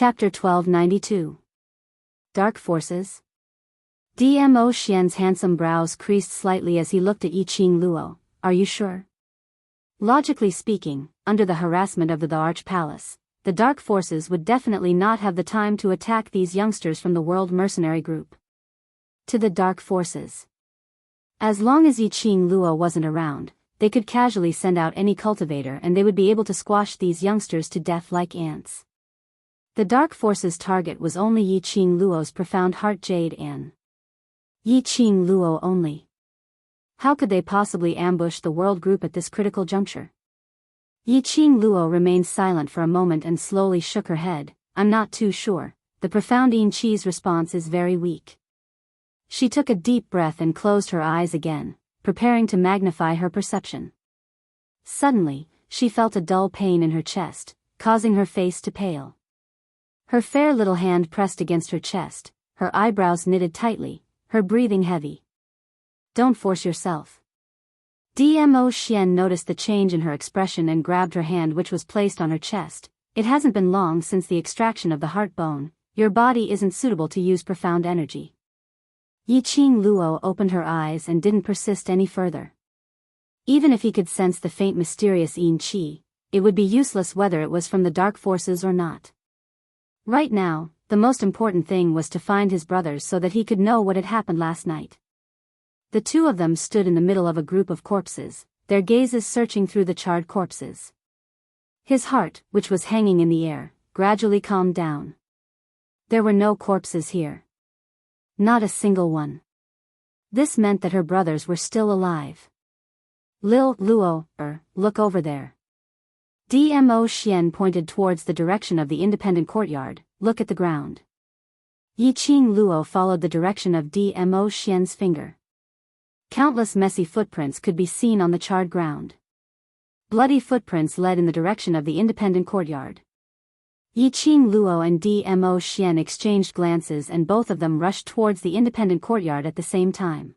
Chapter 1292. Dark Forces. Dmo Xian's handsome brows creased slightly as he looked at Yiqing Luo. Are you sure? Logically speaking, under the harassment of the Arch Palace, the Dark Forces would definitely not have the time to attack these youngsters from the World Mercenary Group. To the Dark Forces. As long as Yiqing Luo wasn't around, they could casually send out any cultivator and they would be able to squash these youngsters to death like ants. The Dark Forces' target was only Yiqing Luo's profound heart jade and Yiqing Luo only. How could they possibly ambush the world group at this critical juncture? Yiqing Luo remained silent for a moment and slowly shook her head. I'm not too sure. The profound Yin Qi's response is very weak. She took a deep breath and closed her eyes again, preparing to magnify her perception. Suddenly, she felt a dull pain in her chest, causing her face to pale. Her fair little hand pressed against her chest, her eyebrows knitted tightly, her breathing heavy. Don't force yourself. Dmo Xian noticed the change in her expression and grabbed her hand, which was placed on her chest. It hasn't been long since the extraction of the heart bone. Your body isn't suitable to use profound energy. Yiqing Luo opened her eyes and didn't persist any further. Even if he could sense the faint mysterious Yin Qi, it would be useless whether it was from the Dark Forces or not. Right now, the most important thing was to find his brothers so that he could know what had happened last night. The two of them stood in the middle of a group of corpses, their gazes searching through the charred corpses. His heart, which was hanging in the air, gradually calmed down. There were no corpses here. Not a single one. This meant that her brothers were still alive. Lil Luo, look over there. Dmo Xian pointed towards the direction of the independent courtyard. Look at the ground. Yiqing Luo followed the direction of Dmo Xian's finger. Countless messy footprints could be seen on the charred ground. Bloody footprints led in the direction of the independent courtyard. Yiqing Luo and Dmo Xian exchanged glances and both of them rushed towards the independent courtyard at the same time.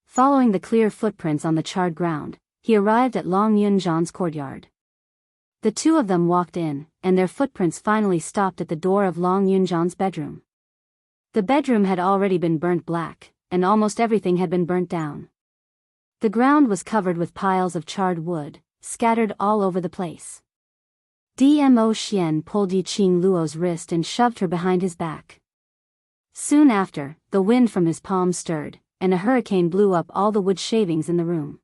Following the clear footprints on the charred ground, he arrived at Long Yunzhan's courtyard. The two of them walked in, and their footprints finally stopped at the door of Long Yunzhan's bedroom. The bedroom had already been burnt black, and almost everything had been burnt down. The ground was covered with piles of charred wood, scattered all over the place. Dmo Xian pulled Yiqing Luo's wrist and shoved her behind his back. Soon after, the wind from his palm stirred, and a hurricane blew up all the wood shavings in the room.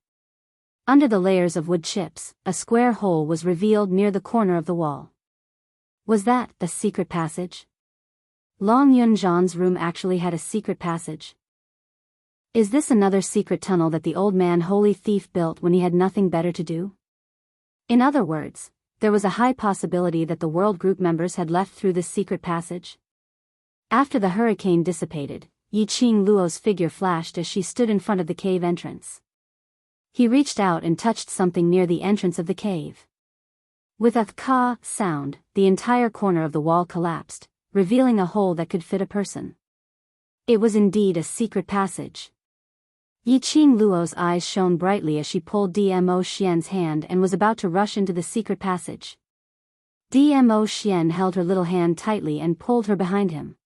Under the layers of wood chips, a square hole was revealed near the corner of the wall. Was that the secret passage? Long Yunzhan's room actually had a secret passage. Is this another secret tunnel that the old man holy thief built when he had nothing better to do? In other words, there was a high possibility that the world group members had left through this secret passage. After the hurricane dissipated, Yiqing Luo's figure flashed as she stood in front of the cave entrance. He reached out and touched something near the entrance of the cave. With a "ka" sound, the entire corner of the wall collapsed, revealing a hole that could fit a person. It was indeed a secret passage. Yiqing Luo's eyes shone brightly as she pulled Dmo Xian's hand and was about to rush into the secret passage. Dmo Xian held her little hand tightly and pulled her behind him.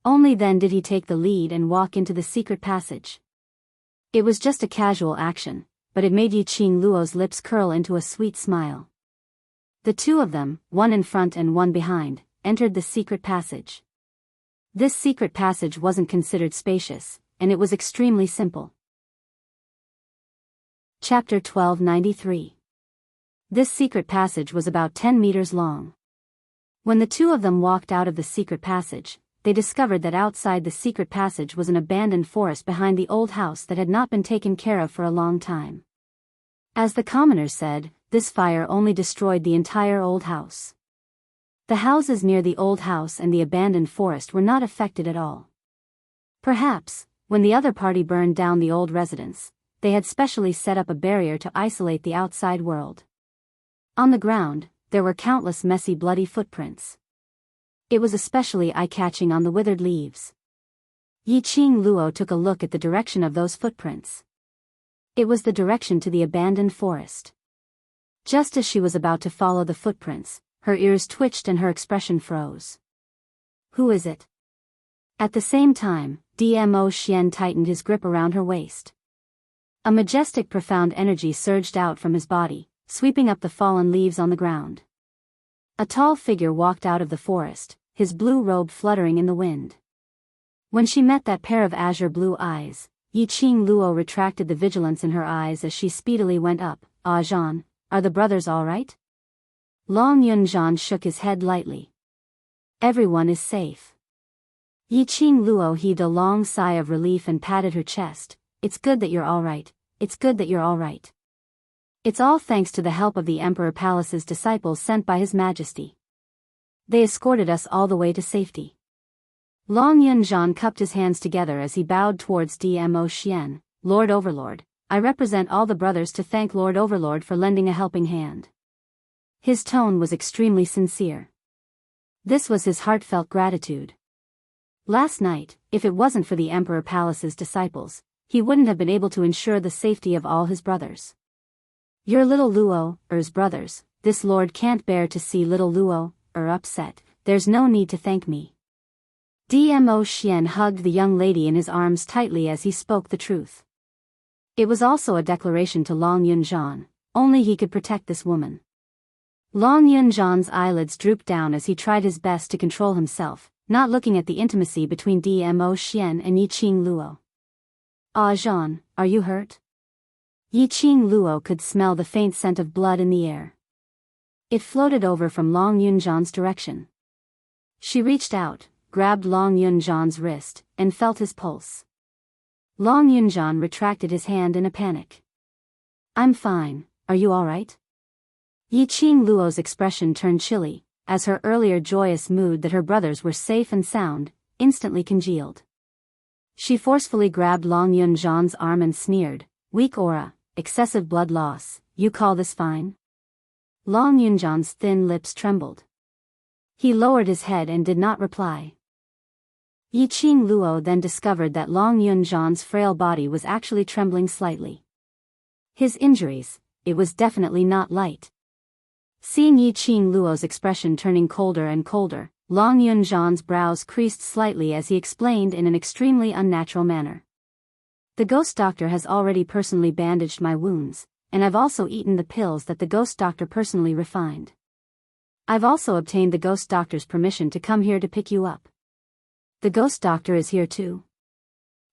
Only then did he take the lead and walk into the secret passage. It was just a casual action, but it made Yiqing Luo's lips curl into a sweet smile. The two of them, one in front and one behind, entered the secret passage. This secret passage wasn't considered spacious, and it was extremely simple. Chapter 1293. This secret passage was about 10 meters long. When the two of them walked out of the secret passage, they discovered that outside the secret passage was an abandoned forest behind the old house that had not been taken care of for a long time. As the commoners said, this fire only destroyed the entire old house. The houses near the old house and the abandoned forest were not affected at all. Perhaps, when the other party burned down the old residence, they had specially set up a barrier to isolate the outside world. On the ground, there were countless messy bloody footprints. It was especially eye-catching on the withered leaves. Yiqing Luo took a look at the direction of those footprints. It was the direction to the abandoned forest. Just as she was about to follow the footprints, her ears twitched and her expression froze. Who is it? At the same time, Dmo Xian tightened his grip around her waist. A majestic profound energy surged out from his body, sweeping up the fallen leaves on the ground. A tall figure walked out of the forest, his blue robe fluttering in the wind. When she met that pair of azure blue eyes, Yiqing Luo retracted the vigilance in her eyes as she speedily went up. Ah Zhan, are the brothers all right? Long Yunzhan shook his head lightly. Everyone is safe. Yiqing Luo heaved a long sigh of relief and patted her chest. It's good that you're all right. It's good that you're all right. It's all thanks to the help of the Emperor Palace's disciples sent by His Majesty. They escorted us all the way to safety. Long Yunzhan cupped his hands together as he bowed towards Dmo Xian. Lord Overlord, I represent all the brothers to thank Lord Overlord for lending a helping hand. His tone was extremely sincere. This was his heartfelt gratitude. Last night, if it wasn't for the Emperor Palace's disciples, he wouldn't have been able to ensure the safety of all his brothers. Your little Luo's brothers, this lord can't bear to see little Luo upset. There's no need to thank me. Dmo Xian hugged the young lady in his arms tightly as he spoke the truth. It was also a declaration to Long Yunzhan, only he could protect this woman. Long Yunzhan's eyelids drooped down as he tried his best to control himself, not looking at the intimacy between Dmo Xian and Yiqing Luo. Ah Zhan, are you hurt? Yiqing Luo could smell the faint scent of blood in the air. It floated over from Long Yunzhan's direction. She reached out, grabbed Long Yunzhan's wrist, and felt his pulse. Long Yunzhan retracted his hand in a panic. I'm fine, are you all right? Yiqing Luo's expression turned chilly, as her earlier joyous mood that her brothers were safe and sound, instantly congealed. She forcefully grabbed Long Yunzhan's arm and sneered, weak aura, excessive blood loss, you call this fine? Long Yunzhan's thin lips trembled. He lowered his head and did not reply. Yiqing Luo then discovered that Long Yunzhan's frail body was actually trembling slightly. His injuries, it was definitely not light. Seeing Yiqing Luo's expression turning colder and colder, Long Yunzhan's brows creased slightly as he explained in an extremely unnatural manner. The ghost doctor has already personally bandaged my wounds, and I've also eaten the pills that the ghost doctor personally refined. I've also obtained the ghost doctor's permission to come here to pick you up. The ghost doctor is here too.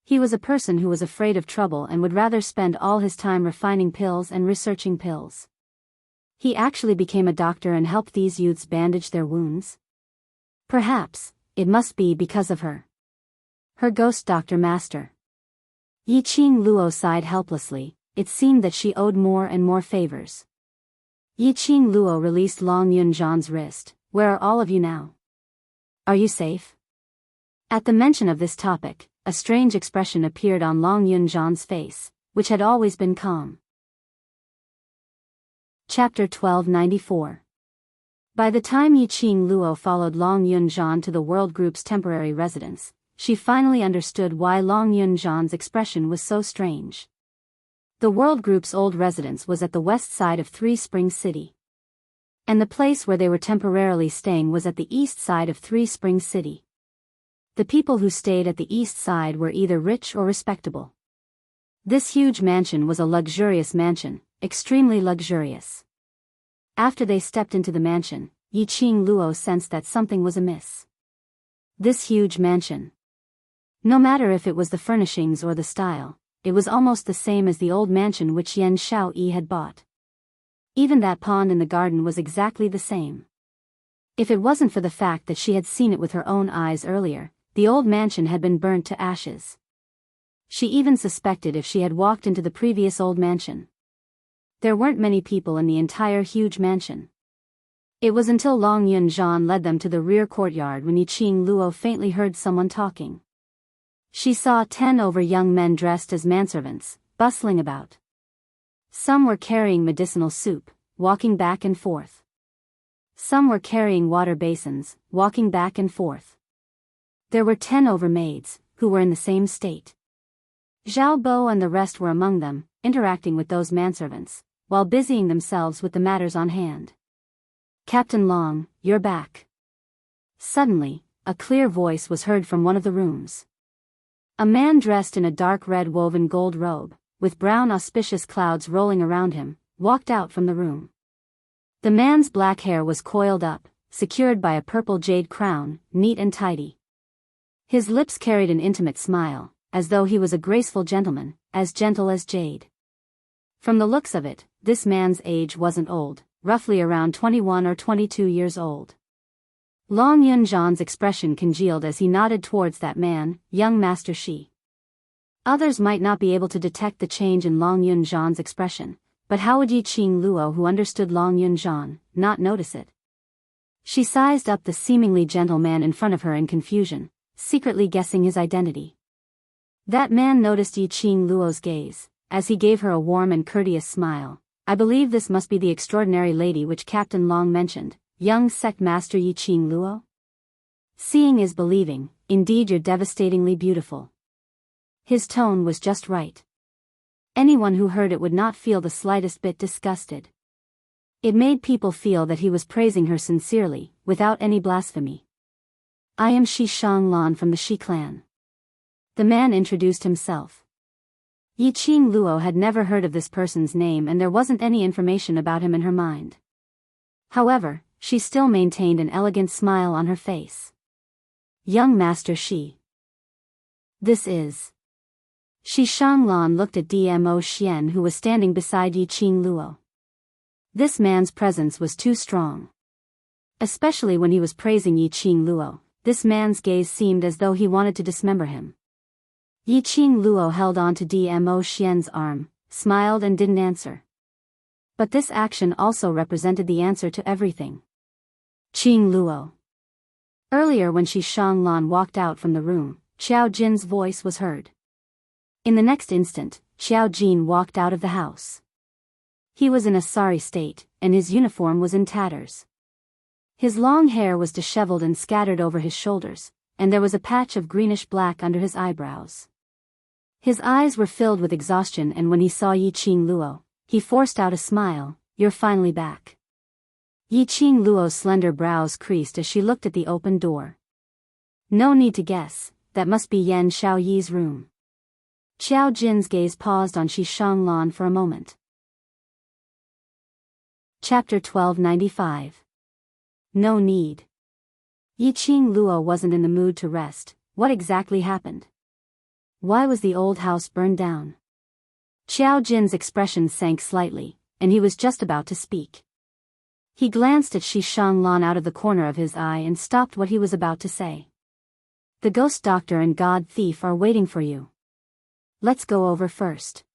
He was a person who was afraid of trouble and would rather spend all his time refining pills and researching pills. He actually became a doctor and helped these youths bandage their wounds. Perhaps, it must be because of her. Her ghost doctor master. Yiqing Luo sighed helplessly, it seemed that she owed more and more favors. Yiqing Luo released Long Yunzhan's wrist. Where are all of you now? Are you safe? At the mention of this topic, a strange expression appeared on Long Yunzhan's face, which had always been calm. Chapter 1294. By the time Yiqing Luo followed Long Yunzhan to the World Group's temporary residence, she finally understood why Long Yunzhan's expression was so strange. The World Group's old residence was at the west side of Three Springs City. And the place where they were temporarily staying was at the east side of Three Springs City. The people who stayed at the east side were either rich or respectable. This huge mansion was a luxurious mansion, extremely luxurious. After they stepped into the mansion, Yiqing Luo sensed that something was amiss. This huge mansion. No matter if it was the furnishings or the style, it was almost the same as the old mansion which Yan Xiaoyi had bought. Even that pond in the garden was exactly the same. If it wasn't for the fact that she had seen it with her own eyes earlier, the old mansion had been burnt to ashes. She even suspected if she had walked into the previous old mansion. There weren't many people in the entire huge mansion. It was until Long Yunzhan led them to the rear courtyard when Yiqing Luo faintly heard someone talking. She saw 10 young men dressed as manservants, bustling about. Some were carrying medicinal soup, walking back and forth. Some were carrying water basins, walking back and forth. There were 10 maids, who were in the same state. Zhao Bo and the rest were among them, interacting with those manservants, while busying themselves with the matters on hand. Captain Long, you're back. Suddenly, a clear voice was heard from one of the rooms. A man dressed in a dark red woven gold robe, with brown auspicious clouds rolling around him, walked out from the room. The man's black hair was coiled up, secured by a purple jade crown, neat and tidy. His lips carried an intimate smile, as though he was a graceful gentleman, as gentle as jade. From the looks of it, this man's age wasn't old, roughly around 21 or 22 years old. Long Yunjan's expression congealed as he nodded towards that man, young Master Shi. Others might not be able to detect the change in Long Yunjan's expression, but how would Yiqing Luo, who understood Long Yunjan, not notice it? She sized up the seemingly gentle man in front of her in confusion, secretly guessing his identity. That man noticed Yiqing Luo's gaze, as he gave her a warm and courteous smile. I believe this must be the extraordinary lady which Captain Long mentioned, young sect master Yiqing Luo? Seeing is believing, indeed you're devastatingly beautiful. His tone was just right. Anyone who heard it would not feel the slightest bit disgusted. It made people feel that he was praising her sincerely, without any blasphemy. I am Shi Shanglan from the Shi clan. The man introduced himself. Yiqing Luo had never heard of this person's name and there wasn't any information about him in her mind. However, she still maintained an elegant smile on her face. Young Master Shi. This is... Shi Shanglan looked at Dmo Xian, who was standing beside Yiqing Luo. This man's presence was too strong. Especially when he was praising Yiqing Luo, this man's gaze seemed as though he wanted to dismember him. Yiqing Luo held on to Dmo Xian's arm, smiled and didn't answer. But this action also represented the answer to everything. Qing Luo. Earlier when Shi Shanglan walked out from the room, Xiao Jin's voice was heard. In the next instant, Xiao Jin walked out of the house. He was in a sorry state, and his uniform was in tatters. His long hair was disheveled and scattered over his shoulders, and there was a patch of greenish-black under his eyebrows. His eyes were filled with exhaustion, and when he saw Yiqing Luo, he forced out a smile. You're finally back. Yiqing Luo's slender brows creased as she looked at the open door. No need to guess, that must be Yan Xiaoyi's room. Xiao Jin's gaze paused on Shi Shanglan for a moment. Chapter 1295. No need. Yiqing Luo wasn't in the mood to rest. What exactly happened? Why was the old house burned down? Xiao Jin's expression sank slightly, and he was just about to speak. He glanced at Shi Shanglan out of the corner of his eye and stopped what he was about to say. The ghost doctor and god thief are waiting for you. Let's go over first.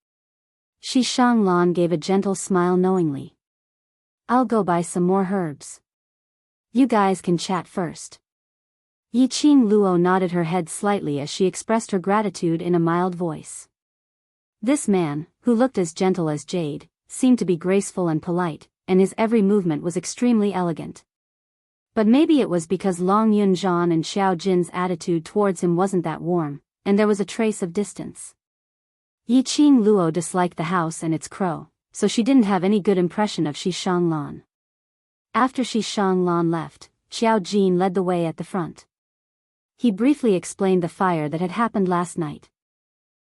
Shi Shanglan gave a gentle smile knowingly. I'll go buy some more herbs. You guys can chat first. Yiqing Luo nodded her head slightly as she expressed her gratitude in a mild voice. This man, who looked as gentle as jade, seemed to be graceful and polite, and his every movement was extremely elegant. But maybe it was because Long Yunjan and Xiao Jin's attitude towards him wasn't that warm, and there was a trace of distance. Yiqing Luo disliked the house and its crow, so she didn't have any good impression of Shi Shanglan. After Shi Shanglan left, Xiao Jin led the way at the front. He briefly explained the fire that had happened last night.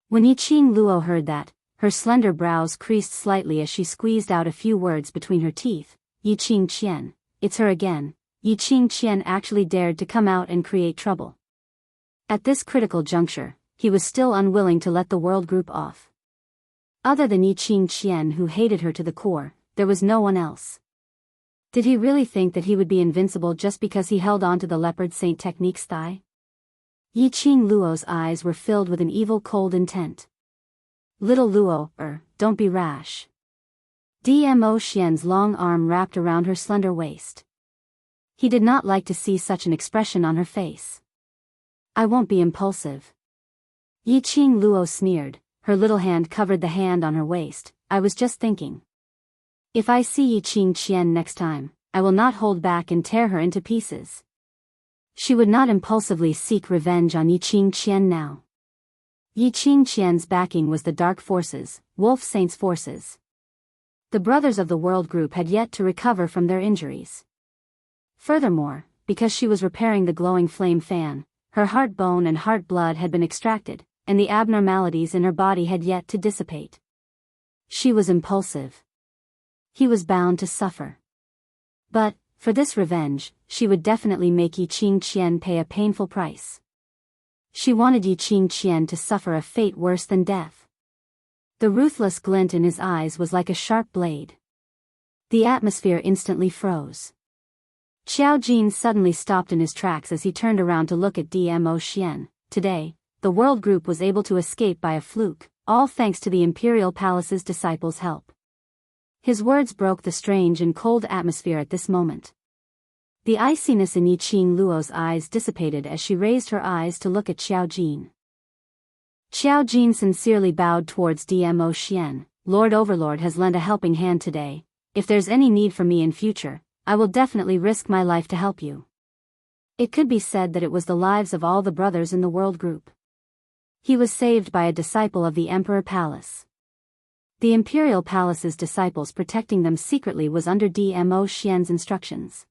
When Yiqing Luo heard that, her slender brows creased slightly as she squeezed out a few words between her teeth. Yiqing Qian, it's her again. Yiqing Qian actually dared to come out and create trouble. At this critical juncture, he was still unwilling to let the world group off. Other than Yiqing Qian, who hated her to the core, there was no one else. Did he really think that he would be invincible just because he held on to the leopard saint technique's thigh? Yiqing Luo's eyes were filled with an evil cold intent. Little Luo, don't be rash. Dmo Xian's long arm wrapped around her slender waist. He did not like to see such an expression on her face. I won't be impulsive. Yiqing Luo sneered, her little hand covered the hand on her waist. I was just thinking. If I see Yiqing Qian next time, I will not hold back and tear her into pieces. She would not impulsively seek revenge on Yiqing Qian now. Yiqing Qian's backing was the Dark Forces, Wolf Saint's forces. The brothers of the World Group had yet to recover from their injuries. Furthermore, because she was repairing the glowing flame fan, her heart bone and heart blood had been extracted, and the abnormalities in her body had yet to dissipate. She was impulsive. He was bound to suffer. But, for this revenge, she would definitely make Yi Qingqian pay a painful price. She wanted Yi Qingqian to suffer a fate worse than death. The ruthless glint in his eyes was like a sharp blade. The atmosphere instantly froze. Xiao Jin suddenly stopped in his tracks as he turned around to look at Dmo Xian. Today, the world group was able to escape by a fluke, all thanks to the Imperial Palace's disciples' help. His words broke the strange and cold atmosphere at this moment. The iciness in Yi Qingluo's eyes dissipated as she raised her eyes to look at Xiao Jin. Xiao Jin sincerely bowed towards Dmo Xian. Lord Overlord has lent a helping hand today. If there's any need for me in future, I will definitely risk my life to help you. It could be said that it was the lives of all the brothers in the world group. He was saved by a disciple of the Emperor Palace. The Imperial Palace's disciples protecting them secretly was under Dmo Xian's instructions.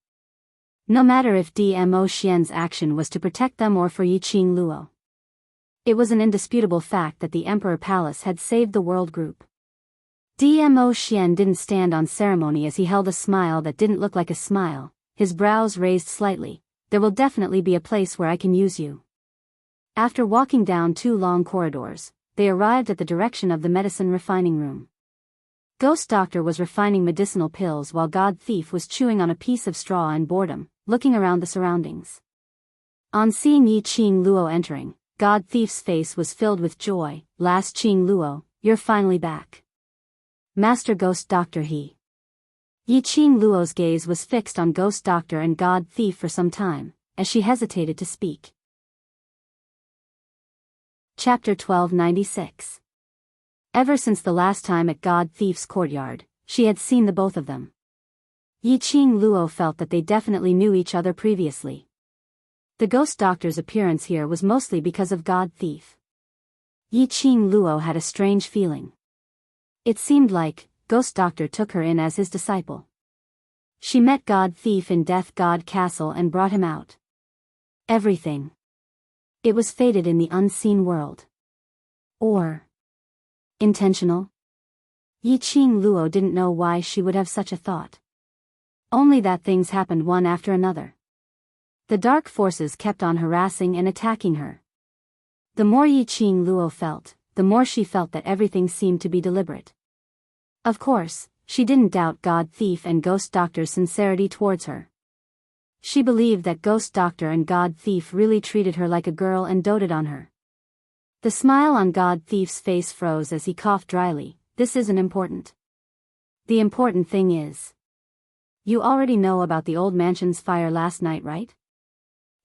No matter if Dmo Xian's action was to protect them or for Yi Qingluo. It was an indisputable fact that the Emperor Palace had saved the world group. Dmo Xian didn't stand on ceremony as he held a smile that didn't look like a smile, his brows raised slightly. There will definitely be a place where I can use you. After walking down 2 long corridors, they arrived at the direction of the medicine refining room. Ghost Doctor was refining medicinal pills while God Thief was chewing on a piece of straw in boredom, looking around the surroundings. On seeing Yi Qingluo entering, God Thief's face was filled with joy. Last Qingluo, you're finally back. Master Ghost Doctor Yi Qingluo's gaze was fixed on Ghost Doctor and God Thief for some time, as she hesitated to speak. Chapter 1296. Ever since the last time at God Thief's courtyard, she had seen the both of them. Yi Qingluo felt that they definitely knew each other previously. The Ghost Doctor's appearance here was mostly because of God Thief. Yi Qingluo had a strange feeling. It seemed like Ghost Doctor took her in as his disciple. She met God Thief in Death God Castle and brought him out. Everything. It was fated in the unseen world. Or intentional? Yi Qingluo didn't know why she would have such a thought. Only that things happened one after another. The dark forces kept on harassing and attacking her. The more Yi Qingluo felt, the more she felt that everything seemed to be deliberate. Of course, she didn't doubt God Thief and Ghost Doctor's sincerity towards her. She believed that Ghost Doctor and God Thief really treated her like a girl and doted on her. The smile on God Thief's face froze as he coughed dryly. This isn't important. The important thing is, you already know about the old mansion's fire last night, right?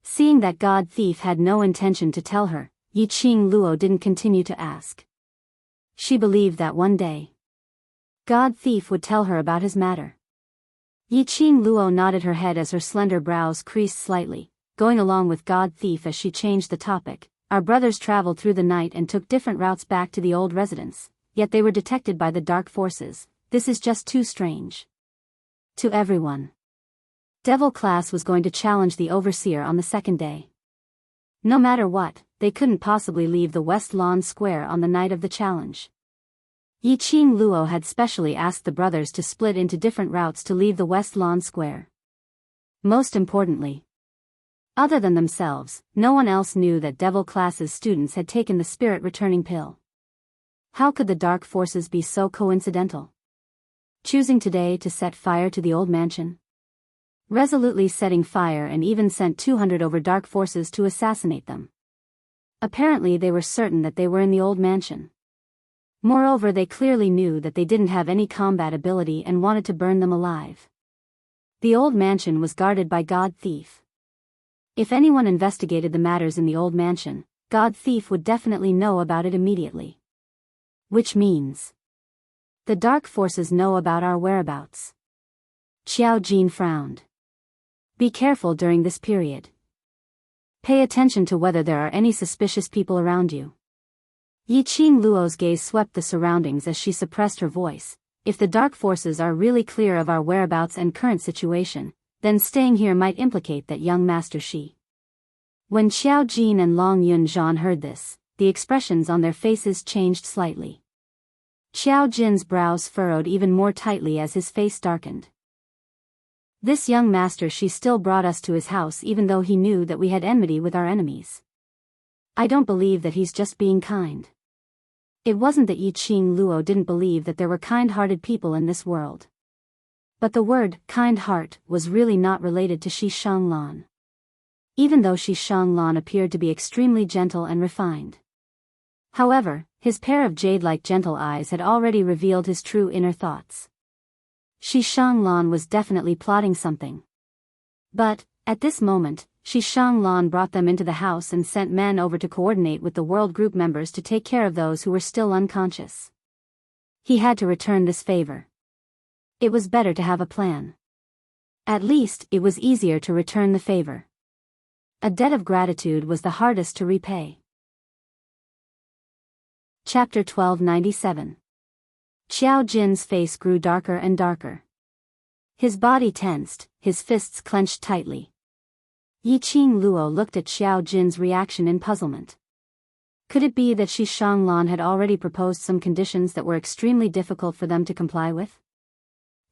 Seeing that God Thief had no intention to tell her, Yi Qingluo didn't continue to ask. She believed that one day, God Thief would tell her about his matter. Yi Qingluo nodded her head as her slender brows creased slightly, going along with God Thief as she changed the topic. Our brothers traveled through the night and took different routes back to the old residence, yet they were detected by the dark forces. This is just too strange. To everyone. Devil Class was going to challenge the Overseer on the second day. No matter what, they couldn't possibly leave the West Lawn Square on the night of the challenge. Yi Qingluo had specially asked the brothers to split into different routes to leave the West Lawn Square. Most importantly, other than themselves, no one else knew that Devil Class's students had taken the spirit returning pill. How could the dark forces be so coincidental? Choosing today to set fire to the old mansion? Resolutely setting fire and even sent 200 over dark forces to assassinate them. Apparently they were certain that they were in the old mansion. Moreover, they clearly knew that they didn't have any combat ability and wanted to burn them alive. The old mansion was guarded by God Thief. If anyone investigated the matters in the old mansion, God Thief would definitely know about it immediately. Which means, the dark forces know about our whereabouts. Xiao Jin frowned. Be careful during this period. Pay attention to whether there are any suspicious people around you. Yi Qingluo's gaze swept the surroundings as she suppressed her voice. If the dark forces are really clear of our whereabouts and current situation, then staying here might implicate that young Master Shi. When Xiao Jin and Long Yunzhan heard this, the expressions on their faces changed slightly. Xiao Jin's brows furrowed even more tightly as his face darkened. This young Master Shi still brought us to his house even though he knew that we had enmity with our enemies. I don't believe that he's just being kind. It wasn't that Yi Qing Luo didn't believe that there were kind-hearted people in this world. But the word, kind heart, was really not related to Shi Shanglan. Even though Shi Shanglan appeared to be extremely gentle and refined. However, his pair of jade-like gentle eyes had already revealed his true inner thoughts. Shi Shanglan was definitely plotting something. But, at this moment, Shi Shanglan brought them into the house and sent men over to coordinate with the world group members to take care of those who were still unconscious. He had to return this favor. It was better to have a plan. At least, it was easier to return the favor. A debt of gratitude was the hardest to repay. Chapter 1297. Xiao Jin's face grew darker and darker. His body tensed, his fists clenched tightly. Yi Qing Luo looked at Xiao Jin's reaction in puzzlement. Could it be that Shi Shanglan had already proposed some conditions that were extremely difficult for them to comply with?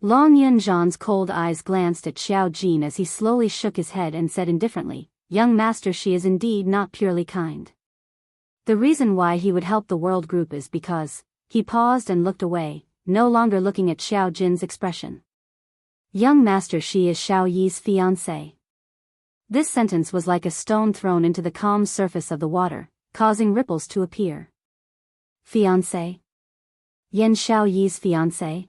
Long Yunzhan's cold eyes glanced at Xiao Jin as he slowly shook his head and said indifferently, "Young Master Shi is indeed not purely kind. The reason why he would help the world group is because..." He paused and looked away, no longer looking at Xiao Jin's expression. "Young Master Shi is Xiao Yi's fiancé." This sentence was like a stone thrown into the calm surface of the water, causing ripples to appear. Fiancé? Yan Xiao Yi's fiancé?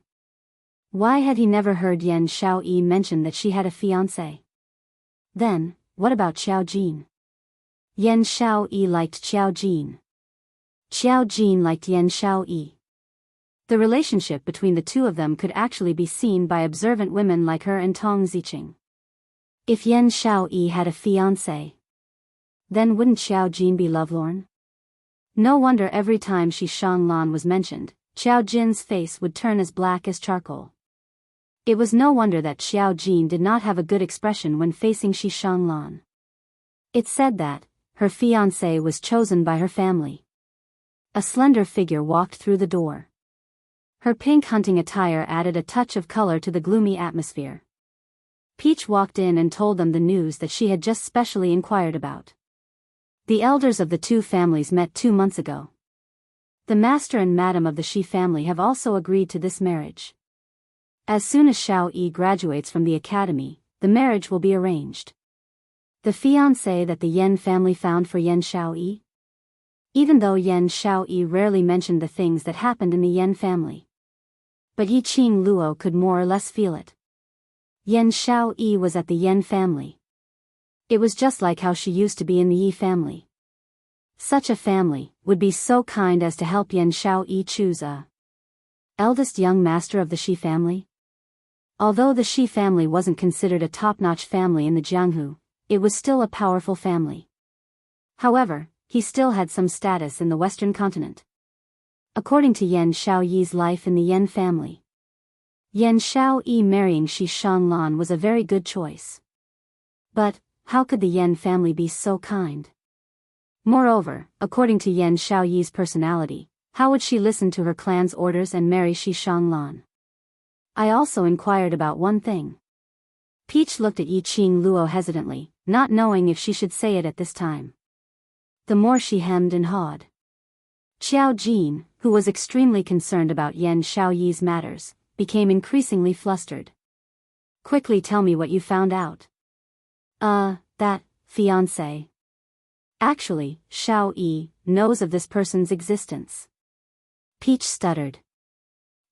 Why had he never heard Yan Xiao Yi mention that she had a fiancé? Then, what about Xiao Jin? Yan Xiao Yi liked Xiao Jin. Xiao Jin liked Yan Xiao Yi. The relationship between the two of them could actually be seen by observant women like her and Tong Ziqing. If Yan Xiao Yi had a fiancé, then wouldn't Xiao Jin be lovelorn? No wonder every time Shi Shanglan was mentioned, Xiao Jin's face would turn as black as charcoal. It was no wonder that Xiao Jin did not have a good expression when facing Shi Shanglan. It said that her fiancé was chosen by her family. A slender figure walked through the door. Her pink hunting attire added a touch of color to the gloomy atmosphere. Peach walked in and told them the news that she had just specially inquired about. The elders of the two families met 2 months ago. The master and madam of the Shi family have also agreed to this marriage. As soon as Xiao Yi graduates from the academy, the marriage will be arranged. The fiancé that the Yan family found for Yan Xiao Yi? Even though Yan Xiao Yi rarely mentioned the things that happened in the Yan family. But Yi Qing Luo could more or less feel it. Yan Xiao Yi was at the Yan family. It was just like how she used to be in the Yi family. Such a family would be so kind as to help Yan Xiao Yi choose a eldest young master of the Shi family. Although the Shi family wasn't considered a top-notch family in the Jianghu, it was still a powerful family. However, he still had some status in the Western continent. According to Yan Xiao Yi's life in the Yan family, Yan Xiao Yi marrying Shi Shanglan was a very good choice. But, how could the Yan family be so kind? Moreover, according to Yan Xiao Yi's personality, how would she listen to her clan's orders and marry Shi Shanglan? I also inquired about one thing. Peach looked at Yi Qing Luo hesitantly, not knowing if she should say it at this time. The more she hemmed and hawed. Xiao Jin, who was extremely concerned about Yan Xiao Yi's matters, became increasingly flustered. "Quickly tell me what you found out." That fiancé. Actually, Xiao Yi knows of this person's existence." Peach stuttered.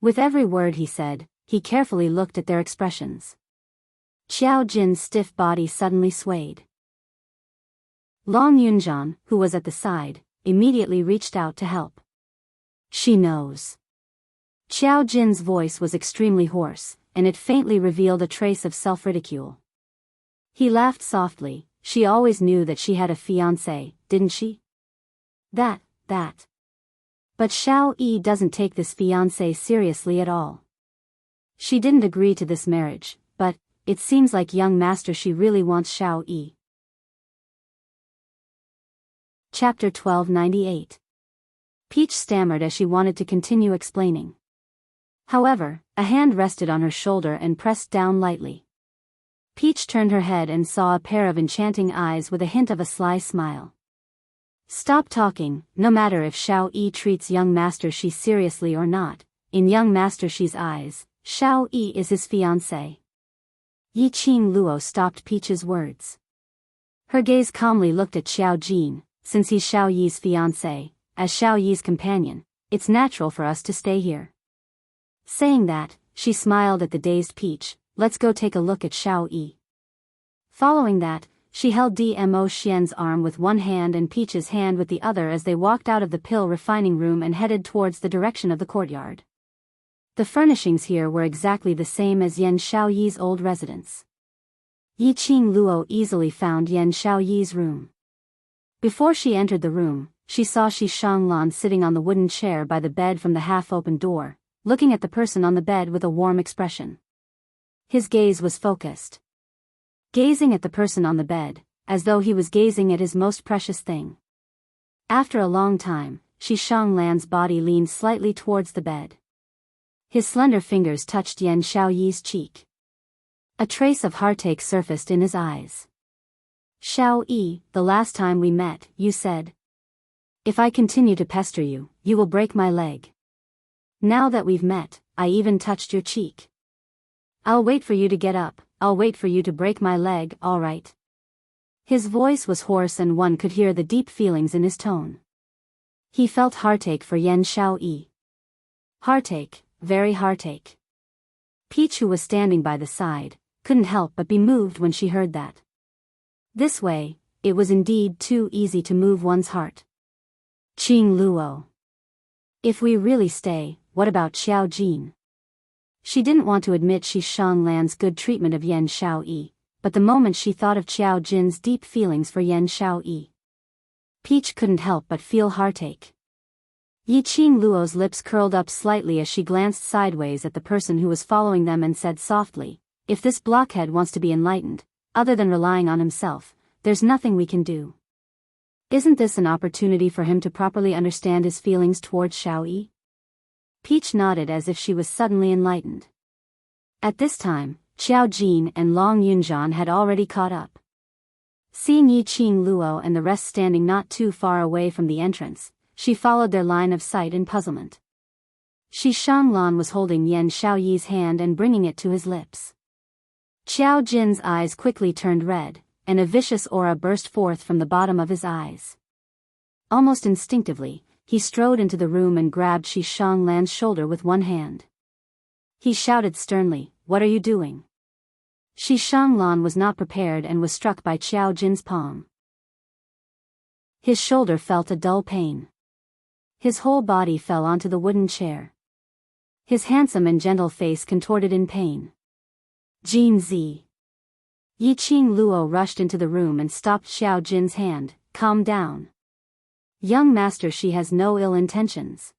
With every word he said, he carefully looked at their expressions. Xiao Jin's stiff body suddenly swayed. Long Yunzhan, who was at the side, immediately reached out to help. "She knows." Xiao Jin's voice was extremely hoarse, and it faintly revealed a trace of self-ridicule. He laughed softly. "She always knew that she had a fiancé, didn't she?" That. But Xiao Yi doesn't take this fiancé seriously at all. She didn't agree to this marriage, but, it seems like young master she really wants Xiao Yi. Chapter 1298. Peach stammered as she wanted to continue explaining. However, a hand rested on her shoulder and pressed down lightly. Peach turned her head and saw a pair of enchanting eyes with a hint of a sly smile. Stop talking, no matter if Xiao Yi treats young master Shi seriously or not. In young master Shi's eyes, Xiao Yi is his fiancé. Yi Qing Luo stopped Peach's words. Her gaze calmly looked at Xiao Jin. Since he's Xiao Yi's fiancé, as Xiao Yi's companion, it's natural for us to stay here. Saying that, she smiled at the dazed Peach. Let's go take a look at Xiao Yi. Following that, she held Dmo Xian's arm with one hand and Peach's hand with the other as they walked out of the pill refining room and headed towards the direction of the courtyard. The furnishings here were exactly the same as Yan Xiao Yi's old residence. Yi Qing Luo easily found Yan Xiao Yi's room. Before she entered the room, she saw Shi Shanglan sitting on the wooden chair by the bed from the half-open door, looking at the person on the bed with a warm expression. His gaze was focused. Gazing at the person on the bed, as though he was gazing at his most precious thing. After a long time, Shi Shanglan's body leaned slightly towards the bed. His slender fingers touched Yan Xiao Yi's cheek. A trace of heartache surfaced in his eyes. Xiao Yi, the last time we met, you said, if I continue to pester you, you will break my leg. Now that we've met, I even touched your cheek. I'll wait for you to get up, I'll wait for you to break my leg, all right? His voice was hoarse and one could hear the deep feelings in his tone. He felt heartache for Yan Xiao Yi. Heartache, very heartache. Peach, who was standing by the side, couldn't help but be moved when she heard that. This way, it was indeed too easy to move one's heart. Qing Luo. If we really stay, what about Xiao Jin? She didn't want to admit Shi Shanglan's good treatment of Yan Xiao Yi, but the moment she thought of Xiao Jin's deep feelings for Yan Xiao Yi, Peach couldn't help but feel heartache. Yi Qing Luo's lips curled up slightly as she glanced sideways at the person who was following them and said softly, if this blockhead wants to be enlightened, other than relying on himself, there's nothing we can do. Isn't this an opportunity for him to properly understand his feelings towards Xiao Yi? Peach nodded as if she was suddenly enlightened. At this time, Xiao Jin and Long Yunjian had already caught up. Seeing Yi Qing Luo and the rest standing not too far away from the entrance, she followed their line of sight in puzzlement. Shi Shanglan was holding Yan Xiao Yi's hand and bringing it to his lips. Xiao Jin's eyes quickly turned red, and a vicious aura burst forth from the bottom of his eyes. Almost instinctively, he strode into the room and grabbed Shi Shanglan's shoulder with one hand. He shouted sternly, what are you doing? Shi Shanglan was not prepared and was struck by Xiao Jin's palm. His shoulder felt a dull pain. His whole body fell onto the wooden chair. His handsome and gentle face contorted in pain. Jin Zi. Yi Qing Luo rushed into the room and stopped Xiao Jin's hand. Calm down. Young master, she has no ill intentions.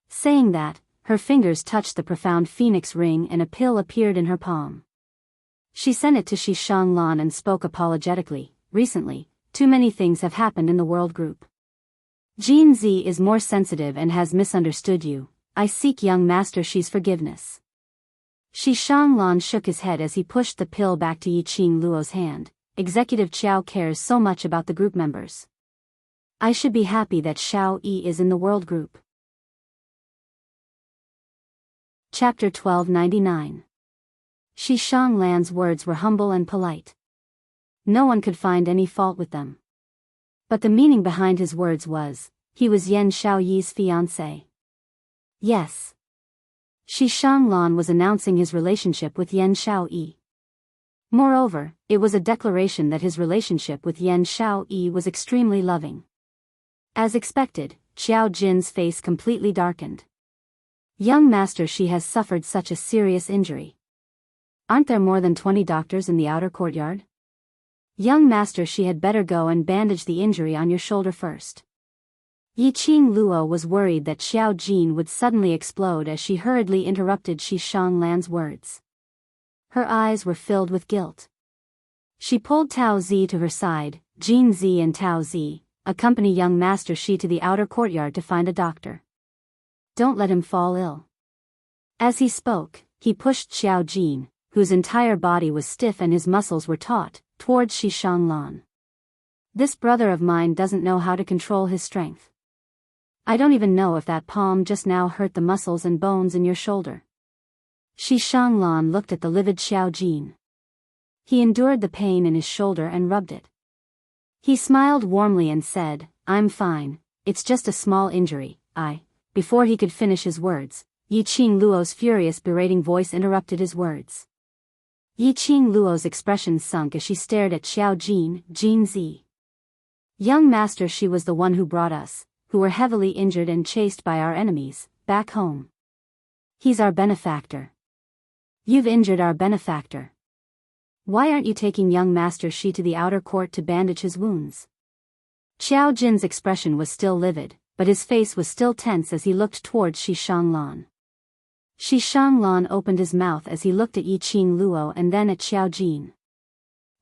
Saying that, her fingers touched the profound phoenix ring and a pill appeared in her palm. She sent it to Shi Shanglan and spoke apologetically, recently, too many things have happened in the world group. Jin Zi is more sensitive and has misunderstood you. I seek young master Shi's forgiveness. Shi Shanglan shook his head as he pushed the pill back to Yi Qing Luo's hand. Executive Qiao cares so much about the group members. I should be happy that Xiao Yi is in the world group. Chapter 1299. Shi Shanglan's words were humble and polite. No one could find any fault with them. But the meaning behind his words was, he was Yan Xiao Yi's fiancé. Yes. Shi Shanglan was announcing his relationship with Yan Xiao Yi. Moreover, it was a declaration that his relationship with Yan Xiao Yi was extremely loving. As expected, Xiao Jin's face completely darkened. Young master, she has suffered such a serious injury. Aren't there more than 20 doctors in the outer courtyard? Young master, she had better go and bandage the injury on your shoulder first. Yi Qing Luo was worried that Xiao Jin would suddenly explode as she hurriedly interrupted Shi Shanglan's words. Her eyes were filled with guilt. She pulled Tao Zi to her side. Jin Zi and Tao Zi, accompany young Master Shi to the outer courtyard to find a doctor. Don't let him fall ill. As he spoke, he pushed Xiao Jin, whose entire body was stiff and his muscles were taut, towards Shi Shanglan. This brother of mine doesn't know how to control his strength. I don't even know if that palm just now hurt the muscles and bones in your shoulder. Shi Shanglan looked at the livid Xiao Jin. He endured the pain in his shoulder and rubbed it. He smiled warmly and said, I'm fine, it's just a small injury, Before he could finish his words, Yi Qing Luo's furious berating voice interrupted his words. Yi Qing Luo's expression sunk as she stared at Xiao Jin, Jin Zi. Young Master Shi was the one who brought us, who were heavily injured and chased by our enemies, back home. He's our benefactor. You've injured our benefactor. Why aren't you taking young Master Shi to the outer court to bandage his wounds? Xiao Jin's expression was still livid, but his face was still tense as he looked towards Shi Shanglan. Shi Shanglan opened his mouth as he looked at Yi Qing Luo and then at Xiao Jin.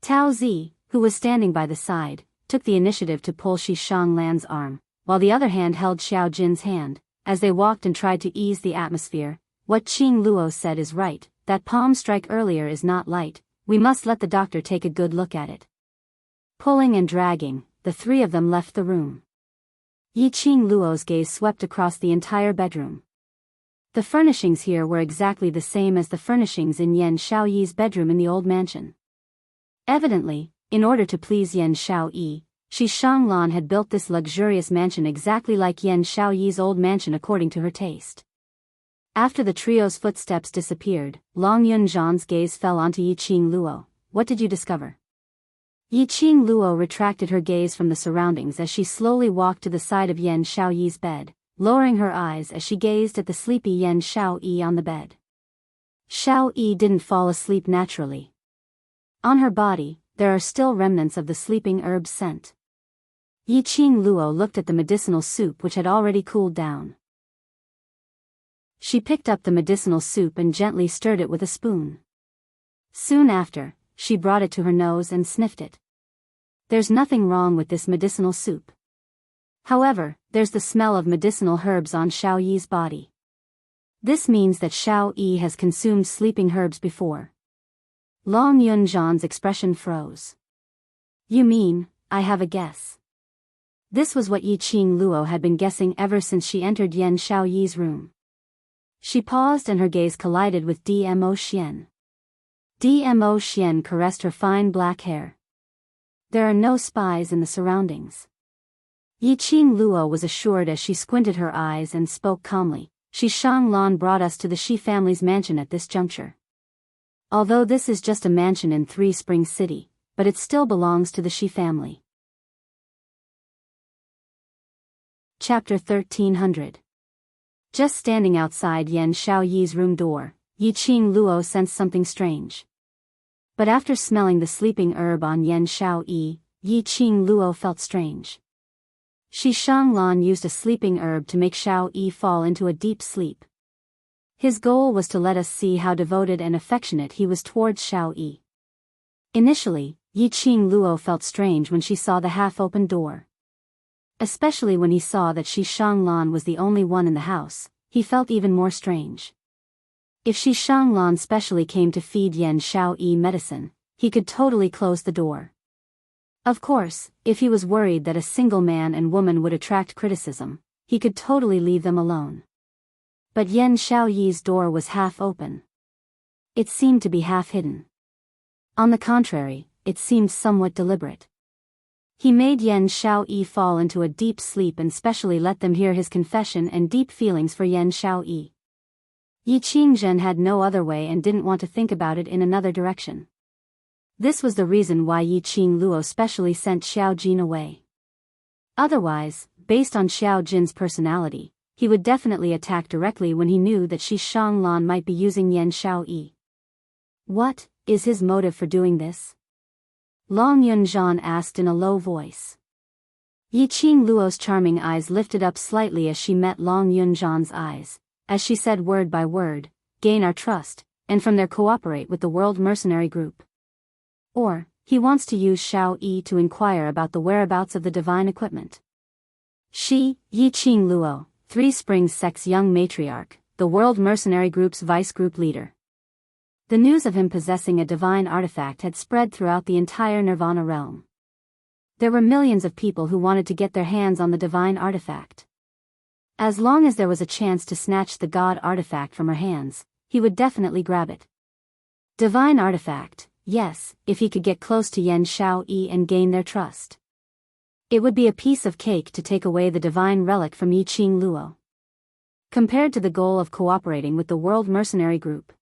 Tao Zi, who was standing by the side, took the initiative to pull Shi Shanglan's arm, while the other hand held Xiao Jin's hand. As they walked and tried to ease the atmosphere, what Qing Luo said is right, that palm strike earlier is not light, we must let the doctor take a good look at it. Pulling and dragging, the three of them left the room. Yi Qing Luo's gaze swept across the entire bedroom. The furnishings here were exactly the same as the furnishings in Yan Shaoyi's bedroom in the old mansion. Evidently, in order to please Yan Shaoyi, Shi Shanglan had built this luxurious mansion exactly like Yan Shaoyi's old mansion according to her taste. After the trio's footsteps disappeared, Long Yunzhan's gaze fell onto Yi Qing Luo. What did you discover? Yi Qing Luo retracted her gaze from the surroundings as she slowly walked to the side of Yan Shaoyi's bed, lowering her eyes as she gazed at the sleepy Yan Shaoyi on the bed. Shaoyi didn't fall asleep naturally. On her body, there are still remnants of the sleeping herb's scent. Yi Qing Luo looked at the medicinal soup which had already cooled down. She picked up the medicinal soup and gently stirred it with a spoon. Soon after, she brought it to her nose and sniffed it. There's nothing wrong with this medicinal soup. However, there's the smell of medicinal herbs on Shaoyi's body. This means that Shaoyi has consumed sleeping herbs before. Long Yunzhan's expression froze. You mean, I have a guess. This was what Yi Qing Luo had been guessing ever since she entered Yan Shaoyi's room. She paused and her gaze collided with Dmo Xian. Dmo Xian caressed her fine black hair. There are no spies in the surroundings. Yi Qing Luo was assured as she squinted her eyes and spoke calmly. Shi Shanglan brought us to the Shi family's mansion at this juncture. Although this is just a mansion in Three Springs City, but it still belongs to the Shi family. Chapter 1300. Just standing outside Yan Shaoyi's room door, Yi Qing Luo sensed something strange. But after smelling the sleeping herb on Yan Shaoyi, Yi Qing Luo felt strange. Shi Shanglan used a sleeping herb to make Shaoyi fall into a deep sleep. His goal was to let us see how devoted and affectionate he was towards Shaoyi. Initially, Yi Qing Luo felt strange when she saw the half-open door. Especially when he saw that Shi Shanglan was the only one in the house, he felt even more strange. If Shi Shanglan specially came to feed Yan Shaoyi medicine, he could totally close the door. Of course, if he was worried that a single man and woman would attract criticism, he could totally leave them alone. But Yan Shaoyi's door was half open. It seemed to be half hidden. On the contrary, it seemed somewhat deliberate. He made Yan Shaoyi fall into a deep sleep and specially let them hear his confession and deep feelings for Yan Shaoyi. Yi Qingzhen had no other way and didn't want to think about it in another direction. This was the reason why Yi Qing Luo specially sent Xiao Jin away. Otherwise, based on Xiao Jin's personality, he would definitely attack directly when he knew that Shi Shanglan might be using Yan Shaoyi. What is his motive for doing this? Long Yunzhan asked in a low voice. Yi Qing Luo's charming eyes lifted up slightly as she met Long Yunzhan's eyes. As she said word by word, gain our trust, and from there cooperate with the World Mercenary Group. Or, he wants to use Xiao Yi to inquire about the whereabouts of the divine equipment. She, Yi Qing Luo, Three Springs Sect's young matriarch, the World Mercenary Group's vice group leader. The news of him possessing a divine artifact had spread throughout the entire Nirvana realm. There were millions of people who wanted to get their hands on the divine artifact. As long as there was a chance to snatch the god artifact from her hands, he would definitely grab it. Divine artifact, yes, if he could get close to Yan Xiao Yi and gain their trust. It would be a piece of cake to take away the divine relic from Yi Qing Luo. Compared to the goal of cooperating with the World Mercenary Group,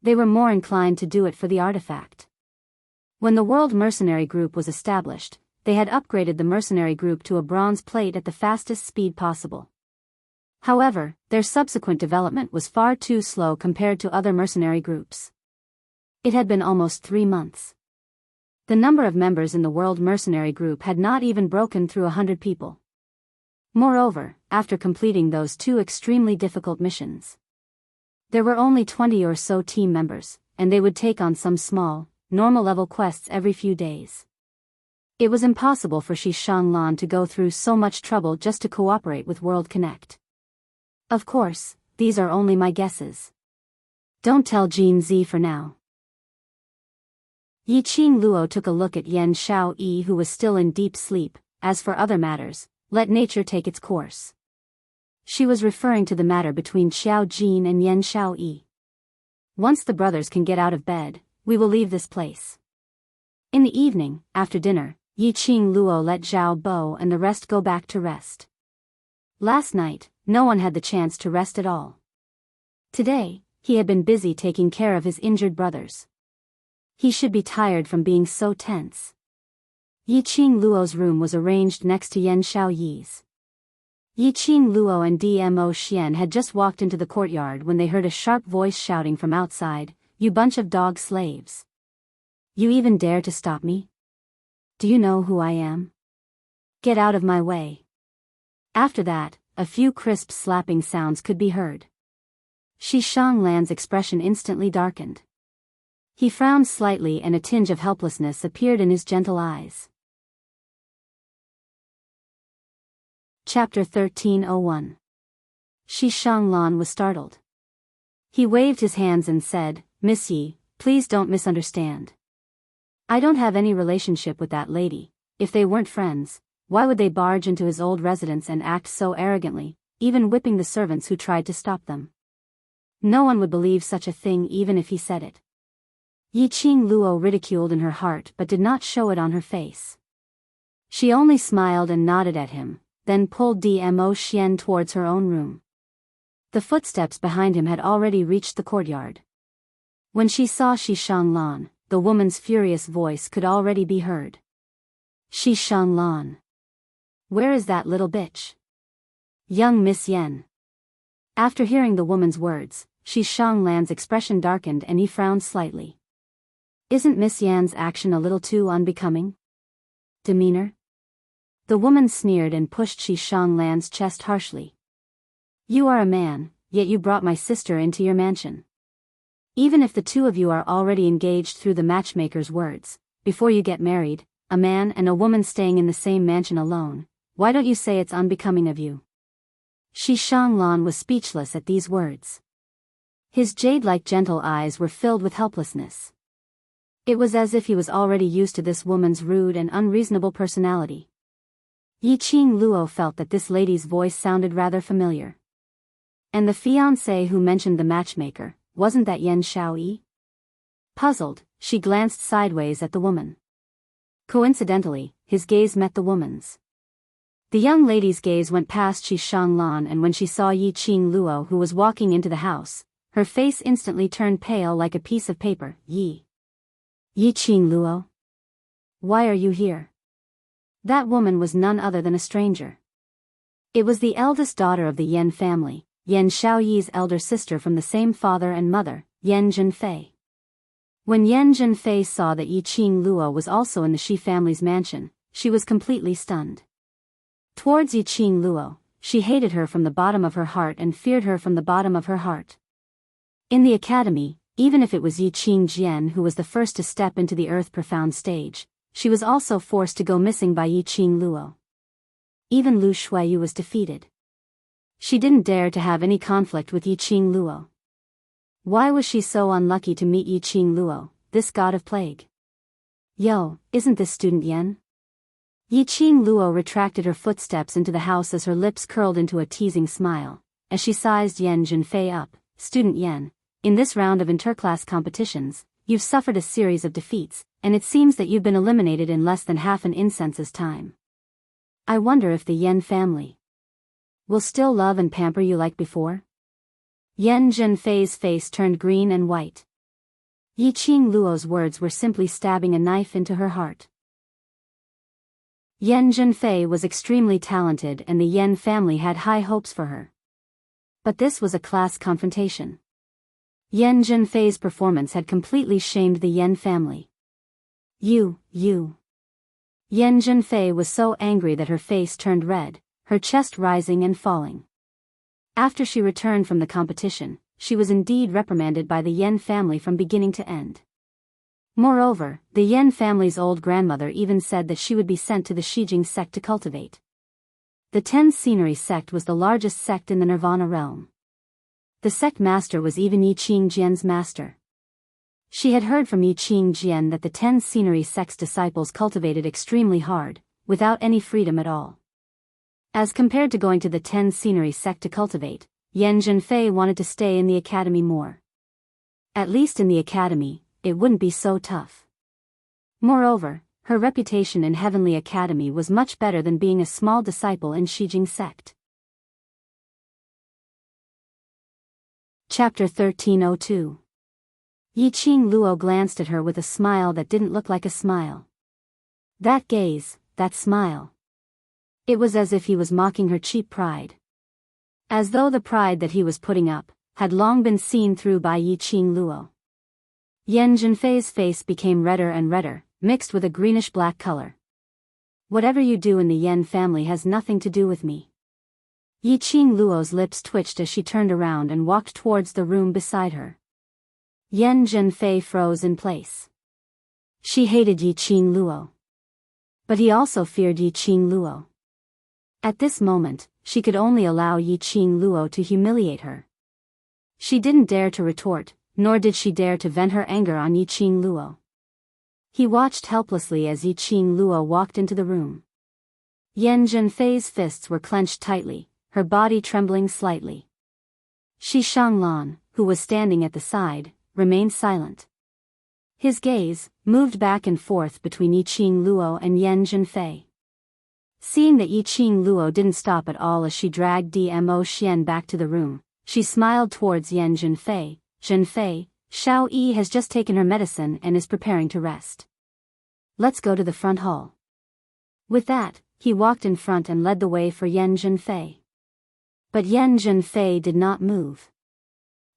they were more inclined to do it for the artifact. When the World Mercenary Group was established, they had upgraded the mercenary group to a bronze plate at the fastest speed possible. However, their subsequent development was far too slow compared to other mercenary groups. It had been almost 3 months. The number of members in the World Mercenary Group had not even broken through 100 people. Moreover, after completing those 2 extremely difficult missions, there were only 20 or so team members, and they would take on some small, normal-level quests every few days. It was impossible for Shi Shanglan to go through so much trouble just to cooperate with World Connect. Of course, these are only my guesses. Don't tell Jean Z for now. Yi Qing Luo took a look at Yan Xiao Yi, who was still in deep sleep. As for other matters, let nature take its course. She was referring to the matter between Xiao Jin and Yan Xiao Yi. Once the brothers can get out of bed, we will leave this place. In the evening, after dinner, Yi Qing Luo let Zhao Bo and the rest go back to rest. Last night, no one had the chance to rest at all. Today, he had been busy taking care of his injured brothers. He should be tired from being so tense. Yi Qing Luo's room was arranged next to Yan Xiao Yi's. Yi Qing Luo and Dmo Xian had just walked into the courtyard when they heard a sharp voice shouting from outside, "You bunch of dog slaves! You even dare to stop me? Do you know who I am? Get out of my way!" After that, a few crisp slapping sounds could be heard. Shi Shanglan's expression instantly darkened. He frowned slightly and a tinge of helplessness appeared in his gentle eyes. Chapter 1301. Shi Shanglan was startled. He waved his hands and said, "Miss Yi, please don't misunderstand. I don't have any relationship with that lady. If they weren't friends, why would they barge into his old residence and act so arrogantly, even whipping the servants who tried to stop them? No one would believe such a thing even if he said it." Yi Qing Luo ridiculed in her heart but did not show it on her face. She only smiled and nodded at him, then pulled Dmo Xian towards her own room. The footsteps behind him had already reached the courtyard. When she saw Shi Shanglan, the woman's furious voice could already be heard. "Shi Shanglan. Where is that little bitch? Young Miss Yen." After hearing the woman's words, Shi Shanglan's expression darkened and he frowned slightly. Isn't Miss Yan's action a little too unbecoming? Demeanor? The woman sneered and pushed Shi Shanglan's chest harshly. You are a man, yet you brought my sister into your mansion. Even if the two of you are already engaged through the matchmaker's words, before you get married, a man and a woman staying in the same mansion alone, why don't you say it's unbecoming of you? Shi Shanglan was speechless at these words. His jade-like gentle eyes were filled with helplessness. It was as if he was already used to this woman's rude and unreasonable personality. Yi Qing Luo felt that this lady's voice sounded rather familiar. And the fiancé who mentioned the matchmaker, wasn't that Yan Xiaoyi? Puzzled, she glanced sideways at the woman. Coincidentally, his gaze met the woman's. The young lady's gaze went past Shi Shanglan, and when she saw Yi Qing Luo who was walking into the house, her face instantly turned pale like a piece of paper. Yi Qing Luo? Why are you here? That woman was none other than a stranger. It was the eldest daughter of the Yan family, Yan Xiaoyi's elder sister from the same father and mother, Yan Zhenfei. When Yan Zhenfei saw that Yi Qing Luo was also in the Shi family's mansion, she was completely stunned. Towards Yi Qing Luo, she hated her from the bottom of her heart and feared her from the bottom of her heart. In the academy, Even if it was Yi Qingjian who was the first to step into the earth-profound stage, she was also forced to go missing by Yi Qingluo. Even Lu Shuiyu was defeated. She didn't dare to have any conflict with Yi Qingluo. Why was she so unlucky to meet Yi Qingluo, this god of plague? Yo, isn't this student Yen? Yi Qingluo retracted her footsteps into the house as her lips curled into a teasing smile, as she sized Yen Junfei up. Student Yen, in this round of interclass competitions, you've suffered a series of defeats, and it seems that you've been eliminated in less than half an incense's time. I wonder if the Yen family will still love and pamper you like before? Yen Junfei's face turned green and white. Yi Qingluo's words were simply stabbing a knife into her heart. Yen Junfei was extremely talented and the Yen family had high hopes for her. But this was a class confrontation. Yen Junfei's performance had completely shamed the Yen family. You. Yen Junfei was so angry that her face turned red, her chest rising and falling. After she returned from the competition, she was indeed reprimanded by the Yen family from beginning to end. Moreover, the Yen family's old grandmother even said that she would be sent to the Shijing sect to cultivate. The Ten Scenery sect was the largest sect in the Nirvana realm. The sect master was even Yi Qingjian's master. She had heard from Yi Qingjian that the Ten Scenery sect's disciples cultivated extremely hard, without any freedom at all. As compared to going to the Ten Scenery sect to cultivate, Yen Junfei wanted to stay in the academy more. At least in the academy, it wouldn't be so tough. Moreover, her reputation in Heavenly Academy was much better than being a small disciple in Shijing sect. Chapter 1302. Yi Qingluo glanced at her with a smile that didn't look like a smile. That gaze, that smile. It was as if he was mocking her cheap pride. As though the pride that he was putting up had long been seen through by Yi Qingluo. Yen Junfei's face became redder and redder, mixed with a greenish-black color. Whatever you do in the Yen family has nothing to do with me. Yi Qingluo's lips twitched as she turned around and walked towards the room beside her. Yen Junfei froze in place. She hated Yi Qingluo. But he also feared Yi Qingluo. At this moment, she could only allow Yi Qingluo to humiliate her. She didn't dare to retort, nor did she dare to vent her anger on Yi Qingluo. He watched helplessly as Yi Qingluo walked into the room. Yen Junfei's fists were clenched tightly, her body trembling slightly. Shi Shanglan, who was standing at the side, remained silent. His gaze moved back and forth between Yi Qingluo and Yen Junfei. Seeing that Yi Qingluo didn't stop at all as she dragged Dmo Xian back to the room, she smiled towards Yen Junfei. Junfei, Xiao Yi has just taken her medicine and is preparing to rest. Let's go to the front hall. With that, he walked in front and led the way for Yen Junfei. But Yen Junfei did not move.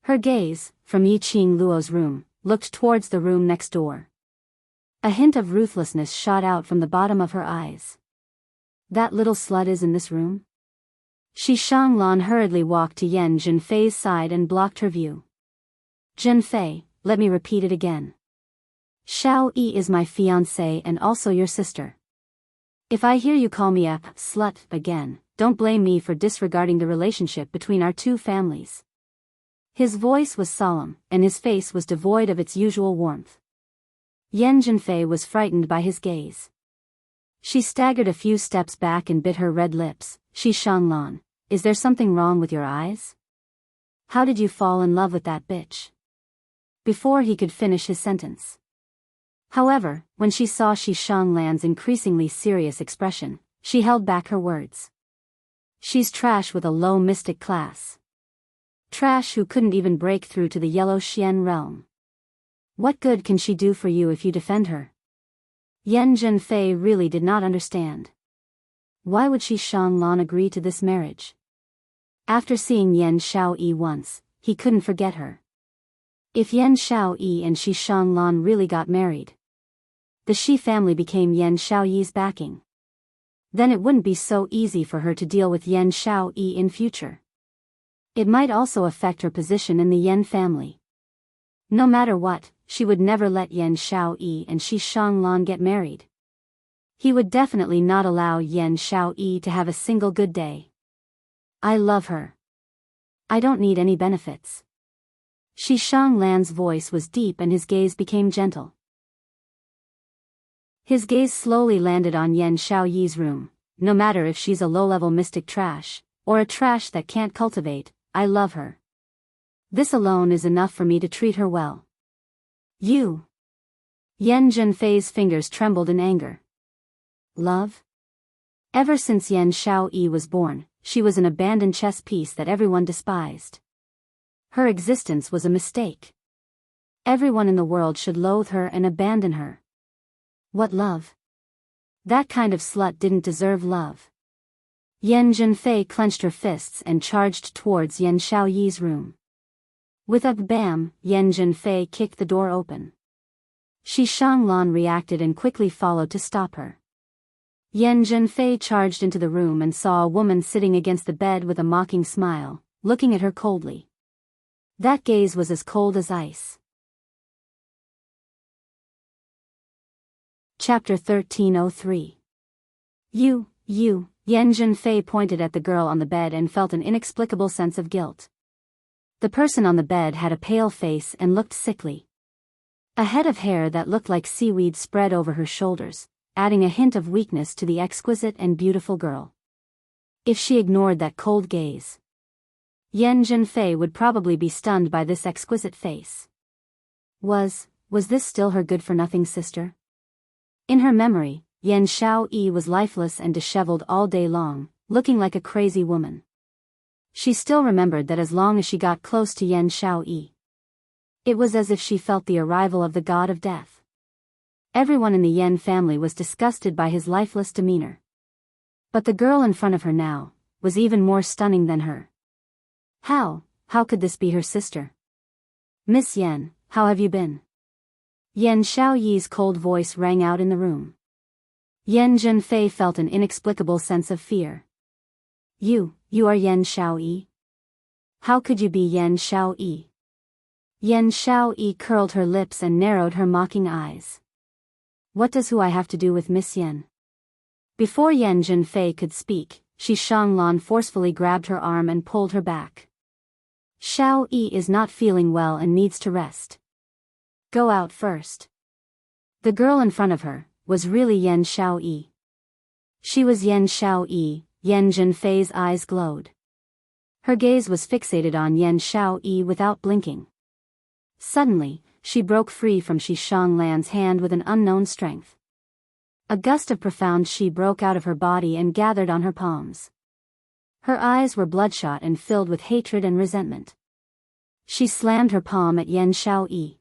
Her gaze, from Yi Qingluo's room, looked towards the room next door. A hint of ruthlessness shot out from the bottom of her eyes. That little slut is in this room? Shi Shanglan hurriedly walked to Yen Junfei's side and blocked her view. Junfei, let me repeat it again. Xiao Yi is my fiancée and also your sister. If I hear you call me a slut again, don't blame me for disregarding the relationship between our two families. His voice was solemn, and his face was devoid of its usual warmth. Yen Junfei was frightened by his gaze. She staggered a few steps back and bit her red lips. Shi Shanglan, is there something wrong with your eyes? How did you fall in love with that bitch? Before he could finish his sentence. However, when she saw Shi Shanglan's increasingly serious expression, she held back her words. She's trash with a low mystic class. Trash who couldn't even break through to the Yellow Xian realm. What good can she do for you if you defend her? Yen Junfei really did not understand. Why would Shi Shanglan agree to this marriage? After seeing Yen Xiaoyi once, he couldn't forget her. If Yen Xiaoyi and Shi Shanglan really got married, the Shi family became Yen Xiaoyi's backing. Then it wouldn't be so easy for her to deal with Yen Xiaoyi in future. It might also affect her position in the Yen family. No matter what, she would never let Yan Xiaoyi and Shi Shanglan get married. He would definitely not allow Yan Xiaoyi to have a single good day. I love her. I don't need any benefits. Shi Shanglan's voice was deep and his gaze became gentle. His gaze slowly landed on Yan Xiaoyi's room. No matter if she's a low-level mystic trash, or a trash that can't cultivate, I love her. This alone is enough for me to treat her well. You. Yan Zhenfei's fingers trembled in anger. Love? Ever since Yan Xiaoyi was born, she was an abandoned chess piece that everyone despised. Her existence was a mistake. Everyone in the world should loathe her and abandon her. What love? That kind of slut didn't deserve love. Yan Zhenfei clenched her fists and charged towards Yan Xiaoyi's room. With a bam, Yan Zhenfei kicked the door open. Shi Shanglan reacted and quickly followed to stop her. Yan Zhenfei charged into the room and saw a woman sitting against the bed with a mocking smile, looking at her coldly. That gaze was as cold as ice. Chapter 1303. You, Yan Zhenfei pointed at the girl on the bed and felt an inexplicable sense of guilt. The person on the bed had a pale face and looked sickly. A head of hair that looked like seaweed spread over her shoulders, adding a hint of weakness to the exquisite and beautiful girl. If she ignored that cold gaze, Yan Zhenfei would probably be stunned by this exquisite face. Was this still her good-for-nothing sister? In her memory, Yan Xiaoyi was lifeless and disheveled all day long, looking like a crazy woman. She still remembered that as long as she got close to Yan Xiaoyi, it was as if she felt the arrival of the god of death. Everyone in the Yan family was disgusted by his lifeless demeanor. But the girl in front of her now was even more stunning than her. How could this be her sister? Miss Yan, how have you been? Yan Xiaoyi's cold voice rang out in the room. Yan Zhenfei felt an inexplicable sense of fear. You are Yan Xiaoyi? How could you be Yan Xiaoyi? Yan Xiaoyi curled her lips and narrowed her mocking eyes. What does who I have to do with Miss Yan? Before Yan Zhenfei could speak, Shi Shanglan forcefully grabbed her arm and pulled her back. Xiaoyi is not feeling well and needs to rest. Go out first. The girl in front of her was really Yan Xiaoyi. She was Yan Xiaoyi. Yan Zhenfei's eyes glowed. Her gaze was fixated on Yan Xiaoyi without blinking. Suddenly, she broke free from Shi Shanglan's hand with an unknown strength. A gust of profound Shi broke out of her body and gathered on her palms. Her eyes were bloodshot and filled with hatred and resentment. She slammed her palm at Yan Xiaoyi.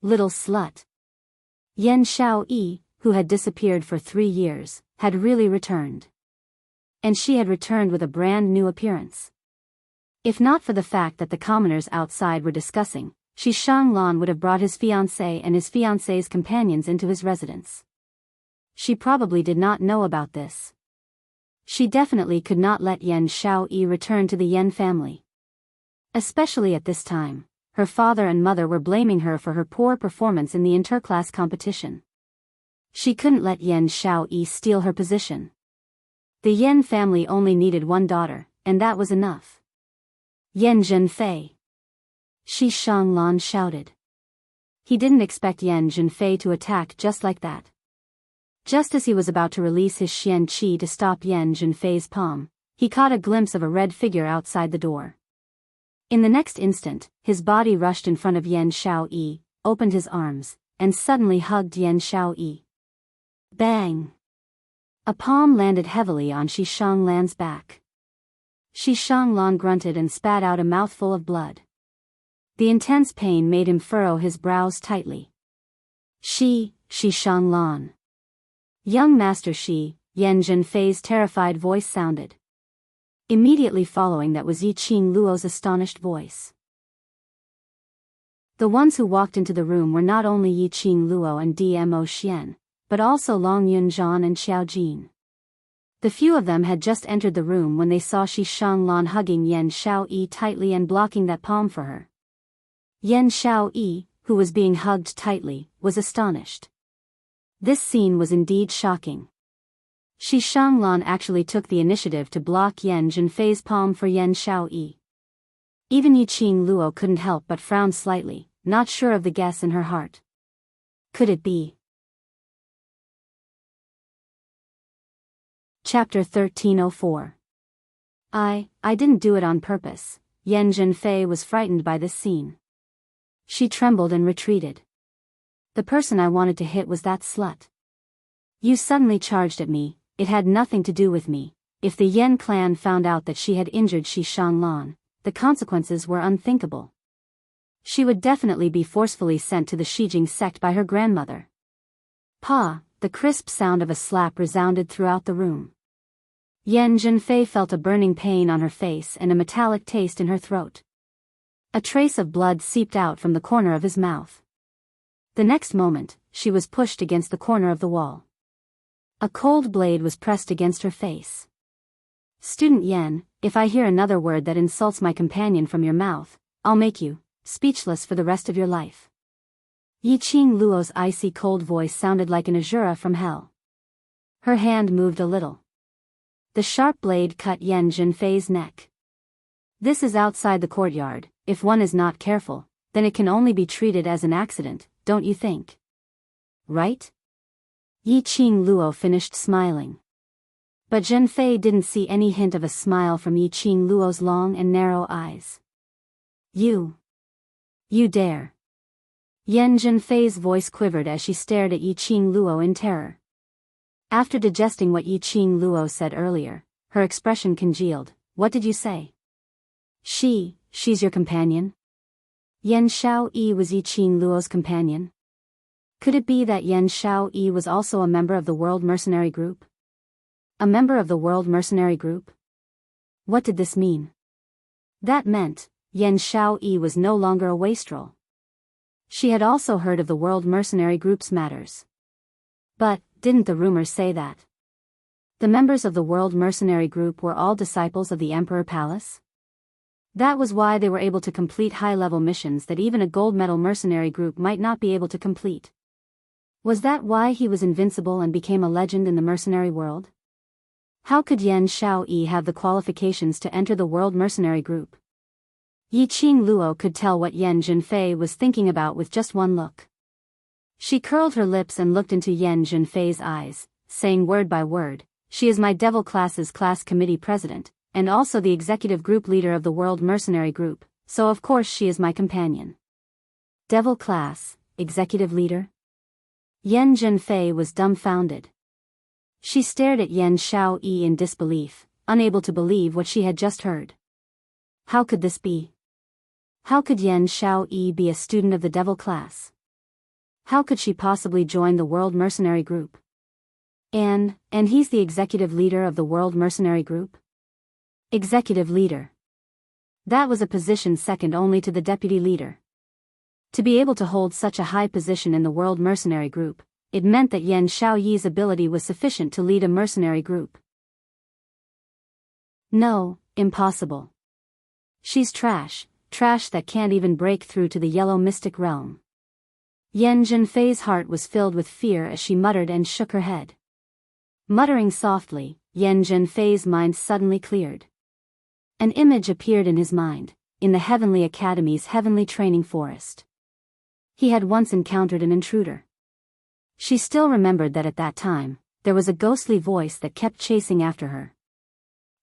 Little slut. Yan Xiaoyi, who had disappeared for 3 years, had really returned. And she had returned with a brand new appearance. If not for the fact that the commoners outside were discussing, Shi Shanglan would have brought his fiancé and his fiancé's companions into his residence. She probably did not know about this. She definitely could not let Yan Xiaoyi return to the Yan family. Especially at this time, her father and mother were blaming her for her poor performance in the interclass competition. She couldn't let Yan Xiaoyi steal her position. The Yan family only needed one daughter, and that was enough. Yan Zhenfei. Shi Shanglan shouted. He didn't expect Yan Zhenfei to attack just like that. Just as he was about to release his Xian Qi to stop Yan Zhenfei's palm, he caught a glimpse of a red figure outside the door. In the next instant, his body rushed in front of Yan Xiaoyi, opened his arms, and suddenly hugged Yan Xiaoyi. Bang! A palm landed heavily on Shi Shanglan's back. Shi Shanglan grunted and spat out a mouthful of blood. The intense pain made him furrow his brows tightly. Shi Shanglan. Young Master Shi, Yan Zhenfei's terrified voice sounded. Immediately following that was Yi Qing Luo's astonished voice. The ones who walked into the room were not only Yi Qing Luo and Dmo Xian, but also Long Yunzhan and Xiao Jin. The few of them had just entered the room when they saw Shi Shanglan hugging Yan Xiaoyi tightly and blocking that palm for her. Yan Xiaoyi, who was being hugged tightly, was astonished. This scene was indeed shocking. Shi Shanglan actually took the initiative to block Yan Zhenfei's palm for Yan Xiaoyi. Even Yiqing Luo couldn't help but frown slightly, not sure of the guess in her heart. Could it be? Chapter 1304. I didn't do it on purpose. Yan Zhenfei was frightened by this scene. She trembled and retreated. The person I wanted to hit was that slut. You suddenly charged at me, it had nothing to do with me. If the Yan clan found out that she had injured Shi Shanglan, the consequences were unthinkable. She would definitely be forcefully sent to the Shijing sect by her grandmother. Pa! The crisp sound of a slap resounded throughout the room. Yan Zhenfei felt a burning pain on her face and a metallic taste in her throat. A trace of blood seeped out from the corner of his mouth. The next moment, she was pushed against the corner of the wall. A cold blade was pressed against her face. Student Yan, if I hear another word that insults my companion from your mouth, I'll make you speechless for the rest of your life. Yiqing Luo's icy cold voice sounded like an Azura from hell. Her hand moved a little. The sharp blade cut Yan Zhenfei's neck. This is outside the courtyard. If one is not careful, then it can only be treated as an accident, don't you think? Right? Yiqing Luo finished smiling. But Zhenfei didn't see any hint of a smile from Yiqing Luo's long and narrow eyes. You dare. Yan Zhenfei's voice quivered as she stared at Yiqing Luo in terror. After digesting what Yiqing Luo said earlier, her expression congealed. What did you say? She's your companion? Yan Xiaoyi was Yiqing Luo's companion? Could it be that Yan Xiaoyi was also a member of the World Mercenary Group? A member of the World Mercenary Group? What did this mean? That meant, Yan Xiaoyi was no longer a wastrel. She had also heard of the World Mercenary Group's matters. But, didn't the rumors say that the members of the World Mercenary Group were all disciples of the Emperor Palace? That was why they were able to complete high-level missions that even a gold medal mercenary group might not be able to complete. Was that why he was invincible and became a legend in the mercenary world? How could Yan Xiaoyi have the qualifications to enter the World Mercenary Group? Yiqing Luo could tell what Yan Zhenfei was thinking about with just one look. She curled her lips and looked into Yan Zhenfei's eyes, saying word by word, "She is my Devil Class's class committee president, and also the executive group leader of the World Mercenary Group, so of course she is my companion." Devil Class, executive leader? Yan Zhenfei was dumbfounded. She stared at Yan Xiaoyi in disbelief, unable to believe what she had just heard. How could this be? How could Yan Xiaoyi be a student of the Devil Class? How could she possibly join the World Mercenary Group? And he's the executive leader of the World Mercenary Group? Executive leader. That was a position second only to the deputy leader. To be able to hold such a high position in the World Mercenary Group, it meant that Yan Xiaoyi's ability was sufficient to lead a mercenary group. No, impossible. She's trash that can't even break through to the yellow mystic realm. Yan Zhenfei's heart was filled with fear as she muttered and shook her head. Muttering softly, Yan Zhenfei's mind suddenly cleared. An image appeared in his mind, in the Heavenly Academy's heavenly training forest. He had once encountered an intruder. She still remembered that at that time, there was a ghostly voice that kept chasing after her.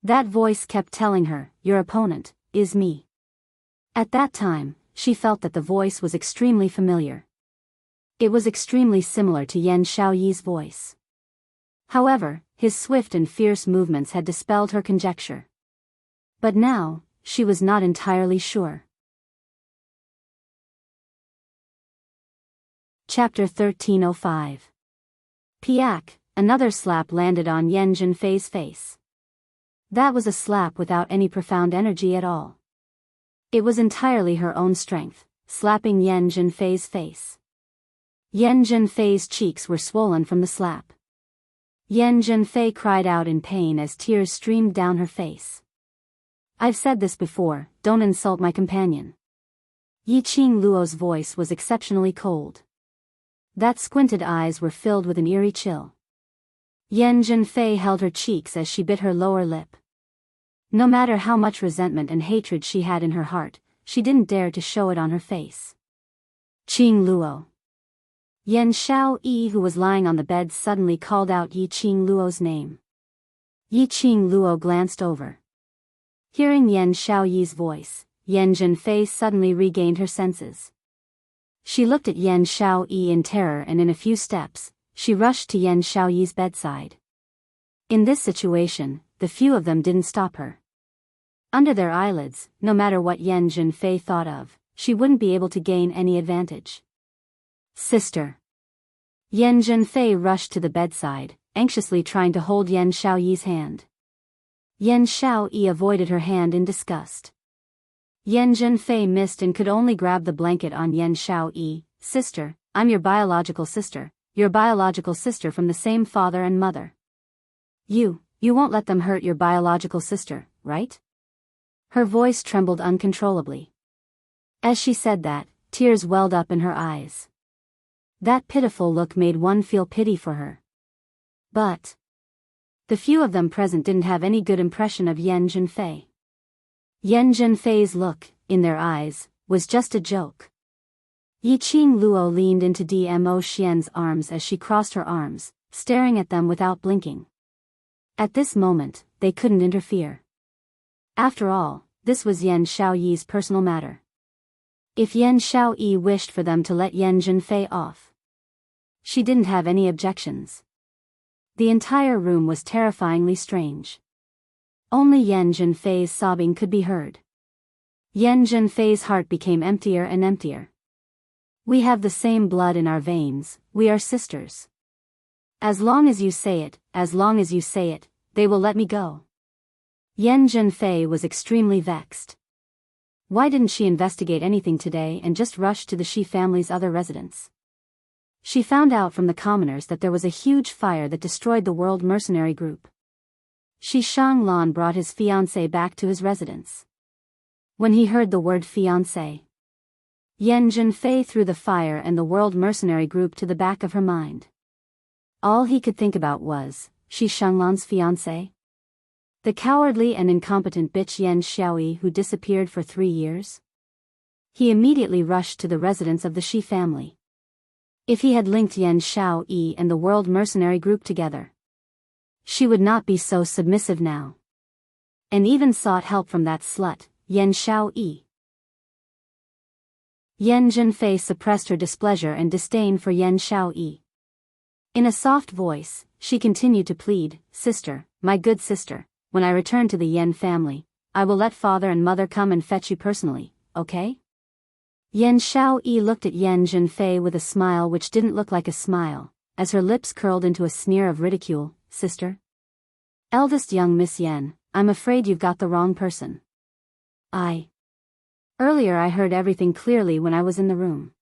That voice kept telling her, "Your opponent is me." At that time, she felt that the voice was extremely familiar. It was extremely similar to Yan Xiaoyi's voice. However, his swift and fierce movements had dispelled her conjecture. But now, she was not entirely sure. Chapter 1305. Piak, another slap landed on Yan Zhenfei's face. That was a slap without any profound energy at all. It was entirely her own strength, slapping Yan Zhenfei's face. Yan Zhenfei's cheeks were swollen from the slap. Yan Zhenfei cried out in pain as tears streamed down her face. "I've said this before, don't insult my companion." Yiqing Luo's voice was exceptionally cold. That squinted eyes were filled with an eerie chill. Yan Zhenfei held her cheeks as she bit her lower lip. No matter how much resentment and hatred she had in her heart, she didn't dare to show it on her face. Qing Luo. Yan Xiaoyi, who was lying on the bed, suddenly called out Yiqing Luo's name. Yiqing Luo glanced over. Hearing Yan Xiaoyi's voice, Yan Zhenfei suddenly regained her senses. She looked at Yan Xiaoyi in terror, and in a few steps, she rushed to Yan Xiaoyi's bedside. In this situation, the few of them didn't stop her. Under their eyelids, no matter what Yan Zhenfei thought of, she wouldn't be able to gain any advantage. Sister. Yan Zhenfei rushed to the bedside, anxiously trying to hold Yan Xiaoyi's hand. Yan Xiaoyi avoided her hand in disgust. Yan Zhenfei missed and could only grab the blanket on Yan Xiaoyi. Sister, I'm your biological sister from the same father and mother. You won't let them hurt your biological sister, right? Her voice trembled uncontrollably. As she said that, tears welled up in her eyes. That pitiful look made one feel pity for her. But the few of them present didn't have any good impression of Yan Zhenfei. Yan Zhenfei's look, in their eyes, was just a joke. Yiqing Luo leaned into Dmo Xian's arms as she crossed her arms, staring at them without blinking. At this moment, they couldn't interfere. After all, this was Yan Xiaoyi's personal matter. If Yan Xiaoyi wished for them to let Yan Zhenfei off, she didn't have any objections. The entire room was terrifyingly strange. Only Yan Zhenfei's sobbing could be heard. Yan Zhenfei's heart became emptier and emptier. We have the same blood in our veins, we are sisters. As long as you say it, they will let me go. Yan Zhenfei was extremely vexed. Why didn't she investigate anything today and just rush to the Shi family's other residence? She found out from the commoners that there was a huge fire that destroyed the World Mercenary Group. Shi Shanglan brought his fiancée back to his residence. When he heard the word fiancé, Yan Zhenfei threw the fire and the World Mercenary Group to the back of her mind. All he could think about was, Shi Shanglan's fiancé? The cowardly and incompetent bitch Yan Xiaoyi who disappeared for 3 years? He immediately rushed to the residence of the Shi family. If he had linked Yan Xiaoyi and the World Mercenary Group together, she would not be so submissive now. And even sought help from that slut, Yan Xiaoyi. Yan Zhenfei suppressed her displeasure and disdain for Yan Xiaoyi. In a soft voice, she continued to plead, Sister, my good sister, when I return to the Yan family, I will let father and mother come and fetch you personally, okay? Yan Xiaoyi looked at Yan Zhenfei with a smile which didn't look like a smile, as her lips curled into a sneer of ridicule. Sister? Eldest young Miss Yan, I'm afraid you've got the wrong person. Earlier I heard everything clearly when I was in the room.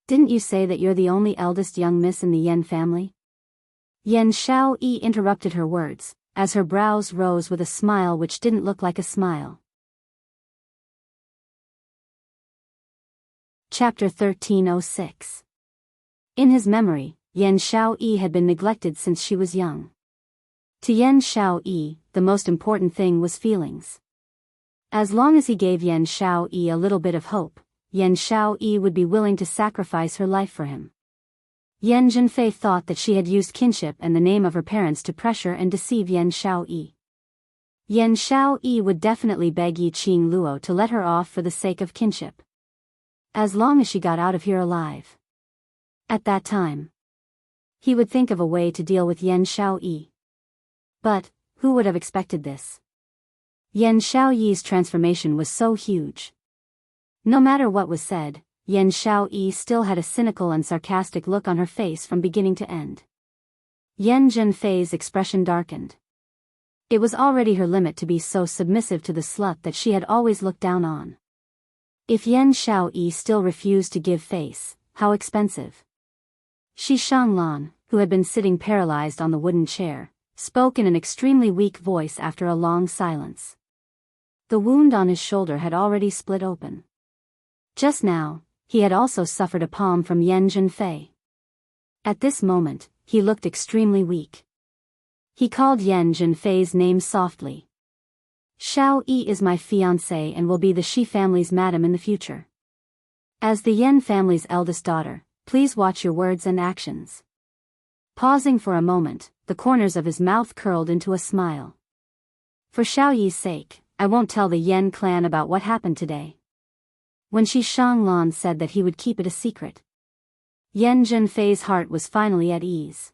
Didn't you say that you're the only eldest young miss in the Yan family? Yan Xiaoyi interrupted her words, as her brows rose with a smile which didn't look like a smile. Chapter 1306. In his memory, Yan Xiaoyi had been neglected since she was young. To Yan Xiaoyi, the most important thing was feelings. As long as he gave Yan Xiaoyi a little bit of hope, Yan Xiaoyi would be willing to sacrifice her life for him. Yan Zhenfei thought that she had used kinship and the name of her parents to pressure and deceive Yan Xiaoyi. Yan Xiaoyi would definitely beg Yiqing Luo to let her off for the sake of kinship. As long as she got out of here alive. At that time, he would think of a way to deal with Yan Xiaoyi. But, who would have expected this? Yan Xiaoyi's transformation was so huge. No matter what was said, Yan Xiaoyi still had a cynical and sarcastic look on her face from beginning to end. Yan Zhenfei's expression darkened. It was already her limit to be so submissive to the slut that she had always looked down on. If Yan Xiaoyi still refused to give face, how expensive. Shi Shanglan, who had been sitting paralyzed on the wooden chair, spoke in an extremely weak voice after a long silence. The wound on his shoulder had already split open. Just now, he had also suffered a palm from Yan Zhenfei. At this moment, he looked extremely weak. He called Yan Zhenfei's name softly. Xiao Yi is my fiancée and will be the Shi family's madam in the future. As the Yan family's eldest daughter, please watch your words and actions. Pausing for a moment, the corners of his mouth curled into a smile. For Xiao Yi's sake, I won't tell the Yan clan about what happened today. When Shi Shanglan said that he would keep it a secret, Yan Zhenfei's heart was finally at ease.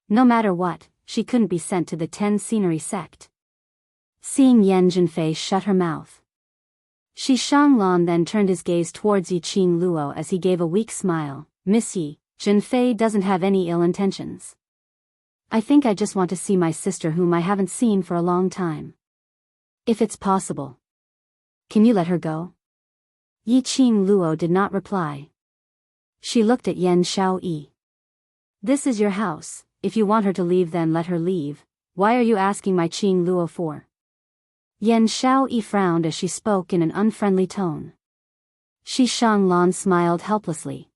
No matter what, she couldn't be sent to the 10 Scenery sect. Seeing Yan Zhenfei shut her mouth, Shi Shanglan then turned his gaze towards Yiqing Luo as he gave a weak smile. Miss Yi, Zhenfei doesn't have any ill intentions. I think I just want to see my sister whom I haven't seen for a long time. If it's possible, can you let her go? Yiqing Luo did not reply. She looked at Yan Xiaoyi. This is your house, if you want her to leave then let her leave. Why are you asking my Qing Luo for? Yan Xiaoyi frowned as she spoke in an unfriendly tone. Shi Shanglan smiled helplessly.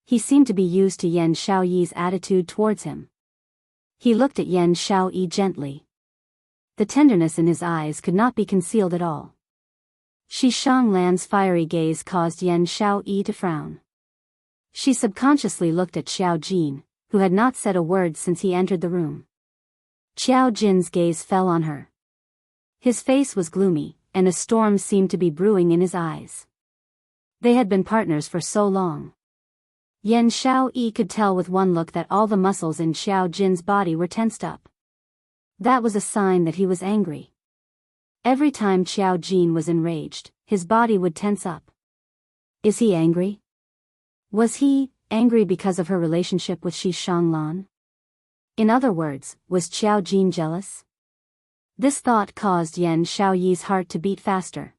He seemed to be used to Yan Xiaoyi's attitude towards him. He looked at Yan Xiaoyi gently. The tenderness in his eyes could not be concealed at all. Shi Shanglan's fiery gaze caused Yan Xiaoyi to frown. She subconsciously looked at Xiao Jin, who had not said a word since he entered the room. Xiao Jin's gaze fell on her. His face was gloomy, and a storm seemed to be brewing in his eyes. They had been partners for so long. Yan Xiaoyi could tell with one look that all the muscles in Xiao Jin's body were tensed up. That was a sign that he was angry. Every time Xiao Jin was enraged, his body would tense up. Is he angry? Was he angry because of her relationship with Shi Shanglan? In other words, was Xiao Jin jealous? This thought caused Yan Xiaoyi's heart to beat faster.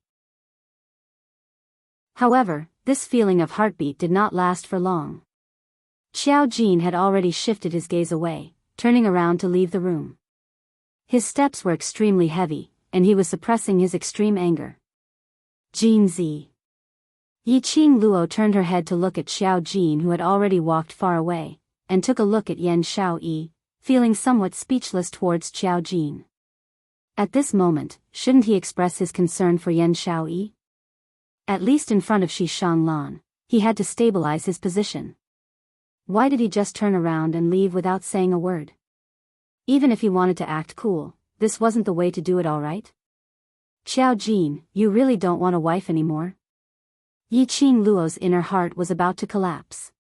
However, this feeling of heartbeat did not last for long. Xiao Jin had already shifted his gaze away, turning around to leave the room. His steps were extremely heavy, and he was suppressing his extreme anger. Jin Zi. Yiqing Luo turned her head to look at Xiao Jin who had already walked far away, and took a look at Yan Xiaoyi, feeling somewhat speechless towards Xiao Jin. At this moment, shouldn't he express his concern for Yan Xiaoyi? At least in front of Shi Shanglan, he had to stabilize his position. Why did he just turn around and leave without saying a word? Even if he wanted to act cool, this wasn't the way to do it, alright? Xiao Jin, you really don't want a wife anymore? Yiqing Luo's inner heart was about to collapse.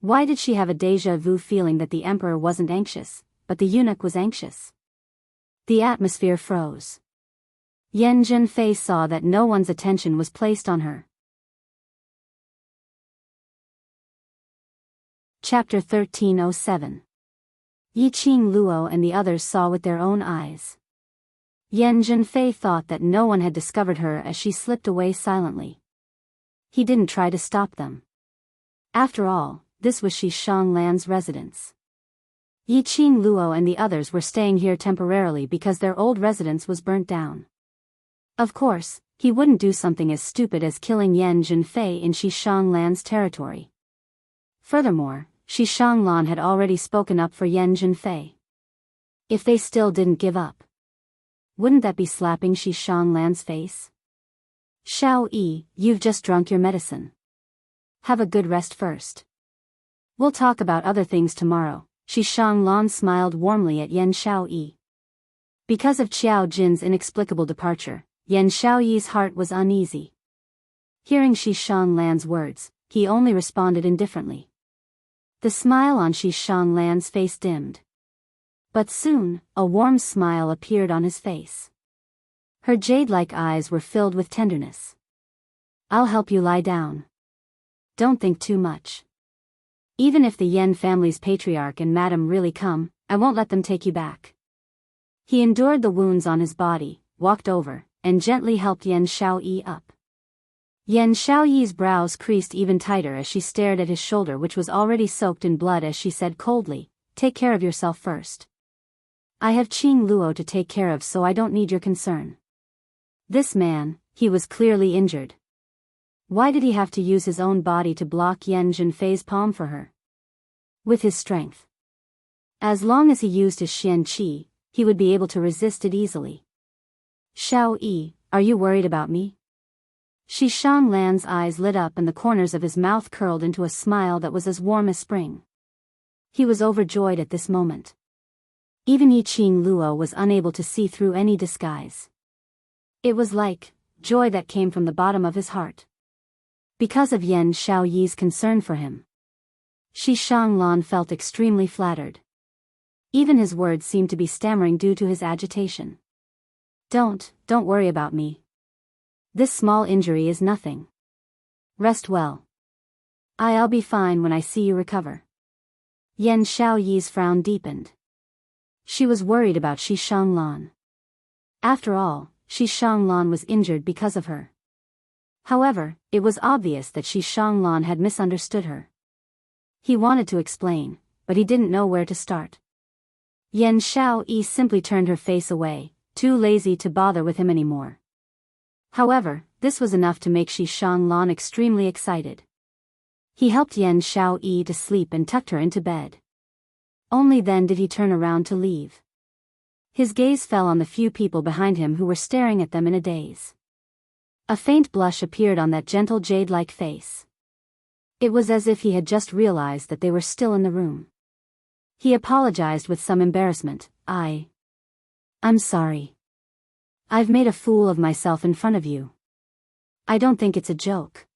Why did she have a déjà vu feeling that the emperor wasn't anxious, but the eunuch was anxious? The atmosphere froze. Yan Zhenfei saw that no one's attention was placed on her. Chapter 1307. Yiqing Luo and the others saw with their own eyes. Yan Zhenfei thought that no one had discovered her as she slipped away silently. He didn't try to stop them. After all, this was Shi Shanglan's residence. Yiqing Luo and the others were staying here temporarily because their old residence was burnt down. Of course, he wouldn't do something as stupid as killing Yan Zhenfei in Shi Shanglan's territory. Furthermore, Shi Shanglan had already spoken up for Yan Zhenfei. If they still didn't give up, wouldn't that be slapping Shi Shanglan's face? Xiao Yi, you've just drunk your medicine. Have a good rest first. We'll talk about other things tomorrow. Shi Shanglan smiled warmly at Yan Xiaoyi. Because of Xiao Jin's inexplicable departure, Yan Xiaoyi's heart was uneasy. Hearing Shi Shanglan's words, he only responded indifferently. The smile on Shi Shanglan's face dimmed. But soon, a warm smile appeared on his face. Her jade-like eyes were filled with tenderness. I'll help you lie down. Don't think too much. Even if the Yan family's patriarch and madam really come, I won't let them take you back. He endured the wounds on his body, walked over, and gently helped Yan Xiaoyi up. Yan Xiaoyi's brows creased even tighter as she stared at his shoulder, which was already soaked in blood, as she said coldly, "Take care of yourself first. I have Qing Luo to take care of, so I don't need your concern." This man, he was clearly injured. Why did he have to use his own body to block Yan Zhenfei's palm for her? With his strength. As long as he used his Xian Qi, he would be able to resist it easily. Xiao Yi, are you worried about me? Shi Shanglan's eyes lit up and the corners of his mouth curled into a smile that was as warm as spring. He was overjoyed at this moment. Even Yiqing Luo was unable to see through any disguise. It was like joy that came from the bottom of his heart. Because of Yan Xiaoyi's concern for him. Shi Shanglan felt extremely flattered. Even his words seemed to be stammering due to his agitation. Don't worry about me. This small injury is nothing. Rest well. I'll be fine when I see you recover. Yan Xiaoyi's frown deepened. She was worried about Shi Shanglan. After all, Shi Shanglan was injured because of her. However, it was obvious that Shi Shanglan had misunderstood her. He wanted to explain, but he didn't know where to start. Yan Xiaoyi simply turned her face away, too lazy to bother with him anymore. However, this was enough to make Shi Shanglan extremely excited. He helped Yan Xiaoyi to sleep and tucked her into bed. Only then did he turn around to leave. His gaze fell on the few people behind him who were staring at them in a daze. A faint blush appeared on that gentle jade-like face. It was as if he had just realized that they were still in the room. He apologized with some embarrassment. I'm sorry. I've made a fool of myself in front of you. I don't think it's a joke.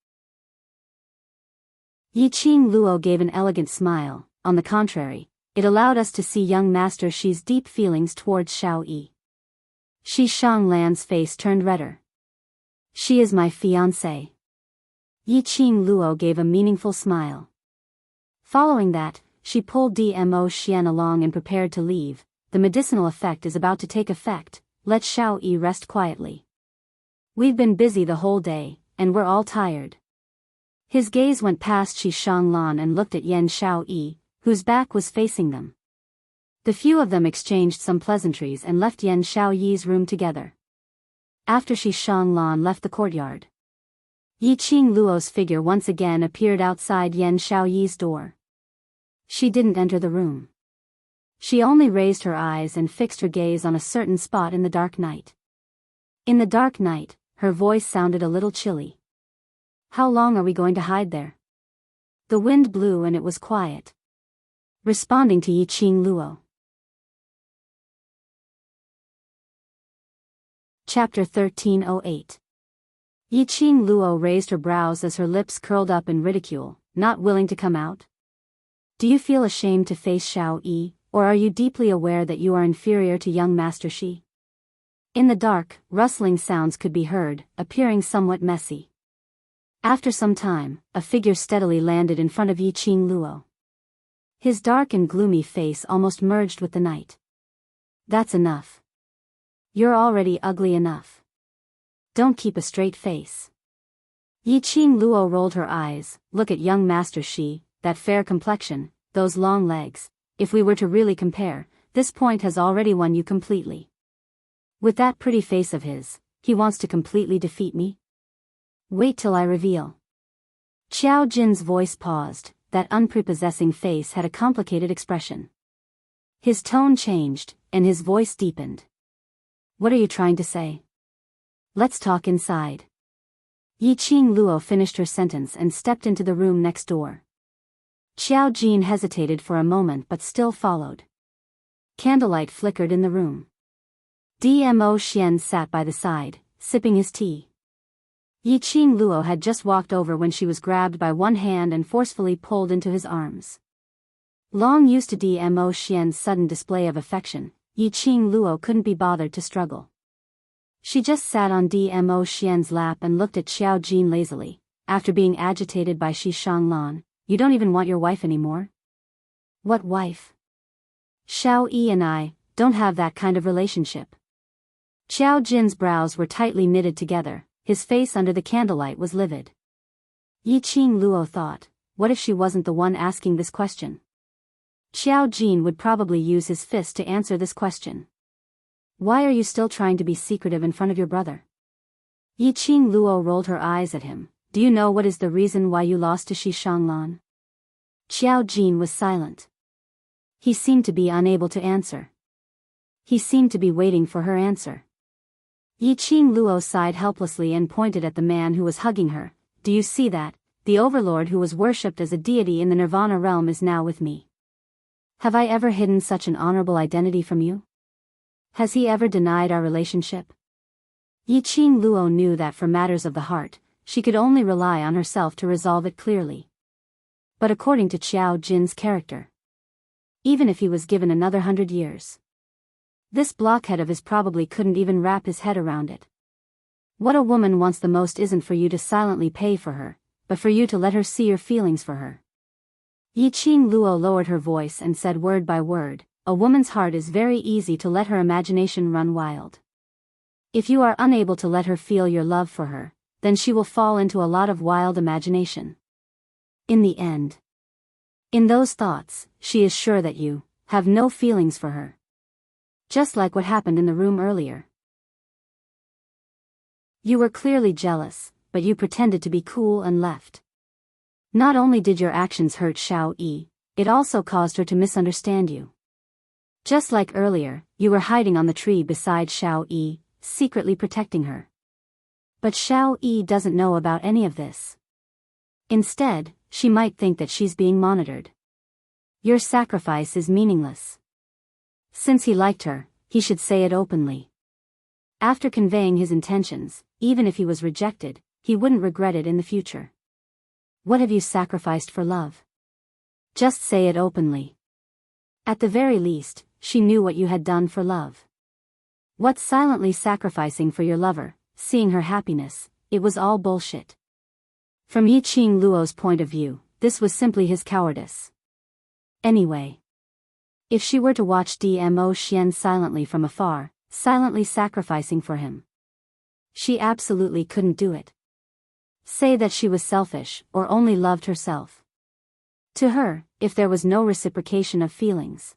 Yiqing Luo gave an elegant smile. On the contrary, it allowed us to see young Master Shi's deep feelings towards Xiao Yi. Shi Shanglan's face turned redder. She is my fiancée. Yiqing Luo gave a meaningful smile. Following that, she pulled Dmo Xian along and prepared to leave. The medicinal effect is about to take effect, let Xiao Yi rest quietly. We've been busy the whole day, and we're all tired. His gaze went past Shi Shanglan and looked at Yan Xiao Yi, whose back was facing them. The few of them exchanged some pleasantries and left Yan Xiao Yi's room together. After Shi Shanglan left the courtyard, Yiqing Luo's figure once again appeared outside Yan Xiao Yi's door. She didn't enter the room. She only raised her eyes and fixed her gaze on a certain spot in the dark night. In the dark night, her voice sounded a little chilly. How long are we going to hide there? The wind blew and it was quiet. Responding to Yiqing Luo. Chapter 1308. Yiqing Luo raised her brows as her lips curled up in ridicule, not willing to come out. Do you feel ashamed to face Xiao Yi, or are you deeply aware that you are inferior to young Master Shi? In the dark, rustling sounds could be heard, appearing somewhat messy. After some time, a figure steadily landed in front of Yiqing Luo. His dark and gloomy face almost merged with the night. That's enough. You're already ugly enough. Don't keep a straight face. Yiqing Luo rolled her eyes. Look at young Master Shi, that fair complexion, those long legs. If we were to really compare, this point has already won you completely. With that pretty face of his, he wants to completely defeat me? Wait till I reveal. Qiao Jin's voice paused. That unprepossessing face had a complicated expression. His tone changed, and his voice deepened. What are you trying to say? Let's talk inside. Yiqing Luo finished her sentence and stepped into the room next door. Qiao Jin hesitated for a moment but still followed. Candlelight flickered in the room. Dmo Xian sat by the side, sipping his tea. Yiqing Luo had just walked over when she was grabbed by one hand and forcefully pulled into his arms. Long used to Dmo Xian's sudden display of affection, Yiqing Luo couldn't be bothered to struggle. She just sat on Dmo Xian's lap and looked at Xiao Jin lazily. After being agitated by Shi Shanglan, you don't even want your wife anymore? What wife? Xiao Yi and I don't have that kind of relationship. Xiao Jin's brows were tightly knitted together. His face under the candlelight was livid. Yiqing Luo thought, what if she wasn't the one asking this question? Xiao Jin would probably use his fist to answer this question. Why are you still trying to be secretive in front of your brother? Yiqing Luo rolled her eyes at him. do you know what is the reason why you lost to Shi Shanglan? Xiao Jin was silent. He seemed to be unable to answer. He seemed to be waiting for her answer. Yi Qing Luo sighed helplessly and pointed at the man who was hugging her. Do you see that? The overlord who was worshipped as a deity in the Nirvana realm is now with me. Have I ever hidden such an honorable identity from you? Has he ever denied our relationship? Yi Qing Luo knew that for matters of the heart, she could only rely on herself to resolve it clearly. But according to Xiao Jin's character, even if he was given another 100 years, this blockhead of his probably couldn't even wrap his head around it. What a woman wants the most isn't for you to silently pay for her, but for you to let her see your feelings for her. Yi Qing Luo lowered her voice and said word by word, a woman's heart is very easy to let her imagination run wild. If you are unable to let her feel your love for her, then she will fall into a lot of wild imagination. In the end, in those thoughts, she is sure that you have no feelings for her. Just like what happened in the room earlier. You were clearly jealous, but you pretended to be cool and left. Not only did your actions hurt Xiao Yi, it also caused her to misunderstand you. Just like earlier, you were hiding on the tree beside Xiao Yi, secretly protecting her. But Xiao Yi doesn't know about any of this. Instead, she might think that she's being monitored. Your sacrifice is meaningless. Since he liked her, he should say it openly. After conveying his intentions, even if he was rejected, he wouldn't regret it in the future. What have you sacrificed for love? Just say it openly. At the very least, she knew what you had done for love. What's silently sacrificing for your lover, seeing her happiness, it was all bullshit. From Yi Qing Luo's point of view, this was simply his cowardice. Anyway, if she were to watch Dmo Xian silently from afar, silently sacrificing for him, she absolutely couldn't do it. Say that she was selfish or only loved herself. To her, if there was no reciprocation of feelings,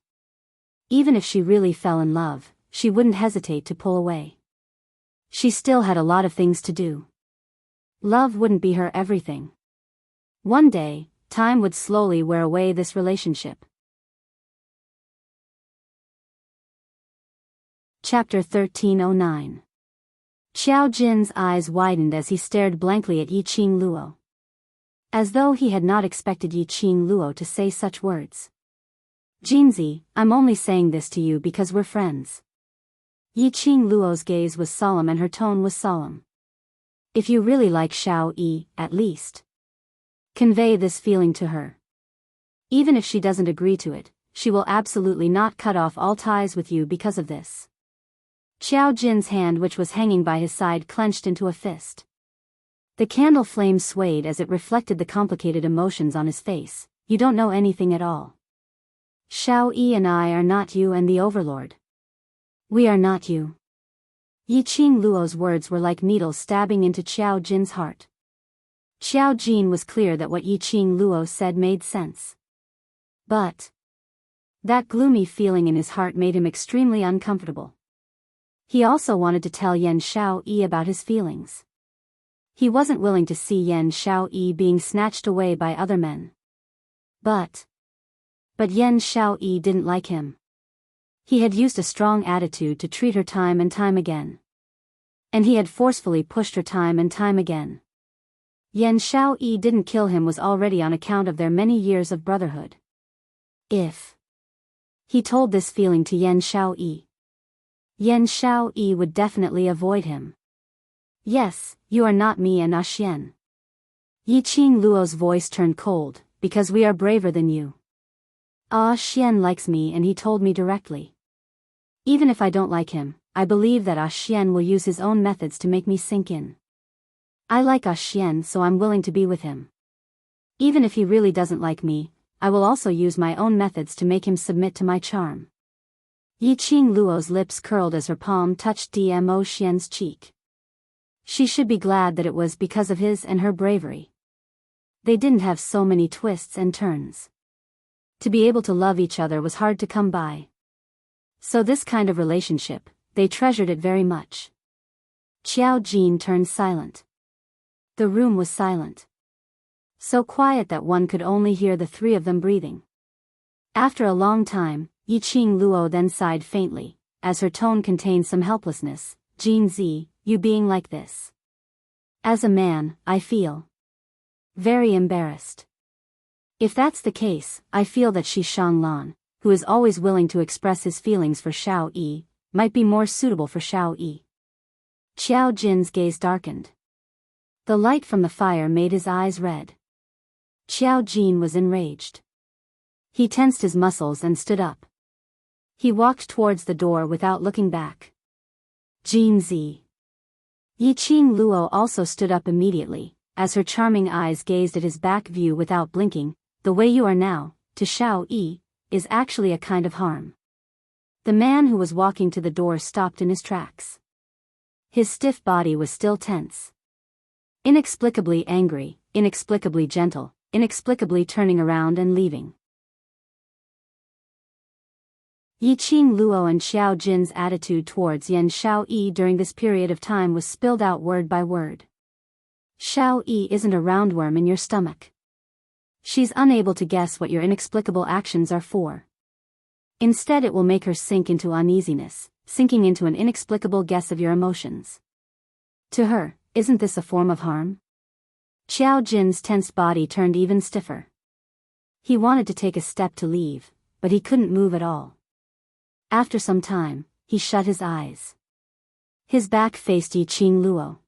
even if she really fell in love, she wouldn't hesitate to pull away. She still had a lot of things to do. Love wouldn't be her everything. One day, time would slowly wear away this relationship. Chapter 1309. Xiao Jin's eyes widened as he stared blankly at Yi Qing Luo. As though he had not expected Yi Qing Luo to say such words. Jinzi, I'm only saying this to you because we're friends. Yi Qing Luo's gaze was solemn and her tone was solemn. If you really like Xiao Yi, at least convey this feeling to her. Even if she doesn't agree to it, she will absolutely not cut off all ties with you because of this. Xiao Jin's hand, which was hanging by his side, clenched into a fist. The candle flame swayed as it reflected the complicated emotions on his face. You don't know anything at all. Xiao Yi and I are not you and the Overlord. We are not you. Yi Qing Luo's words were like needles stabbing into Xiao Jin's heart. Xiao Jin was clear that what Yi Qing Luo said made sense. But that gloomy feeling in his heart made him extremely uncomfortable. He also wanted to tell Yan Xiao Yi about his feelings. He wasn't willing to see Yan Xiao Yi being snatched away by other men. But Yan Xiao Yi didn't like him. He had used a strong attitude to treat her time and time again. And he had forcefully pushed her time and time again. Yan Xiao Yi didn't kill him was already on account of their many years of brotherhood. If he told this feeling to Yan Xiao Yi, Yan Xiao Yi would definitely avoid him. Yes, you are not me and Xian. Yi Qing Luo's voice turned cold, because we are braver than you. Xian likes me and he told me directly. Even if I don't like him, I believe that Xian will use his own methods to make me sink in. I like Xian, so I'm willing to be with him. Even if he really doesn't like me, I will also use my own methods to make him submit to my charm. Yi Qing Luo's lips curled as her palm touched Dmo Xian's cheek. She should be glad that it was because of his and her bravery. They didn't have so many twists and turns. To be able to love each other was hard to come by. So this kind of relationship, they treasured it very much. Xiao Jin turned silent. The room was silent. So quiet that one could only hear the three of them breathing. After a long time, Yiqing Luo then sighed faintly, as her tone contained some helplessness. Jin Zi, you being like this. As a man, I feel very embarrassed. If that's the case, I feel that Shi Shanlan, who is always willing to express his feelings for Xiao Yi, might be more suitable for Xiao Yi. Xiao Jin's gaze darkened. The light from the fire made his eyes red. Xiao Jin was enraged. He tensed his muscles and stood up. He walked towards the door without looking back. Jin Zi. Yiqing Luo also stood up immediately, as her charming eyes gazed at his back view without blinking. The way you are now, to Xiao Yi, is actually a kind of harm. The man who was walking to the door stopped in his tracks. His stiff body was still tense. Inexplicably angry, inexplicably gentle, inexplicably turning around and leaving. Yiqing Luo and Xiao Jin's attitude towards Yan Xiao Yi during this period of time was spilled out word by word. Xiao Yi isn't a roundworm in your stomach. She's unable to guess what your inexplicable actions are for. Instead, it will make her sink into uneasiness, sinking into an inexplicable guess of your emotions. To her, isn't this a form of harm? Xiao Jin's tensed body turned even stiffer. He wanted to take a step to leave, but he couldn't move at all. After some time, he shut his eyes. His back faced Yiqing Luo.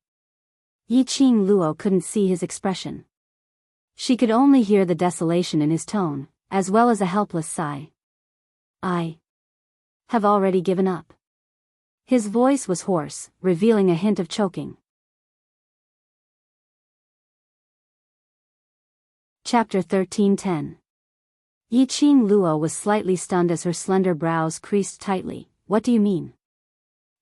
Yiqing Luo couldn't see his expression. She could only hear the desolation in his tone, as well as a helpless sigh. I have already given up. His voice was hoarse, revealing a hint of choking. Chapter 13:10. Yiqing Luo was slightly stunned as her slender brows creased tightly. What do you mean?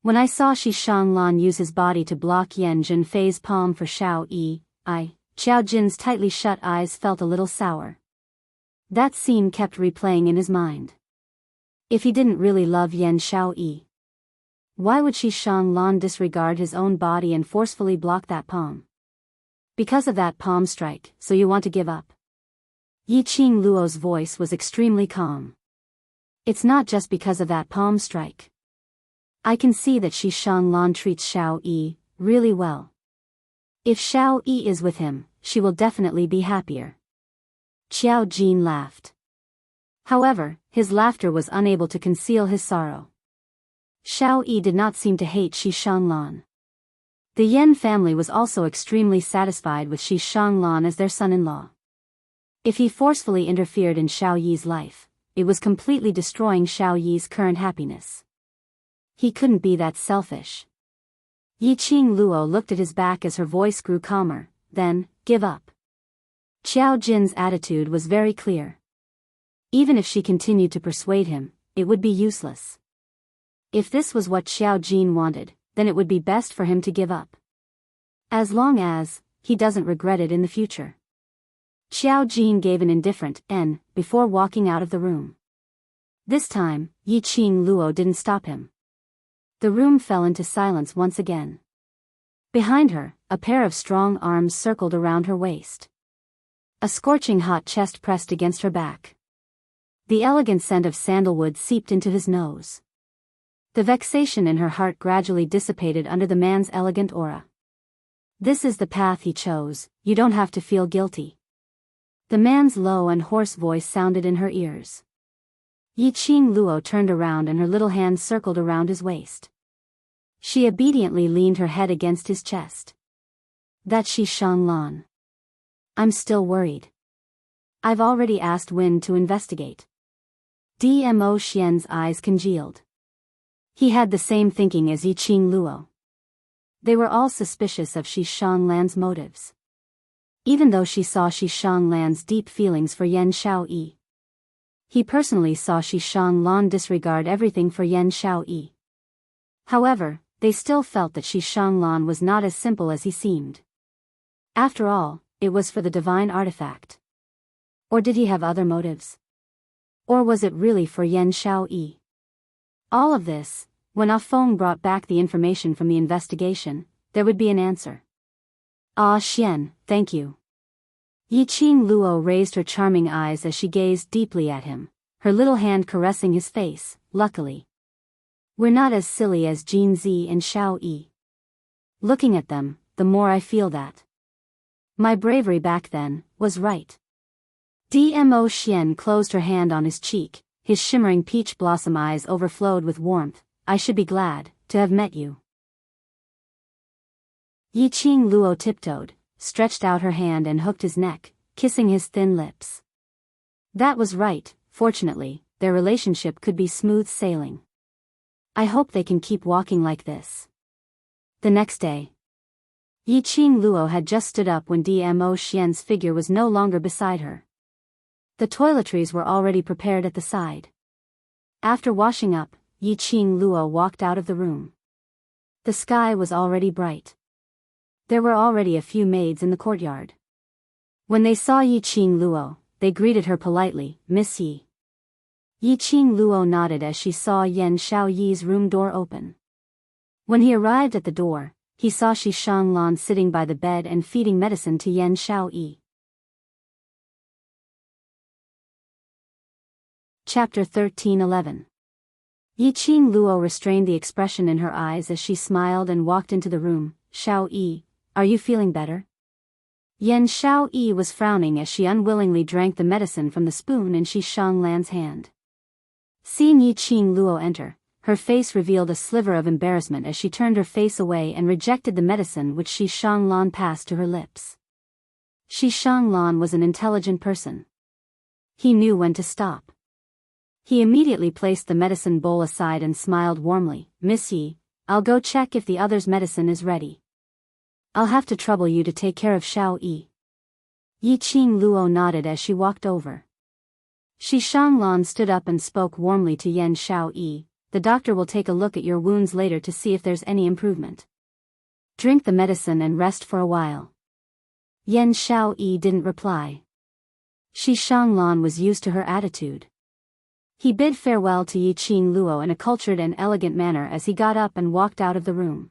When I saw Shi Shanlan use his body to block Yan Zhenfei's palm for Xiao Yi, Xiao Jin's tightly shut eyes felt a little sour. That scene kept replaying in his mind. If he didn't really love Yan Xiao Yi, why would Shi Shanlan disregard his own body and forcefully block that palm? Because of that palm strike, so you want to give up? Yiqing Luo's voice was extremely calm. It's not just because of that palm strike. I can see that Shi Shanlan treats Xiao Yi really well. If Xiao Yi is with him, she will definitely be happier. Xiao Jin laughed. However, his laughter was unable to conceal his sorrow. Xiao Yi did not seem to hate Shi Shanlan. The Yan family was also extremely satisfied with Shi Shanlan as their son-in-law. If he forcefully interfered in Xiao Yi's life, it was completely destroying Xiao Yi's current happiness. He couldn't be that selfish. Yiqing Luo looked at his back as her voice grew calmer. Then, give up. Xiao Jin's attitude was very clear. Even if she continued to persuade him, it would be useless. If this was what Xiao Jin wanted, then it would be best for him to give up. As long as he doesn't regret it in the future. Xiao Jin gave an indifferent "n" before walking out of the room. This time, Yiqing Luo didn't stop him. The room fell into silence once again. Behind her, a pair of strong arms circled around her waist. A scorching hot chest pressed against her back. The elegant scent of sandalwood seeped into his nose. The vexation in her heart gradually dissipated under the man's elegant aura. This is the path he chose, you don't have to feel guilty. The man's low and hoarse voice sounded in her ears. Yiqing Luo turned around and her little hand circled around his waist. She obediently leaned her head against his chest. That's Shi Shanlan. I'm still worried. I've already asked Win to investigate. Dmo Xian's eyes congealed. He had the same thinking as Yiqing Luo. They were all suspicious of Shi Shanlan's motives. Even though she saw Shi Shanlan's deep feelings for Yan Xiao Yi. He personally saw Shi Shanlan disregard everything for Yan Xiao Yi. However, they still felt that Shi Shanlan was not as simple as he seemed. After all, it was for the divine artifact. Or did he have other motives? Or was it really for Yan Xiao Yi? All of this, when Ah Feng brought back the information from the investigation, there would be an answer. Ah Xian, thank you. Yiqing Luo raised her charming eyes as she gazed deeply at him, her little hand caressing his face. Luckily, we're not as silly as Jin Zi and Xiao Yi. Looking at them, the more I feel that my bravery back then was right. Dmo Xian closed her hand on his cheek, his shimmering peach blossom eyes overflowed with warmth. I should be glad to have met you. Yiqing Luo tiptoed, stretched out her hand and hooked his neck, kissing his thin lips. That was right. Fortunately, their relationship could be smooth sailing. I hope they can keep walking like this. The next day, Yiqing Luo had just stood up when Dmo Xian's figure was no longer beside her. The toiletries were already prepared at the side. After washing up, Yiqing Luo walked out of the room. The sky was already bright. There were already a few maids in the courtyard. When they saw Yiqing Luo, they greeted her politely, Miss Yi. Yiqing Luo nodded as she saw Yan Xiaoyi's room door open. When he arrived at the door, he saw Shi Shanglan sitting by the bed and feeding medicine to Yan Xiaoyi. Chapter 13:11. Yiqing Luo restrained the expression in her eyes as she smiled and walked into the room. Xiaoyi, are you feeling better? Yan Xiaoyi was frowning as she unwillingly drank the medicine from the spoon in Shi Shanglan's hand. Seeing Yiqing Luo enter, her face revealed a sliver of embarrassment as she turned her face away and rejected the medicine which Shi Shanglan passed to her lips. Shi Shanglan was an intelligent person. He knew when to stop. He immediately placed the medicine bowl aside and smiled warmly. Miss Yi, I'll go check if the other's medicine is ready. I'll have to trouble you to take care of Xiao Yi. Yiqing Luo nodded as she walked over. Shi Shanglan stood up and spoke warmly to Yan Xiaoyi. The doctor will take a look at your wounds later to see if there's any improvement. Drink the medicine and rest for a while. Yan Xiaoyi didn't reply. Shi Shanglan was used to her attitude. He bid farewell to Yiqing Luo in a cultured and elegant manner as he got up and walked out of the room.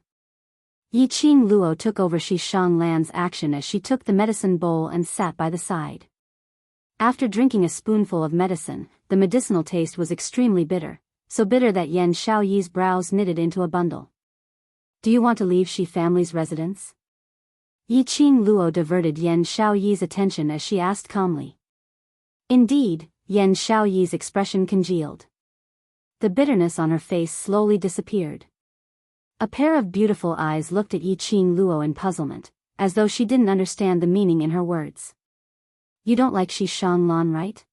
Yiqing Luo took over Shi Shanglan's action as she took the medicine bowl and sat by the side. After drinking a spoonful of medicine, the medicinal taste was extremely bitter, so bitter that Yan Xiaoyi's brows knitted into a bundle. Do you want to leave Shi family's residence? Yiqing Luo diverted Yan Xiaoyi's attention as she asked calmly. Indeed, Yan Xiaoyi's expression congealed. The bitterness on her face slowly disappeared. A pair of beautiful eyes looked at Yiqing Luo in puzzlement, as though she didn't understand the meaning in her words. You don't like Shi Shanglan, right?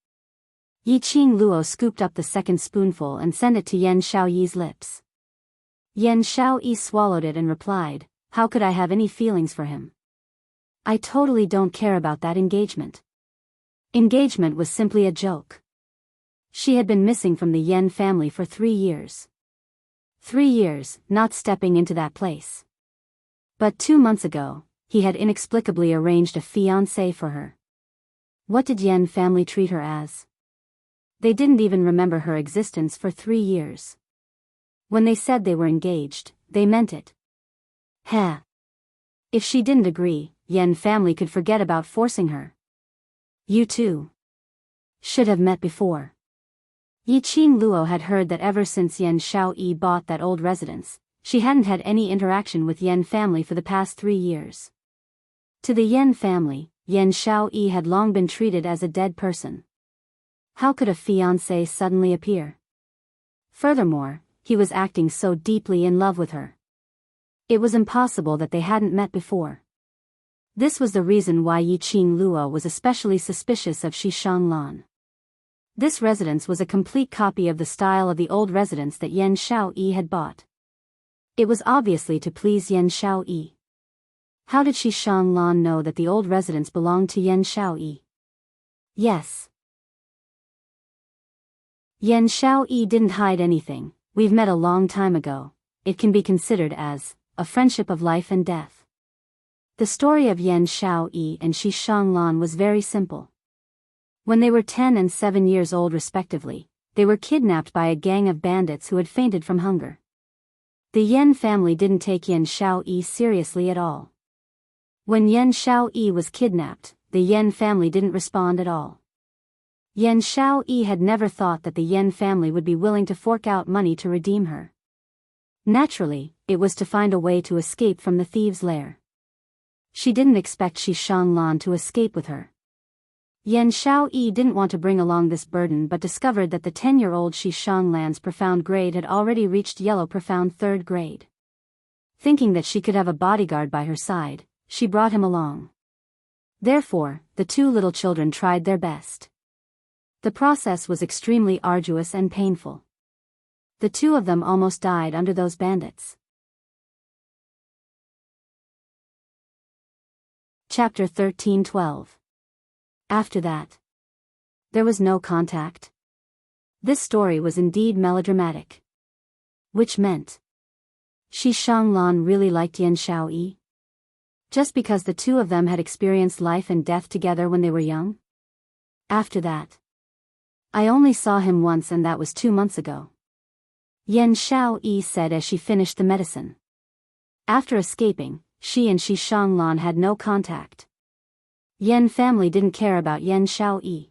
Yiqing Luo scooped up the second spoonful and sent it to Yan Xiaoyi's lips. Yan Xiaoyi swallowed it and replied, how could I have any feelings for him? I totally don't care about that engagement. Engagement was simply a joke. She had been missing from the Yan family for 3 years. 3 years, not stepping into that place. But 2 months ago, he had inexplicably arranged a fiancé for her. What did Yan family treat her as? They didn't even remember her existence for 3 years. When they said they were engaged, they meant it. Heh. If she didn't agree, Yan family could forget about forcing her. You two should have met before. Yiqing Luo had heard that ever since Yan Xiaoyi bought that old residence, she hadn't had any interaction with Yan family for the past 3 years. To the Yan family, Yan Xiaoyi had long been treated as a dead person. How could a fiancé suddenly appear? Furthermore, he was acting so deeply in love with her. It was impossible that they hadn't met before. This was the reason why Yiqing Luo was especially suspicious of Shi Shanglan. This residence was a complete copy of the style of the old residence that Yan Xiaoyi had bought. It was obviously to please Yan Xiaoyi. How did Shi Shanglan know that the old residence belonged to Yan Xiaoyi? Yes. Yan Xiaoyi didn't hide anything. We've met a long time ago. It can be considered as a friendship of life and death. The story of Yan Xiaoyi and Shi Shanglan was very simple. When they were 10 and 7 years old respectively, they were kidnapped by a gang of bandits who had fainted from hunger. The Yan family didn't take Yan Xiaoyi seriously at all. When Yan Xiaoyi was kidnapped, the Yan family didn't respond at all. Yan Xiaoyi had never thought that the Yan family would be willing to fork out money to redeem her. Naturally, it was to find a way to escape from the thieves' lair. She didn't expect Shi Shanglan to escape with her. Yan Xiaoyi didn't want to bring along this burden but discovered that the 10-year-old Shi Shanglan's profound grade had already reached yellow profound 3rd grade. Thinking that she could have a bodyguard by her side, she brought him along. Therefore, the 2 little children tried their best. The process was extremely arduous and painful. The 2 of them almost died under those bandits. Chapter 13:12. After that, there was no contact. This story was indeed melodramatic. Which meant Shi Shanglan really liked Yan Xiaoyi? Just because the 2 of them had experienced life and death together when they were young? After that, I only saw him once and that was 2 months ago, Yan Xiaoyi said as she finished the medicine. After escaping, she and Shi Shanglan had no contact. Yan family didn't care about Yan Xiaoyi.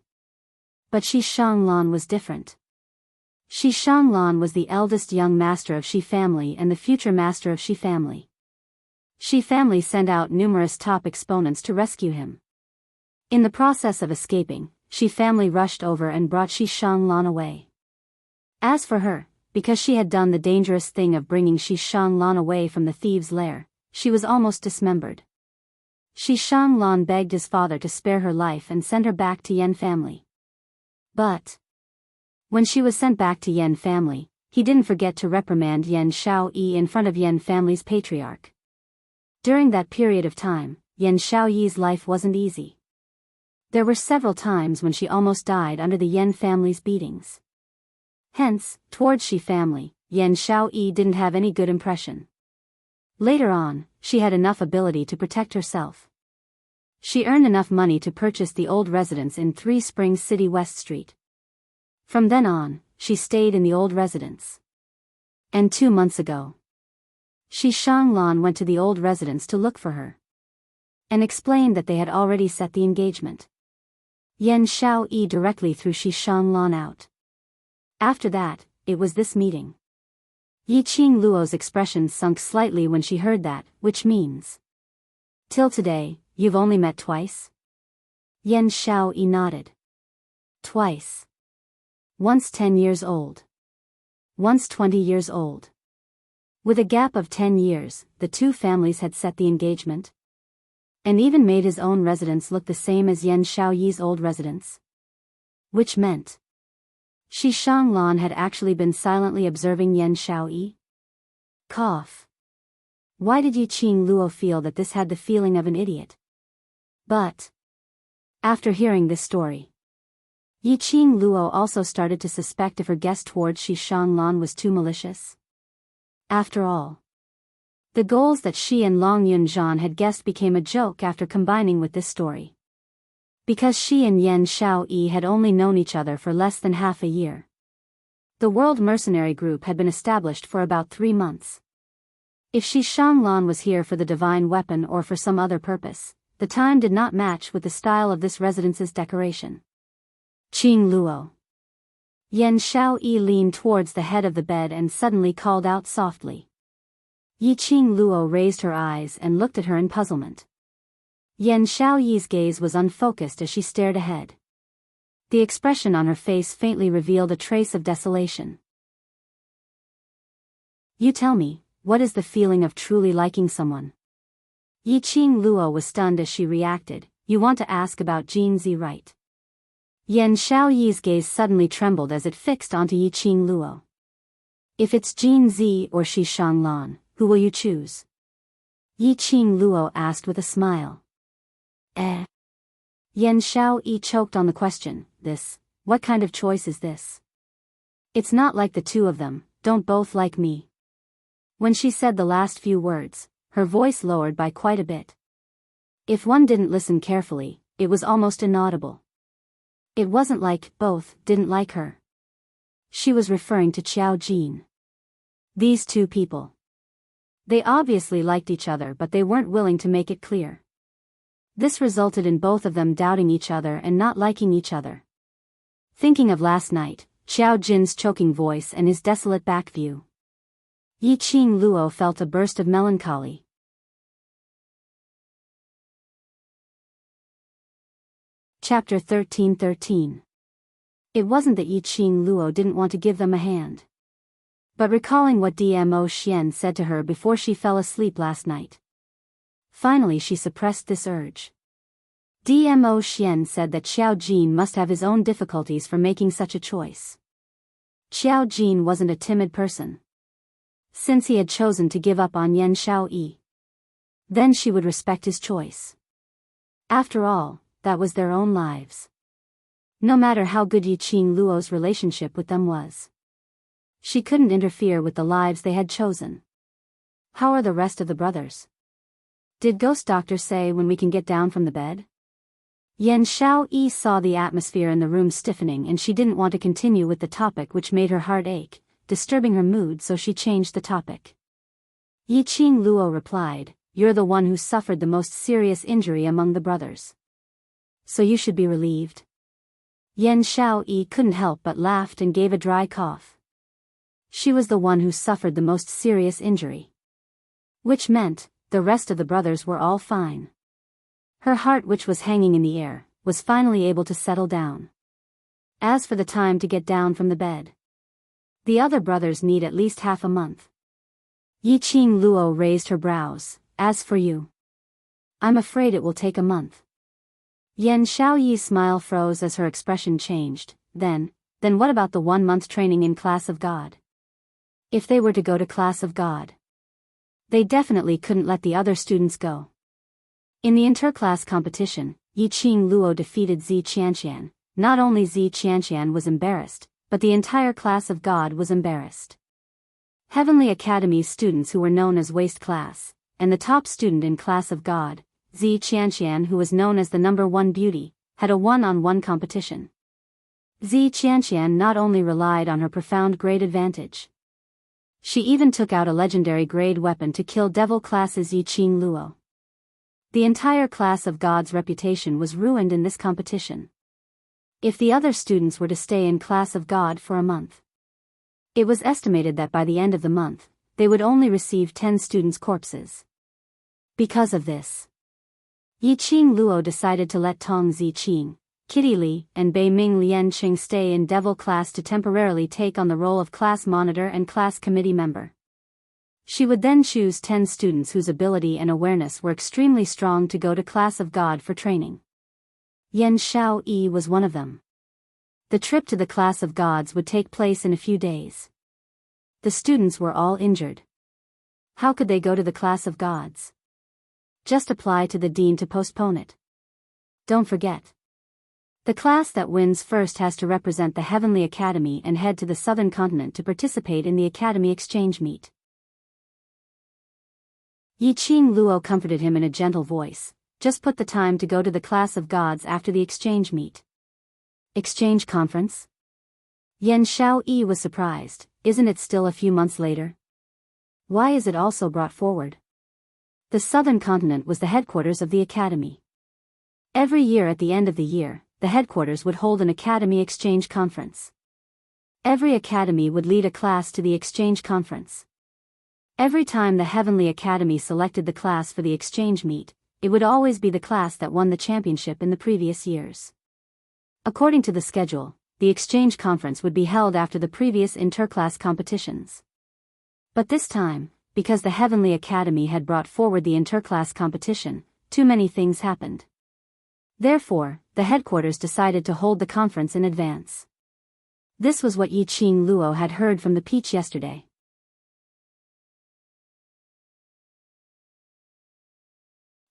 But Shi Shanglan was different. Shi Shanglan was the eldest young master of Shi family and the future master of Shi family. Shi family sent out numerous top exponents to rescue him. In the process of escaping, Shi family rushed over and brought Shi Shanglan away. As for her, because she had done the dangerous thing of bringing Shi Shanglan away from the thieves' lair, she was almost dismembered. Shi Shanglan begged his father to spare her life and send her back to Yan family. But when she was sent back to Yan family, he didn't forget to reprimand Yan Xiaoyi in front of Yan family's patriarch. During that period of time, Yan Xiaoyi's life wasn't easy. There were several times when she almost died under the Yan family's beatings. Hence, towards Shi family, Yan Xiaoyi didn't have any good impression. Later on, she had enough ability to protect herself. She earned enough money to purchase the old residence in 3 Springs City West Street. From then on, she stayed in the old residence. And 2 months ago, Shi Shanglan went to the old residence to look for her and explained that they had already set the engagement. Yan Xiaoyi directly threw Shi Shanglan out. After that, it was this meeting. Yiqing Luo's expression sunk slightly when she heard that, which means, till today, you've only met twice? Yan Xiaoyi nodded. Twice. Once 10 years old. Once 20 years old. With a gap of 10 years, the 2 families had set the engagement. And even made his own residence look the same as Yan Xiaoyi's old residence. Which meant Shi Shanglan had actually been silently observing Yan Xiaoyi. Cough. Why did Yiqing Luo feel that this had the feeling of an idiot? But after hearing this story, Yiqing Luo also started to suspect if her guess towards Shi Shanglan was too malicious. After all, the goals that she and Long Yunzhan had guessed became a joke after combining with this story. Because she and Yan Xiaoyi had only known each other for less than half a year. The World Mercenary Group had been established for about 3 months. If Shi Shanglan was here for the divine weapon or for some other purpose, the time did not match with the style of this residence's decoration. Qing Luo. Yan Xiaoyi leaned towards the head of the bed and suddenly called out softly. Yiqing Luo raised her eyes and looked at her in puzzlement. Yan Xiaoyi's gaze was unfocused as she stared ahead. The expression on her face faintly revealed a trace of desolation. You tell me, what is the feeling of truly liking someone? Yiqing Luo was stunned as she reacted. You want to ask about Jin Zi, right? Yan Xiaoyi's gaze suddenly trembled as it fixed onto Yiqing Luo. If it's Jin Zi or Shi Shanglan, who will you choose? Yiqing Luo asked with a smile. Yan Xiaoyi choked on the question. What kind of choice is this? It's not like the 2 of them, don't both like me. When she said the last few words, her voice lowered by quite a bit. If one didn't listen carefully, it was almost inaudible. It wasn't like both didn't like her. She was referring to Qiao Jin. These 2 people. They obviously liked each other but they weren't willing to make it clear. This resulted in both of them doubting each other and not liking each other. Thinking of last night, Xiao Jin's choking voice and his desolate back view, Yi Qing Luo felt a burst of melancholy. Chapter 13:13. It wasn't that Yi Qing Luo didn't want to give them a hand, but recalling what Dmo Xian said to her before she fell asleep last night. Finally she suppressed this urge. Dmo Xian said that Xiao Jin must have his own difficulties for making such a choice. Xiao Jin wasn't a timid person. Since he had chosen to give up on Yan Xiaoyi, then she would respect his choice. After all, that was their own lives. No matter how good Yi Qing Luo's relationship with them was, she couldn't interfere with the lives they had chosen. How are the rest of the brothers? Did Ghost Doctor say when we can get down from the bed? Yan Xiaoyi saw the atmosphere in the room stiffening and she didn't want to continue with the topic which made her heart ache, disturbing her mood, so she changed the topic. Yi Qing Luo replied, "You're the one who suffered the most serious injury among the brothers, so you should be relieved." Yan Xiaoyi couldn't help but laughed and gave a dry cough. She was the one who suffered the most serious injury, which meant the rest of the brothers were all fine. Her heart, which was hanging in the air, was finally able to settle down. As for the time to get down from the bed, the other brothers need at least half a month. Yi Qing Luo raised her brows. "As for you, I'm afraid it will take a month." Yan Xiaoyi's smile froze as her expression changed. Then what about the 1-month training in Class of God? If they were to go to Class of God, they definitely couldn't let the other students go. In the interclass competition, Yi Qing Luo defeated Zi Qianqian. Not only Zi Qianqian was embarrassed, but the entire Class of God was embarrassed. Heavenly Academy's students, who were known as Waste Class, and the top student in Class of God, Zi Qianqian, who was known as the #1 beauty, had a one-on-one competition. Zi Qianqian not only relied on her profound grade advantage, she even took out a legendary grade weapon to kill Devil Class's Yi Qing Luo. The entire Class of God's reputation was ruined in this competition. If the other students were to stay in Class of God for a month, it was estimated that by the end of the month, they would only receive 10 students' corpses. Because of this, Yi Qing Luo decided to let Tong Ziqing, Kitty Li, and Bei Ming Lianqing stay in Devil Class to temporarily take on the role of class monitor and class committee member. She would then choose 10 students whose ability and awareness were extremely strong to go to Class of God for training. Yan Xiaoyi was one of them. The trip to the Class of Gods would take place in a few days. The students were all injured. How could they go to the Class of Gods? Just apply to the dean to postpone it. Don't forget, the class that wins first has to represent the Heavenly Academy and head to the Southern Continent to participate in the Academy Exchange Meet. Yi Qing Luo comforted him in a gentle voice. Just put the time to go to the Class of Gods after the Exchange Meet. Exchange Conference? Yan Xiaoyi was surprised. Isn't it still a few months later? Why is it also brought forward? The Southern Continent was the headquarters of the Academy. Every year at the end of the year, the headquarters would hold an Academy Exchange Conference. Every academy would lead a class to the Exchange Conference. Every time the Heavenly Academy selected the class for the Exchange Meet, it would always be the class that won the championship in the previous years. According to the schedule, the Exchange Conference would be held after the previous interclass competitions. But this time, because the Heavenly Academy had brought forward the interclass competition, too many things happened. Therefore, the headquarters decided to hold the conference in advance. This was what Yi Qing Luo had heard from the Peach yesterday.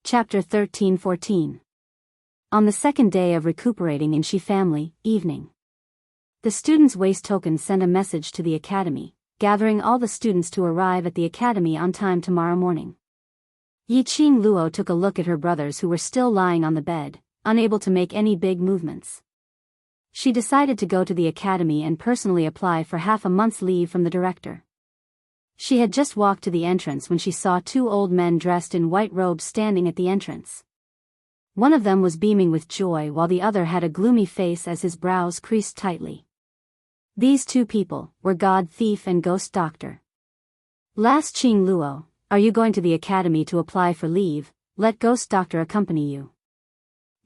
Chapter 13:14. On the second day of recuperating in Shi family, evening, the students' waste token sent a message to the academy, gathering all the students to arrive at the academy on time tomorrow morning. Yi Qing Luo took a look at her brothers who were still lying on the bed, unable to make any big movements. She decided to go to the academy and personally apply for half a month's leave from the director. She had just walked to the entrance when she saw 2 old men dressed in white robes standing at the entrance. One of them was beaming with joy while the other had a gloomy face as his brows creased tightly. These two people were God Thief and Ghost Doctor. Last Qing Luo, are you going to the academy to apply for leave? Let Ghost Doctor accompany you.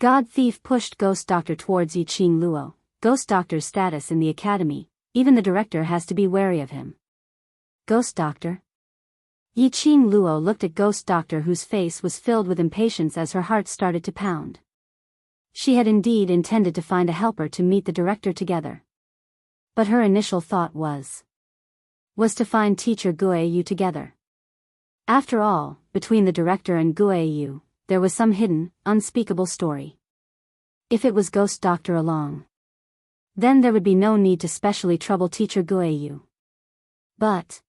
God Thief pushed Ghost Doctor towards Yi Qing Luo. Ghost Doctor's status in the academy, even the director has to be wary of him. Ghost Doctor? Yi Qing Luo looked at Ghost Doctor, whose face was filled with impatience as her heart started to pound. She had indeed intended to find a helper to meet the director together. But her initial thought was to find teacher Guo Yu together. After all, between the director and Guo Yu, there was some hidden, unspeakable story. If it was Ghost Doctor along, then there would be no need to specially trouble teacher Guo Yu. But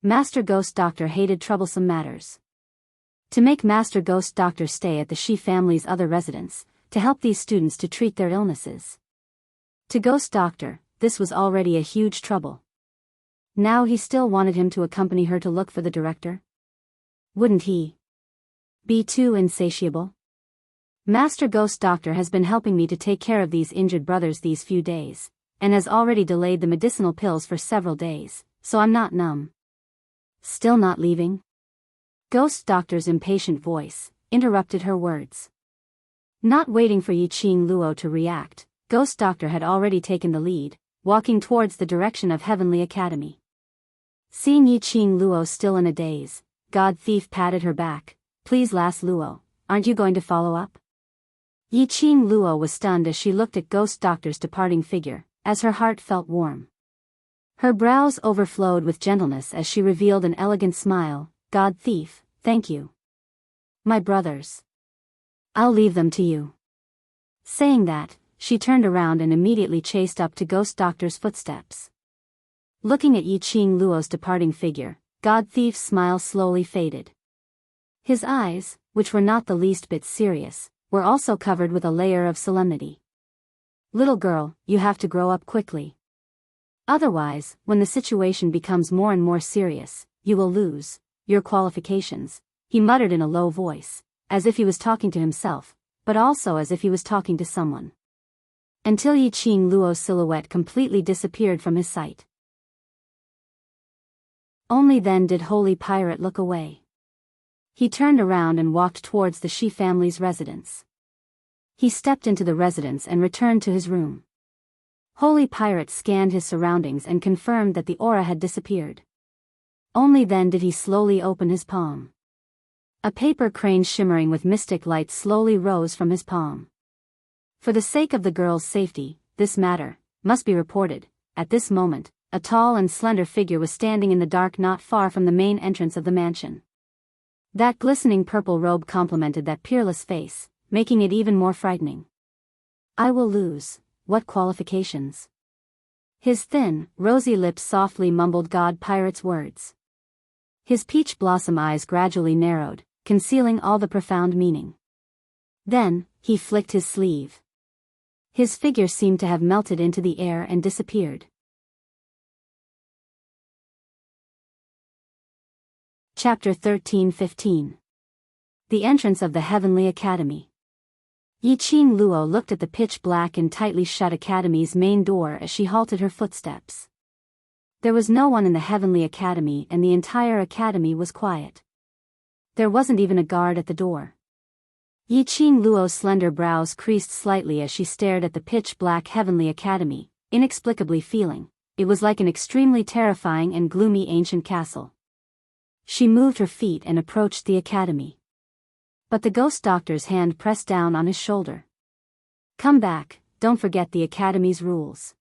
Master Ghost Doctor hated troublesome matters. To make Master Ghost Doctor stay at the Shi family's other residence, to help these students to treat their illnesses. To Ghost Doctor, this was already a huge trouble. Now he still wanted him to accompany her to look for the director? Wouldn't he be too insatiable? Master Ghost Doctor has been helping me to take care of these injured brothers these few days, and has already delayed the medicinal pills for several days, so I'm not numb. Still not leaving? Ghost Doctor's impatient voice interrupted her words. Not waiting for Yi Qing Luo to react, Ghost Doctor had already taken the lead, walking towards the direction of Heavenly Academy. Seeing Yi Qing Luo still in a daze, God Thief patted her back. Please, last Luo, aren't you going to follow up? Yi Qing Luo was stunned as she looked at Ghost Doctor's departing figure, as her heart felt warm. Her brows overflowed with gentleness as she revealed an elegant smile. God Thief, thank you. My brothers. I'll leave them to you. Saying that, she turned around and immediately chased up to Ghost Doctor's footsteps. Looking at Yi Qing Luo's departing figure, God Thief's smile slowly faded. His eyes, which were not the least bit serious, were also covered with a layer of solemnity. Little girl, you have to grow up quickly. Otherwise, when the situation becomes more and more serious, you will lose your qualifications, he muttered in a low voice, as if he was talking to himself, but also as if he was talking to someone. Until Yi Qing Luo's silhouette completely disappeared from his sight. Only then did Holy Pirate look away. He turned around and walked towards the Shi family's residence. He stepped into the residence and returned to his room. Holy Pirate scanned his surroundings and confirmed that the aura had disappeared. Only then did he slowly open his palm. A paper crane shimmering with mystic light slowly rose from his palm. For the sake of the girl's safety, this matter must be reported. At this moment, a tall and slender figure was standing in the dark not far from the main entrance of the mansion. That glistening purple robe complemented that peerless face, making it even more frightening. I will lose. What qualifications? His thin, rosy lips softly mumbled God Pirate's words. His peach blossom eyes gradually narrowed, concealing all the profound meaning. Then, he flicked his sleeve. His figure seemed to have melted into the air and disappeared. Chapter 13-15. The entrance of the Heavenly Academy. Yi Qing Luo looked at the pitch-black and tightly shut academy's main door as she halted her footsteps. There was no one in the Heavenly Academy and the entire academy was quiet. There wasn't even a guard at the door. Yi Qing Luo's slender brows creased slightly as she stared at the pitch-black Heavenly Academy, inexplicably feeling it was like an extremely terrifying and gloomy ancient castle. She moved her feet and approached the academy. But the Ghost Doctor's hand pressed down on his shoulder. Come back, don't forget the academy's rules.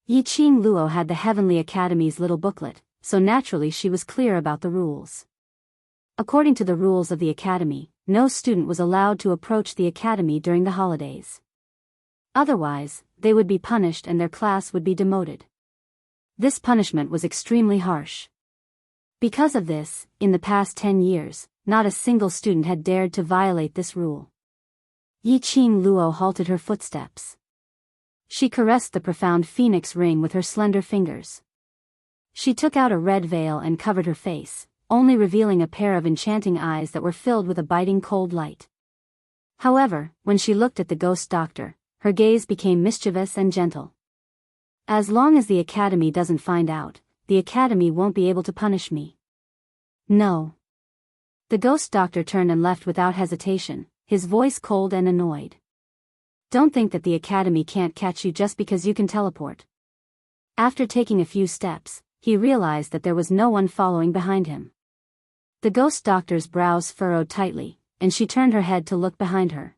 Yi Qing Luo had the Heavenly Academy's little booklet, so naturally she was clear about the rules. According to the rules of the academy, no student was allowed to approach the academy during the holidays. Otherwise, they would be punished and their class would be demoted. This punishment was extremely harsh. Because of this, in the past 10 years, not a single student had dared to violate this rule. Yi Qing Luo halted her footsteps. She caressed the profound phoenix ring with her slender fingers. She took out a red veil and covered her face, only revealing a pair of enchanting eyes that were filled with a biting cold light. However, when she looked at the ghost doctor, her gaze became mischievous and gentle. As long as the Academy doesn't find out, the Academy won't be able to punish me. No. The ghost doctor turned and left without hesitation, his voice cold and annoyed. Don't think that the Academy can't catch you just because you can teleport. After taking a few steps, he realized that there was no one following behind him. The ghost doctor's brows furrowed tightly, and she turned her head to look behind her.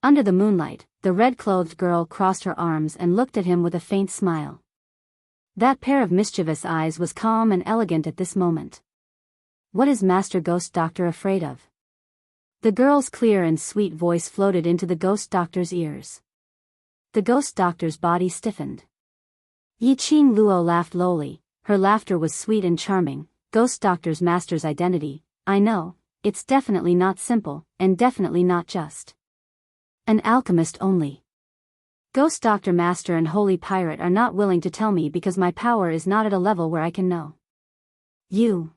Under the moonlight, the red-clothed girl crossed her arms and looked at him with a faint smile. That pair of mischievous eyes was calm and elegant at this moment. What is Master Ghost Doctor afraid of? The girl's clear and sweet voice floated into the ghost doctor's ears. The ghost doctor's body stiffened. Yi-Ching Luo laughed lowly, her laughter was sweet and charming. Ghost Doctor's master's identity, I know, it's definitely not simple, and definitely not just an alchemist only. Ghost Doctor Master and Holy Pirate are not willing to tell me because my power is not at a level where I can know. You.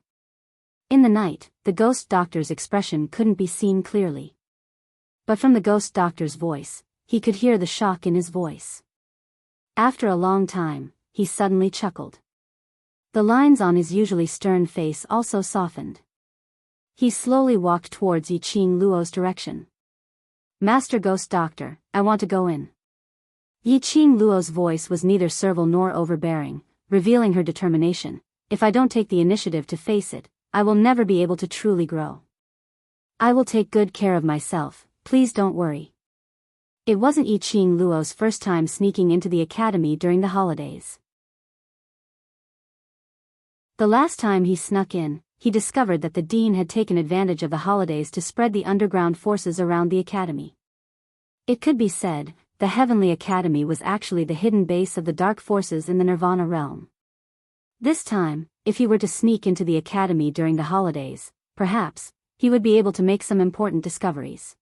In the night, the Ghost Doctor's expression couldn't be seen clearly. But from the Ghost Doctor's voice, he could hear the shock in his voice. After a long time, he suddenly chuckled. The lines on his usually stern face also softened. He slowly walked towards Yi-Ching Luo's direction. Master Ghost Doctor, I want to go in. Yi-Ching Luo's voice was neither servile nor overbearing, revealing her determination. If I don't take the initiative to face it, I will never be able to truly grow. I will take good care of myself, please don't worry. It wasn't Yi-Ching Luo's first time sneaking into the academy during the holidays. The last time he snuck in, he discovered that the dean had taken advantage of the holidays to spread the underground forces around the academy. It could be said, the Heavenly Academy was actually the hidden base of the dark forces in the Nirvana realm. This time, if he were to sneak into the academy during the holidays, perhaps, he would be able to make some important discoveries.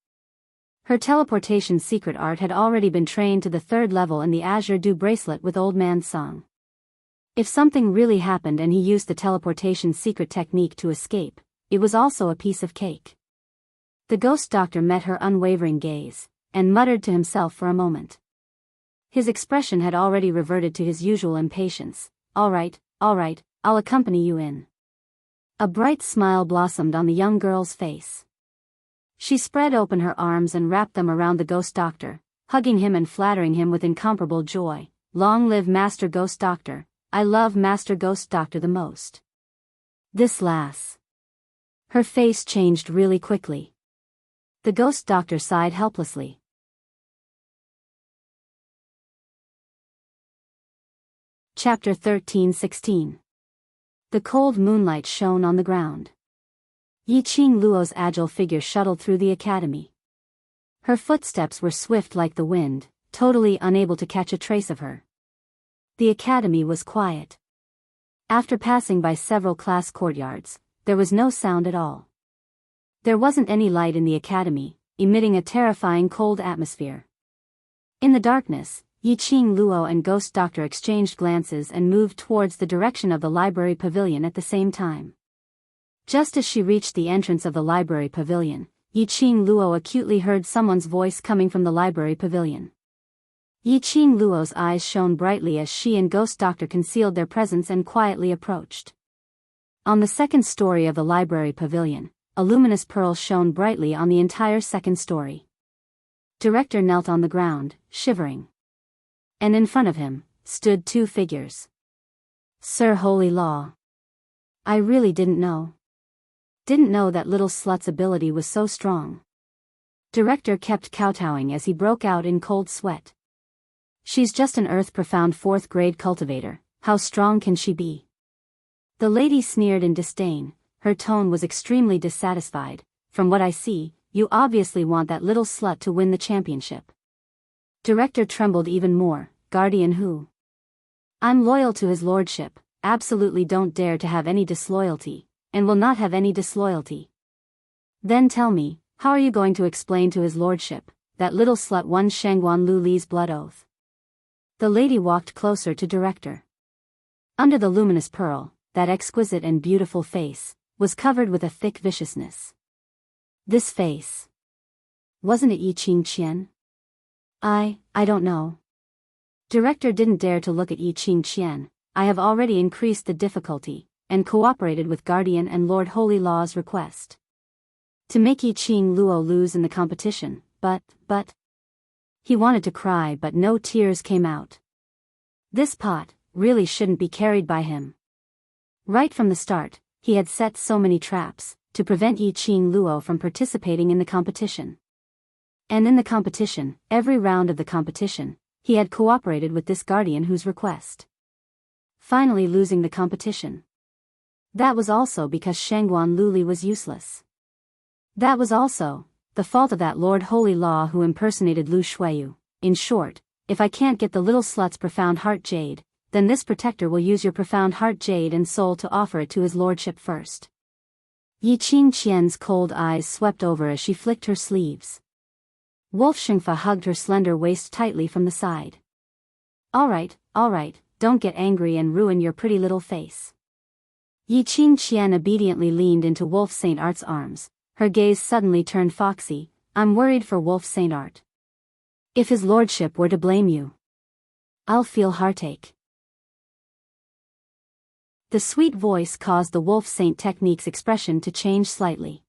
Her teleportation secret art had already been trained to the 3rd level in the Azure Dew bracelet with Old Man Song. If something really happened and he used the teleportation secret technique to escape, it was also a piece of cake. The ghost doctor met her unwavering gaze, and muttered to himself for a moment. His expression had already reverted to his usual impatience. All right, I'll accompany you in. A bright smile blossomed on the young girl's face. She spread open her arms and wrapped them around the ghost doctor, hugging him and flattering him with incomparable joy. Long live Master Ghost Doctor. I love Master Ghost Doctor the most. This lass. Her face changed really quickly. The ghost doctor sighed helplessly. Chapter 13-16. The cold moonlight shone on the ground. Yi-Ching Luo's agile figure shuttled through the academy. Her footsteps were swift like the wind, totally unable to catch a trace of her. The academy was quiet. After passing by several class courtyards, there was no sound at all. There wasn't any light in the academy, emitting a terrifying cold atmosphere. In the darkness, Yi-Ching Luo and Ghost Doctor exchanged glances and moved towards the direction of the library pavilion at the same time. Just as she reached the entrance of the library pavilion, Yi-Ching Luo acutely heard someone's voice coming from the library pavilion. Yi-Ching Luo's eyes shone brightly as she and Ghost Doctor concealed their presence and quietly approached. On the 2nd story of the library pavilion, a luminous pearl shone brightly on the entire 2nd story. Director knelt on the ground, shivering. And in front of him, stood 2 figures. Sir Holy Law. I really didn't know. Didn't know that little slut's ability was so strong. Director kept kowtowing as he broke out in cold sweat. She's just an earth-profound 4th grade cultivator, how strong can she be? The lady sneered in disdain, her tone was extremely dissatisfied. From what I see, you obviously want that little slut to win the championship. Director trembled even more. Guardian who? I'm loyal to his lordship, absolutely don't dare to have any disloyalty, and will not have any disloyalty. Then tell me, how are you going to explain to his lordship, that little slut won Shangguan Lu Li's blood oath? The lady walked closer to Director. Under the luminous pearl, that exquisite and beautiful face, was covered with a thick viciousness. This face. Wasn't it Yi Qing Qian? I don't know. Director didn't dare to look at Yi Qing Qian. I have already increased the difficulty, and cooperated with Guardian and Lord Holy Law's request. To make Yi Qing Luo lose in the competition, but... He wanted to cry but no tears came out. This pot really shouldn't be carried by him. Right from the start, he had set so many traps to prevent Yi Qing Luo from participating in the competition. And in the competition, every round of the competition, he had cooperated with this guardian whose request. Finally losing the competition. That was also because Shangguan Luli was useless. That was also the fault of that Lord Holy Law who impersonated Lu Shuiyu. In short, if I can't get the little slut's profound heart jade, then this protector will use your profound heart jade and soul to offer it to his lordship first. Yi Qing Qian's cold eyes swept over as she flicked her sleeves. Wolf Shengfa hugged her slender waist tightly from the side. All right, don't get angry and ruin your pretty little face. Yi Qing Qian obediently leaned into Wolf Saint Art's arms. Her gaze suddenly turned foxy. I'm worried for Wolf Saint Art. If his lordship were to blame you, I'll feel heartache. The sweet voice caused the Wolf Saint technique's expression to change slightly.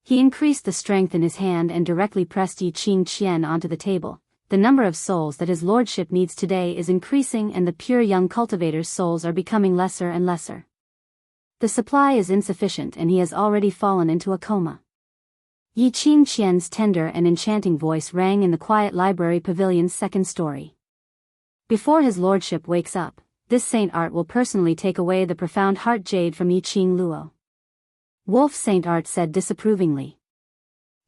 He increased the strength in his hand and directly pressed Yi Qing Qian onto the table. The number of souls that his lordship needs today is increasing and the pure young cultivator's souls are becoming lesser and lesser. The supply is insufficient and he has already fallen into a coma. Yi Qing Qian's tender and enchanting voice rang in the quiet library pavilion's second story. Before his lordship wakes up, this Saint Art will personally take away the profound heart jade from Yi Qing Luo. Wolf Saint Art said disapprovingly.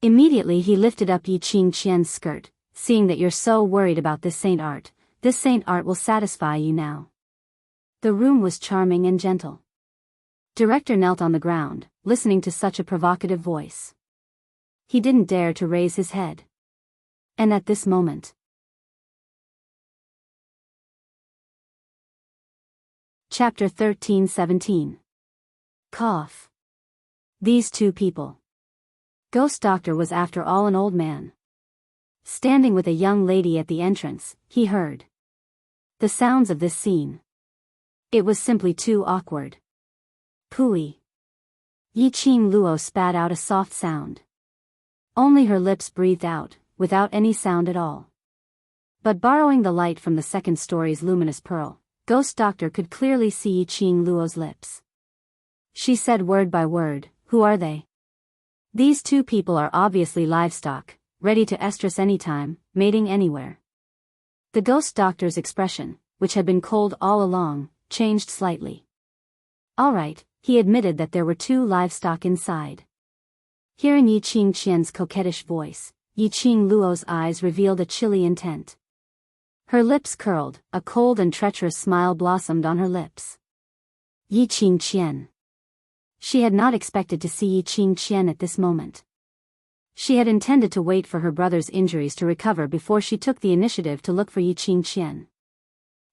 Immediately he lifted up Yi Qing Qian's skirt, seeing that you're so worried about this Saint Art will satisfy you now. The room was charming and gentle. Director knelt on the ground, listening to such a provocative voice. He didn't dare to raise his head. And at this moment. Chapter 13-17. Cough. These two people. Ghost Doctor was after all an old man. Standing with a young lady at the entrance, he heard the sounds of this scene. It was simply too awkward. Pooey. Yi Qing Luo spat out a soft sound. Only her lips breathed out, without any sound at all. But borrowing the light from the second story's luminous pearl, Ghost Doctor could clearly see Yi Qing Luo's lips. She said word by word, "Who are they?" These two people are obviously livestock, ready to estrus anytime, mating anywhere. The Ghost Doctor's expression, which had been cold all along, changed slightly. All right, he admitted that there were two livestock inside. Hearing Yi Qing Qian's coquettish voice, Yi Qing Luo's eyes revealed a chilly intent. Her lips curled, a cold and treacherous smile blossomed on her lips. Yi Qing Qian. She had not expected to see Yi Qing Qian at this moment. She had intended to wait for her brother's injuries to recover before she took the initiative to look for Yi Qing Qian.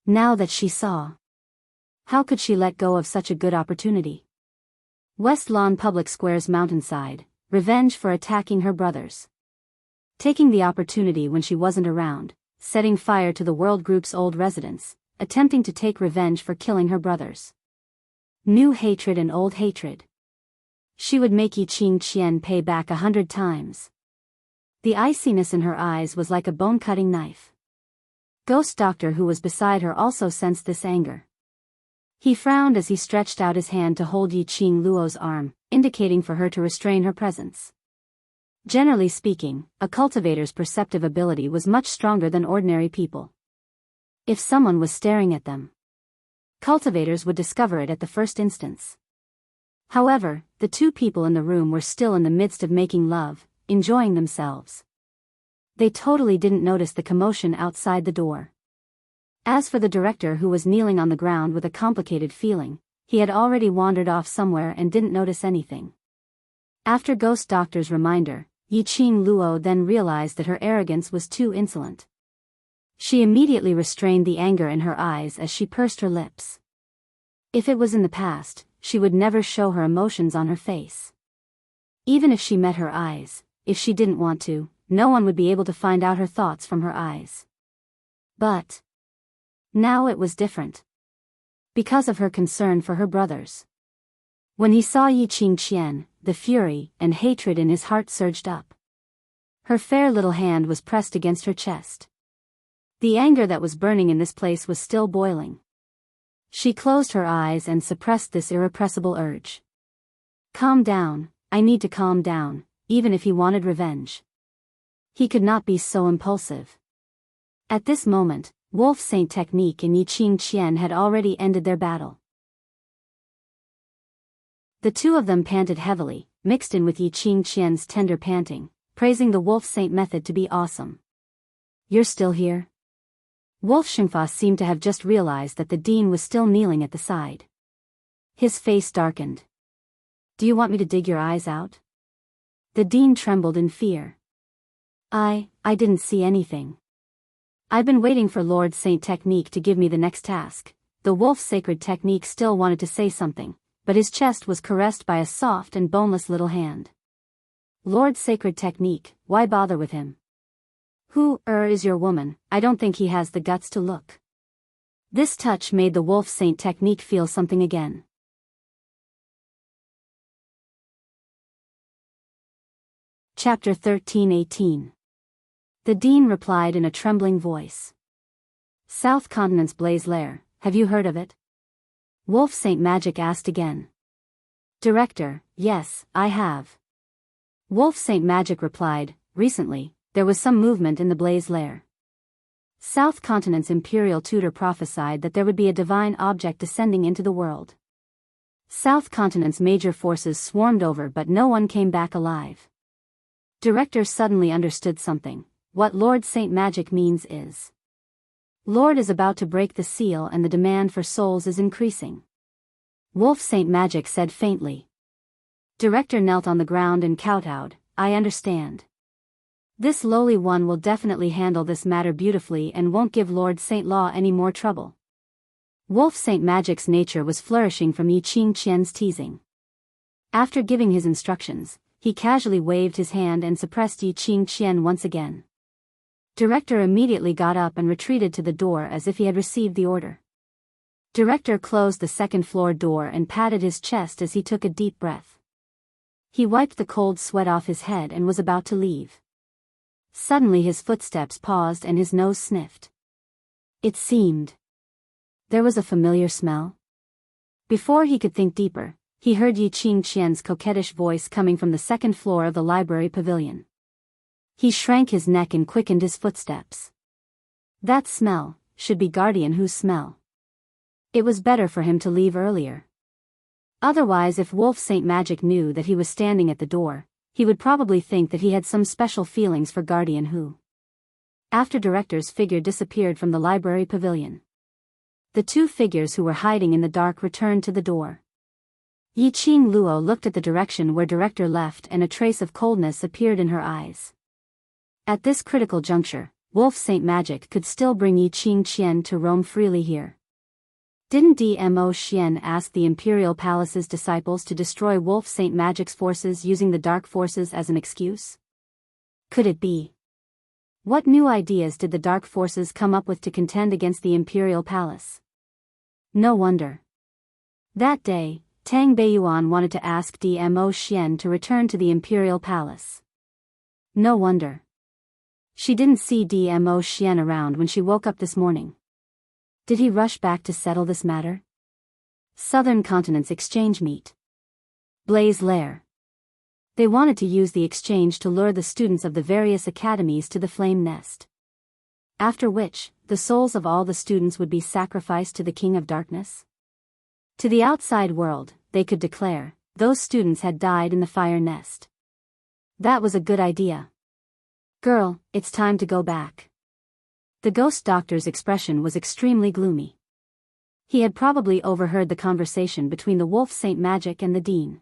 Now that she saw, how could she let go of such a good opportunity? West Lawn Public Square's mountainside, revenge for attacking her brothers. Taking the opportunity when she wasn't around, setting fire to the World Group's old residence, attempting to take revenge for killing her brothers. New hatred and old hatred. She would make Yi Qing Qian pay back 100 times. The iciness in her eyes was like a bone-cutting knife. Ghost Doctor who was beside her also sensed this anger. He frowned as he stretched out his hand to hold Yi Qing Luo's arm, indicating for her to restrain her presence. Generally speaking, a cultivator's perceptive ability was much stronger than ordinary people. If someone was staring at them, cultivators would discover it at the first instance. However, the two people in the room were still in the midst of making love, enjoying themselves. They totally didn't notice the commotion outside the door. As for the director who was kneeling on the ground with a complicated feeling, he had already wandered off somewhere and didn't notice anything. After Ghost Doctor's reminder, Yi Qing Luo then realized that her arrogance was too insolent. She immediately restrained the anger in her eyes as she pursed her lips. If it was in the past, she would never show her emotions on her face. Even if she met her eyes, if she didn't want to, no one would be able to find out her thoughts from her eyes. But now it was different. Because of her concern for her brothers. When he saw Yi Qingqian, the fury and hatred in his heart surged up. Her fair little hand was pressed against her chest. The anger that was burning in this place was still boiling. She closed her eyes and suppressed this irrepressible urge. Calm down, I need to calm down, even if he wanted revenge. He could not be so impulsive. At this moment, Wolf Saint Technique and Yi Qingqian had already ended their battle. The two of them panted heavily, mixed in with Yi Qingqian's tender panting, praising the Wolf Saint method to be awesome. You're still here? Wolf Shengfa seemed to have just realized that the dean was still kneeling at the side. His face darkened. Do you want me to dig your eyes out? The dean trembled in fear. I didn't see anything. I've been waiting for Lord Saint Technique to give me the next task. The Wolf Sacred Technique still wanted to say something, but his chest was caressed by a soft and boneless little hand. Lord Sacred Technique, why bother with him? Who is your woman? I don't think he has the guts to look. This touch made the Wolf Saint Technique feel something again. Chapter 13:18. The dean replied in a trembling voice. South Continent's Blaze Lair, have you heard of it? Wolf Saint Magic asked again. Director, yes, I have. Wolf Saint Magic replied, recently, there was some movement in the Blaze Lair. South Continent's Imperial Tutor prophesied that there would be a divine object descending into the world. South Continent's major forces swarmed over but no one came back alive. Director suddenly understood something. What Lord Saint Magic means is, Lord is about to break the seal and the demand for souls is increasing. Wolf Saint Magic said faintly. Director knelt on the ground and kowtowed, I understand. This lowly one will definitely handle this matter beautifully and won't give Lord Saint Law any more trouble. Wolf Saint Magic's nature was flourishing from Yi Qingqian's teasing. After giving his instructions, he casually waved his hand and suppressed Yi Qingqian once again. Director immediately got up and retreated to the door as if he had received the order. Director closed the second-floor door and patted his chest as he took a deep breath. He wiped the cold sweat off his head and was about to leave. Suddenly his footsteps paused and his nose sniffed. It seemed there was a familiar smell. Before he could think deeper, he heard Yi Qingqian's coquettish voice coming from the second floor of the library pavilion. He shrank his neck and quickened his footsteps. That smell should be Guardian Hu's smell. It was better for him to leave earlier. Otherwise, if Wolf Saint Magic knew that he was standing at the door, he would probably think that he had some special feelings for Guardian Hu. After Director's figure disappeared from the library pavilion, the two figures who were hiding in the dark returned to the door. Yi Qing Luo looked at the direction where Director left and a trace of coldness appeared in her eyes. At this critical juncture, Wolf Saint Magic could still bring Yi Qingqian to roam freely here. Didn't Dmo Xian ask the Imperial Palace's disciples to destroy Wolf Saint Magic's forces using the dark forces as an excuse? Could it be? What new ideas did the dark forces come up with to contend against the Imperial Palace? No wonder. That day, Tang Beiyuan wanted to ask Dmo Xian to return to the Imperial Palace. No wonder. She didn't see Dmo Xian around when she woke up this morning. Did he rush back to settle this matter? Southern Continent's exchange meet. Blaze Lair. They wanted to use the exchange to lure the students of the various academies to the flame nest. After which, the souls of all the students would be sacrificed to the King of Darkness. To the outside world, they could declare, those students had died in the fire nest. That was a good idea. Girl, it's time to go back. The ghost doctor's expression was extremely gloomy. He had probably overheard the conversation between the Wolf Saint Magic and the Dean.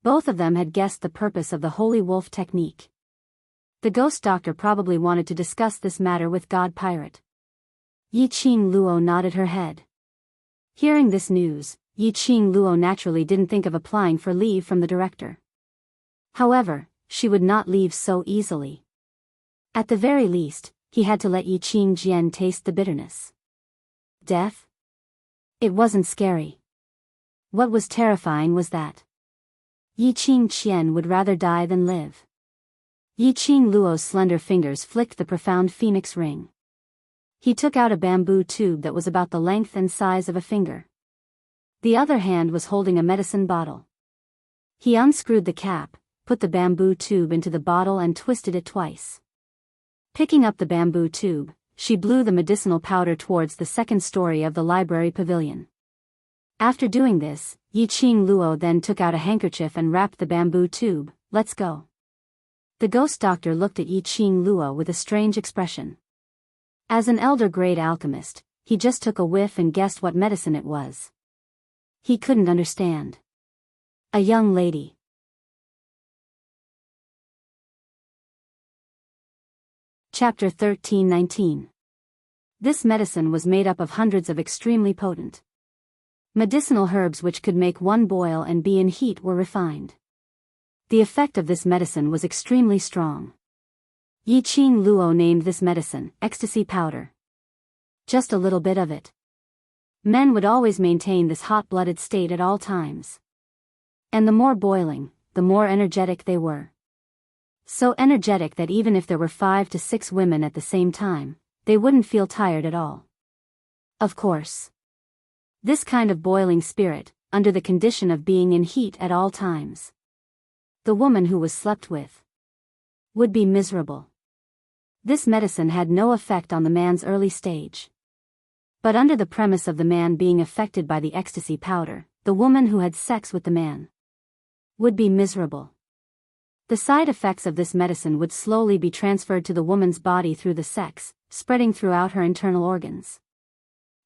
Both of them had guessed the purpose of the Holy Wolf technique. The ghost doctor probably wanted to discuss this matter with God Pirate. Yi Qing Luo nodded her head. Hearing this news, Yi Qing Luo naturally didn't think of applying for leave from the director. However, she would not leave so easily. At the very least, he had to let Yi Qing Jian taste the bitterness. Death? It wasn't scary. What was terrifying was that Yi Qing Qian would rather die than live. Yi Qing Luo's slender fingers flicked the profound phoenix ring. He took out a bamboo tube that was about the length and size of a finger. The other hand was holding a medicine bottle. He unscrewed the cap, put the bamboo tube into the bottle and twisted it twice. Picking up the bamboo tube, she blew the medicinal powder towards the second story of the library pavilion. After doing this, Yi Qing Luo then took out a handkerchief and wrapped the bamboo tube. Let's go. The ghost doctor looked at Yi Qing Luo with a strange expression. As an elder-grade alchemist, he just took a whiff and guessed what medicine it was. He couldn't understand. A young lady. Chapter 13-19. This medicine was made up of hundreds of extremely potent medicinal herbs which could make one boil and be in heat were refined. The effect of this medicine was extremely strong. Yi Qing Luo named this medicine ecstasy powder. Just a little bit of it. Men would always maintain this hot-blooded state at all times. And the more boiling, the more energetic they were. So energetic that even if there were 5 to 6 women at the same time, they wouldn't feel tired at all. Of course. This kind of boiling spirit, under the condition of being in heat at all times. The woman who was slept with would be miserable. This medicine had no effect on the man's early stage. But under the premise of the man being affected by the ecstasy powder, the woman who had sex with the man would be miserable. The side effects of this medicine would slowly be transferred to the woman's body through the sex, spreading throughout her internal organs.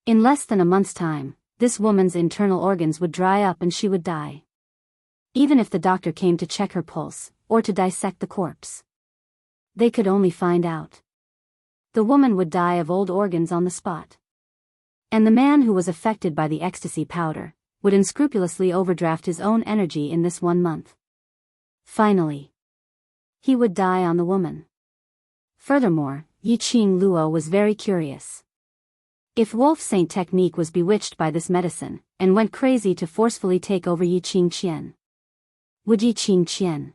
In less than a month's time, this woman's internal organs would dry up and she would die. Even if the doctor came to check her pulse, or to dissect the corpse, they could only find out. The woman would die of old organs on the spot. And the man who was affected by the ecstasy powder would unscrupulously overdraft his own energy in this 1 month. Finally, he would die on the woman. Furthermore, Yi Qing Luo was very curious. If Wolf Saint technique was bewitched by this medicine, and went crazy to forcefully take over Yi Qing Qian, would Yi Qing Qian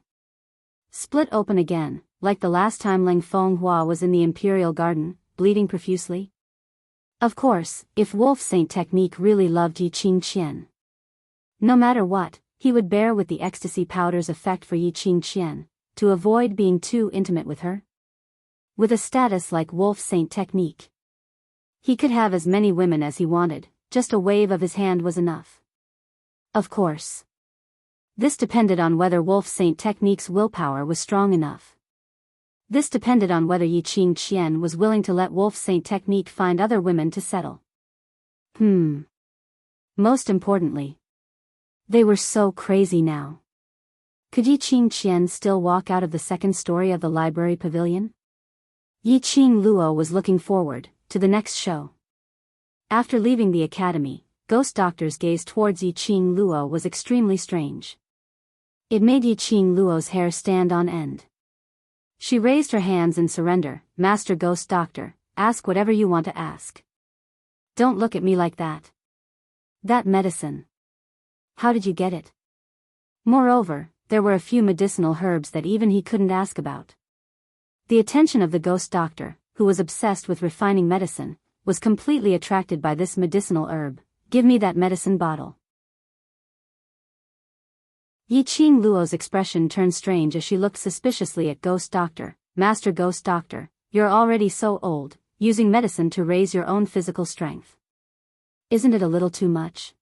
split open again, like the last time Leng Fenghua was in the imperial garden, bleeding profusely? Of course, if Wolf Saint technique really loved Yi Qing Qian, no matter what, he would bear with the ecstasy powder's effect for Yi Qing Qian, to avoid being too intimate with her. With a status like Wolf Saint technique, he could have as many women as he wanted, just a wave of his hand was enough. Of course. This depended on whether Wolf Saint technique's willpower was strong enough. This depended on whether Yi Qing Qian was willing to let Wolf Saint technique find other women to settle. Most importantly, they were so crazy now. Could Yi Qing Qian still walk out of the second story of the library pavilion? Yi Qing Luo was looking forward to the next show. After leaving the academy, Ghost Doctor's gaze towards Yi Qing Luo was extremely strange. It made Yi Qing Luo's hair stand on end. She raised her hands in surrender. Master Ghost Doctor, ask whatever you want to ask. Don't look at me like that. That medicine. How did you get it? Moreover, there were a few medicinal herbs that even he couldn't ask about. The attention of the Ghost Doctor, who was obsessed with refining medicine, was completely attracted by this medicinal herb. Give me that medicine bottle. Yi Qing Luo's expression turned strange as she looked suspiciously at Ghost Doctor. Master Ghost Doctor, you're already so old, using medicine to raise your own physical strength. Isn't it a little too much?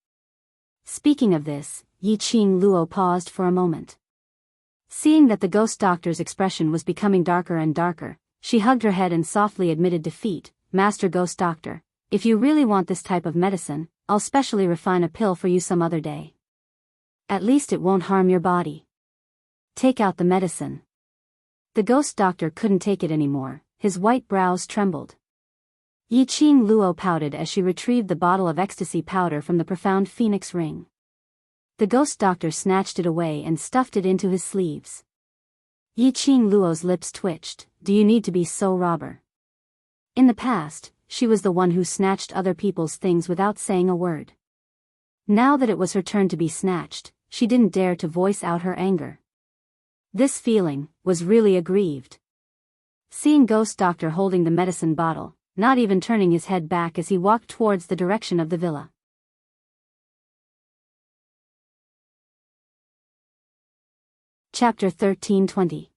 Speaking of this, Yi Qing Luo paused for a moment. Seeing that the Ghost Doctor's expression was becoming darker and darker, she hugged her head and softly admitted defeat. Master Ghost Doctor, if you really want this type of medicine, I'll specially refine a pill for you some other day. At least it won't harm your body. Take out the medicine. The Ghost Doctor couldn't take it anymore, his white brows trembled. Yi Qing Luo pouted as she retrieved the bottle of ecstasy powder from the profound phoenix ring. The Ghost Doctor snatched it away and stuffed it into his sleeves. Yi Qing Luo's lips twitched. Do you need to be so robber? In the past, she was the one who snatched other people's things without saying a word. Now that it was her turn to be snatched, she didn't dare to voice out her anger. This feeling was really aggrieved. Seeing Ghost Doctor holding the medicine bottle, not even turning his head back as he walked towards the direction of the villa. Chapter 13:20.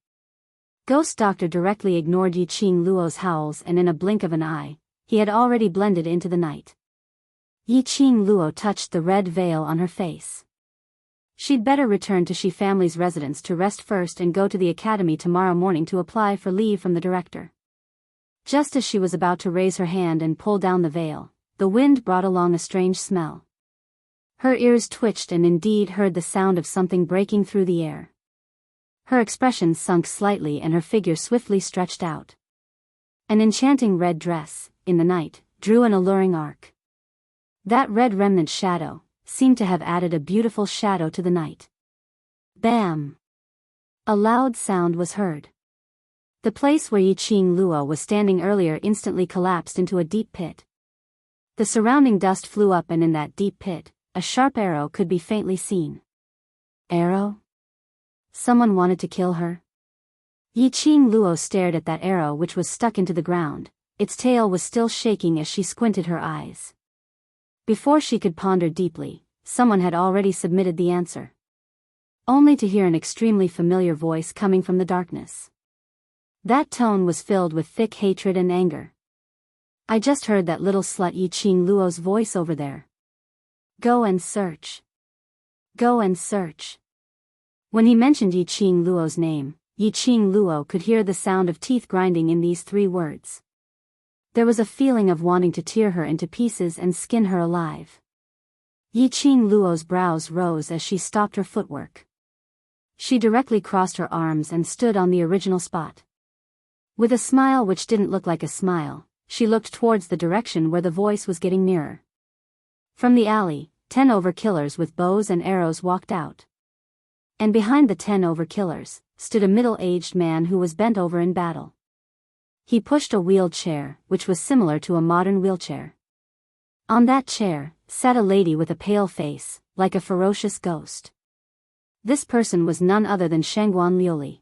Ghost Doctor directly ignored Yi Qing Luo's howls, and in a blink of an eye, he had already blended into the night. Yi Qing Luo touched the red veil on her face. She'd better return to Shi family's residence to rest first and go to the academy tomorrow morning to apply for leave from the director. Just as she was about to raise her hand and pull down the veil, the wind brought along a strange smell. Her ears twitched and indeed heard the sound of something breaking through the air. Her expression sunk slightly and her figure swiftly stretched out. An enchanting red dress, in the night, drew an alluring arc. That red remnant shadow seemed to have added a beautiful shadow to the night. Bam! A loud sound was heard. The place where Yi Qing Luo was standing earlier instantly collapsed into a deep pit. The surrounding dust flew up, and in that deep pit, a sharp arrow could be faintly seen. Arrow? Someone wanted to kill her? Yi Qing Luo stared at that arrow, which was stuck into the ground. Its tail was still shaking as she squinted her eyes. Before she could ponder deeply, someone had already submitted the answer. Only to hear an extremely familiar voice coming from the darkness. That tone was filled with thick hatred and anger. I just heard that little slut Yi Qing Luo's voice over there. Go and search. Go and search. When he mentioned Yi Qing Luo's name, Yi Qing Luo could hear the sound of teeth grinding in these 3 words. There was a feeling of wanting to tear her into pieces and skin her alive. Yi Qing Luo's brows rose as she stopped her footwork. She directly crossed her arms and stood on the original spot. With a smile which didn't look like a smile, she looked towards the direction where the voice was getting nearer. From the alley, 10 overkillers with bows and arrows walked out. And behind the 10 overkillers stood a middle-aged man who was bent over in battle. He pushed a wheeled chair, which was similar to a modern wheelchair. On that chair sat a lady with a pale face, like a ferocious ghost. This person was none other than Shangguan Liuli.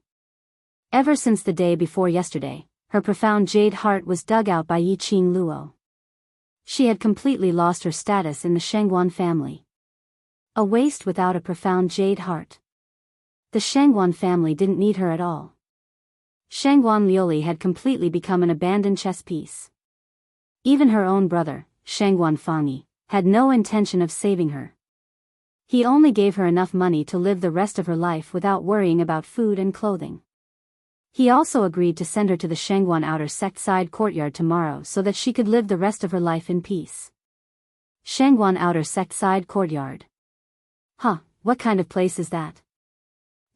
Ever since the day before yesterday, her profound jade heart was dug out by Yi Qing Luo. She had completely lost her status in the Shangguan family. A waste without a profound jade heart. The Shangguan family didn't need her at all. Shangguan Liuli had completely become an abandoned chess piece. Even her own brother, Shangguan Fangyi, had no intention of saving her. He only gave her enough money to live the rest of her life without worrying about food and clothing. He also agreed to send her to the Shangguan outer sect side courtyard tomorrow so that she could live the rest of her life in peace. Shangguan outer sect side courtyard. Huh, what kind of place is that?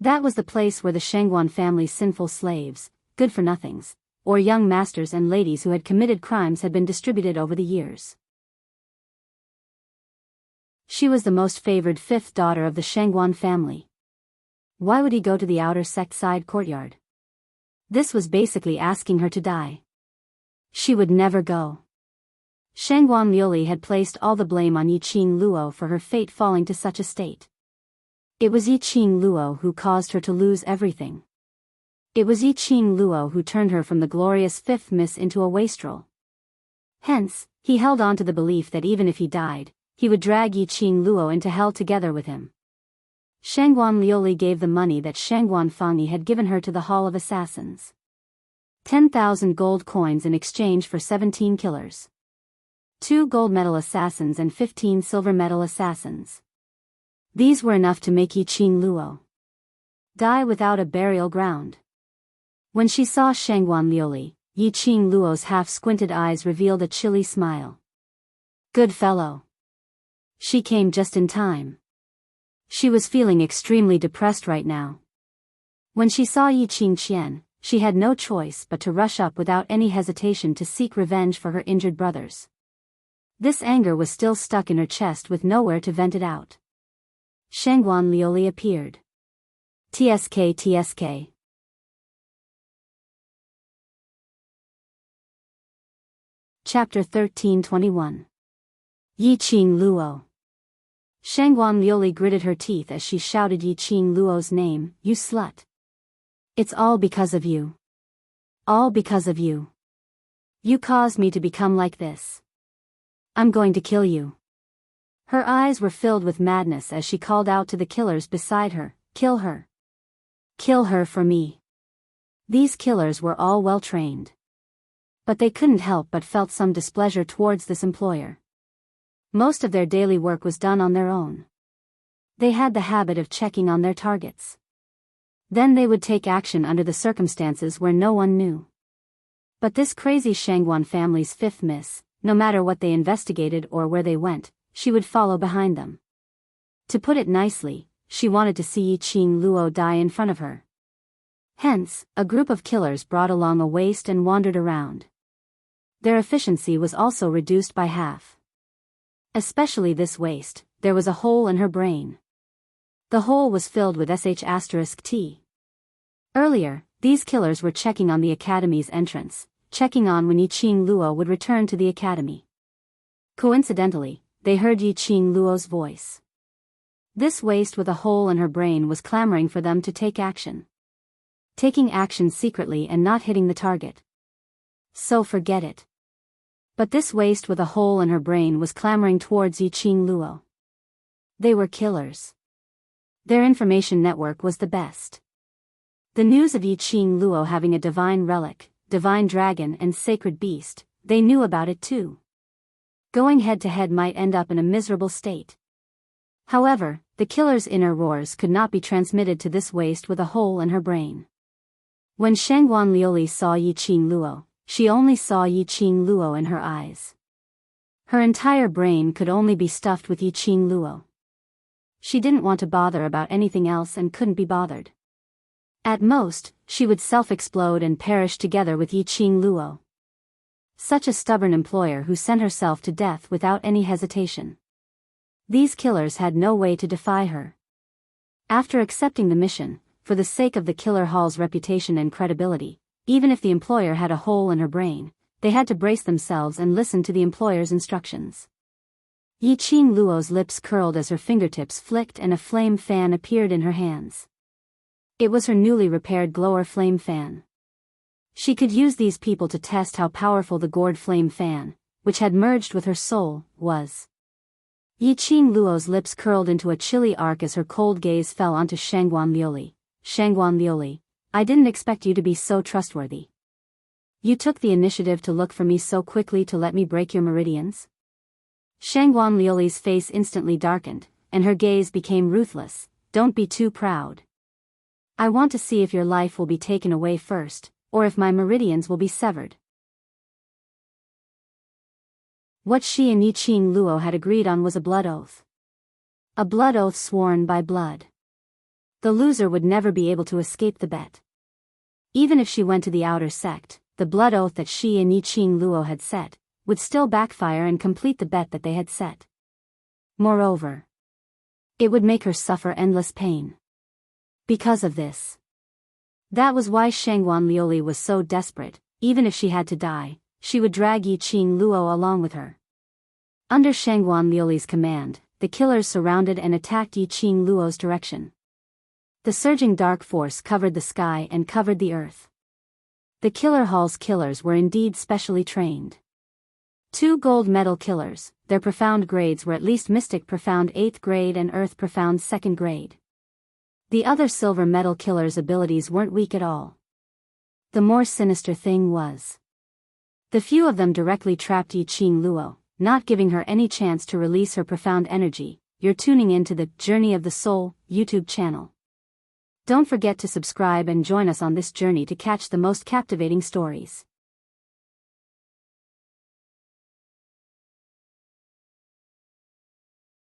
That was the place where the Shangguan family's sinful slaves, good-for-nothings, or young masters and ladies who had committed crimes had been distributed over the years. She was the most favored 5th daughter of the Shangguan family. Why would he go to the outer sect side courtyard? This was basically asking her to die. She would never go. Shangguan Liuli had placed all the blame on Yi Qing Luo for her fate falling to such a state. It was Yi Qing Luo who caused her to lose everything. It was Yi Qing Luo who turned her from the glorious 5th miss into a wastrel. Hence, he held on to the belief that even if he died, he would drag Yi Qing Luo into hell together with him. Shangguan Liuli gave the money that Shangguan Fangyi had given her to the Hall of Assassins. 10,000 gold coins in exchange for 17 killers. 2 gold medal assassins and 15 silver medal assassins. These were enough to make Yi Qing Luo die without a burial ground. When she saw Shangguan Liuli, Yi Qing Luo's half-squinted eyes revealed a chilly smile. Good fellow. She came just in time. She was feeling extremely depressed right now. When she saw Yi Qing Qian, she had no choice but to rush up without any hesitation to seek revenge for her injured brothers. This anger was still stuck in her chest with nowhere to vent it out. Shangguan Liuli appeared. TSK. Chapter 1321. Yiqing Luo. Shangguan Liuli gritted her teeth as she shouted Yiqing Luo's name, "You slut! It's all because of you. All because of you. You caused me to become like this. I'm going to kill you." Her eyes were filled with madness as she called out to the killers beside her, "Kill her. Kill her for me." These killers were all well trained. But they couldn't help but felt some displeasure towards this employer. Most of their daily work was done on their own. They had the habit of checking on their targets. Then they would take action under the circumstances where no one knew. But this crazy Shangguan family's fifth miss, no matter what they investigated or where they went, she would follow behind them. To put it nicely, she wanted to see Yiqing Luo die in front of her. Hence, a group of killers brought along a waste and wandered around. Their efficiency was also reduced by half. Especially this waste, there was a hole in her brain. The hole was filled with sh*t. Earlier, these killers were checking on the academy's entrance, checking on when Yiqing Luo would return to the academy. Coincidentally, they heard Yiqing Luo's voice. This waste with a hole in her brain was clamoring for them to take action. Taking action secretly and not hitting the target. So forget it. But this waste with a hole in her brain was clamoring towards Yiqing Luo. They were killers. Their information network was the best. The news of Yiqing Luo having a divine relic, divine dragon and sacred beast, they knew about it too. Going head to head might end up in a miserable state. However, the killer's inner roars could not be transmitted to this waste with a hole in her brain. When Shangguan Liuli saw Yiqing Luo, she only saw Yiqing Luo in her eyes. Her entire brain could only be stuffed with Yiqing Luo. She didn't want to bother about anything else and couldn't be bothered. At most, she would self-explode and perish together with Yiqing Luo. Such a stubborn employer who sent herself to death without any hesitation. These killers had no way to defy her. After accepting the mission, for the sake of the killer hall's reputation and credibility, even if the employer had a hole in her brain, they had to brace themselves and listen to the employer's instructions. Yiqing Luo's lips curled as her fingertips flicked and a flame fan appeared in her hands. It was her newly repaired glower flame fan. She could use these people to test how powerful the gourd flame fan, which had merged with her soul, was. Yiqing Luo's lips curled into a chilly arc as her cold gaze fell onto Shangguan Liuli. "Shangguan Liuli, I didn't expect you to be so trustworthy. You took the initiative to look for me so quickly to let me break your meridians?" Shangguan Liuli's face instantly darkened, and her gaze became ruthless. "Don't be too proud. I want to see if your life will be taken away first, or if my meridians will be severed." What she and Yiqing Luo had agreed on was a blood oath. A blood oath sworn by blood. The loser would never be able to escape the bet. Even if she went to the outer sect, the blood oath that she and Yiqing Luo had set, would still backfire and complete the bet that they had set. Moreover, it would make her suffer endless pain. Because of this. That was why Shangguan Liuli was so desperate. Even if she had to die, she would drag Yiqing Luo along with her. Under Shangguan Liuli's command, the killers surrounded and attacked Yiqing Luo's direction. The surging dark force covered the sky and covered the earth. The killer hall's killers were indeed specially trained. 2 gold medal killers, their profound grades were at least Mystic Profound 8th grade and Earth Profound 2nd grade. The other silver medal killers' abilities weren't weak at all. The more sinister thing was, the few of them directly trapped Yiqing Luo, not giving her any chance to release her profound energy. You're tuning into the Journey of the Soul YouTube channel. Don't forget to subscribe and join us on this journey to catch the most captivating stories.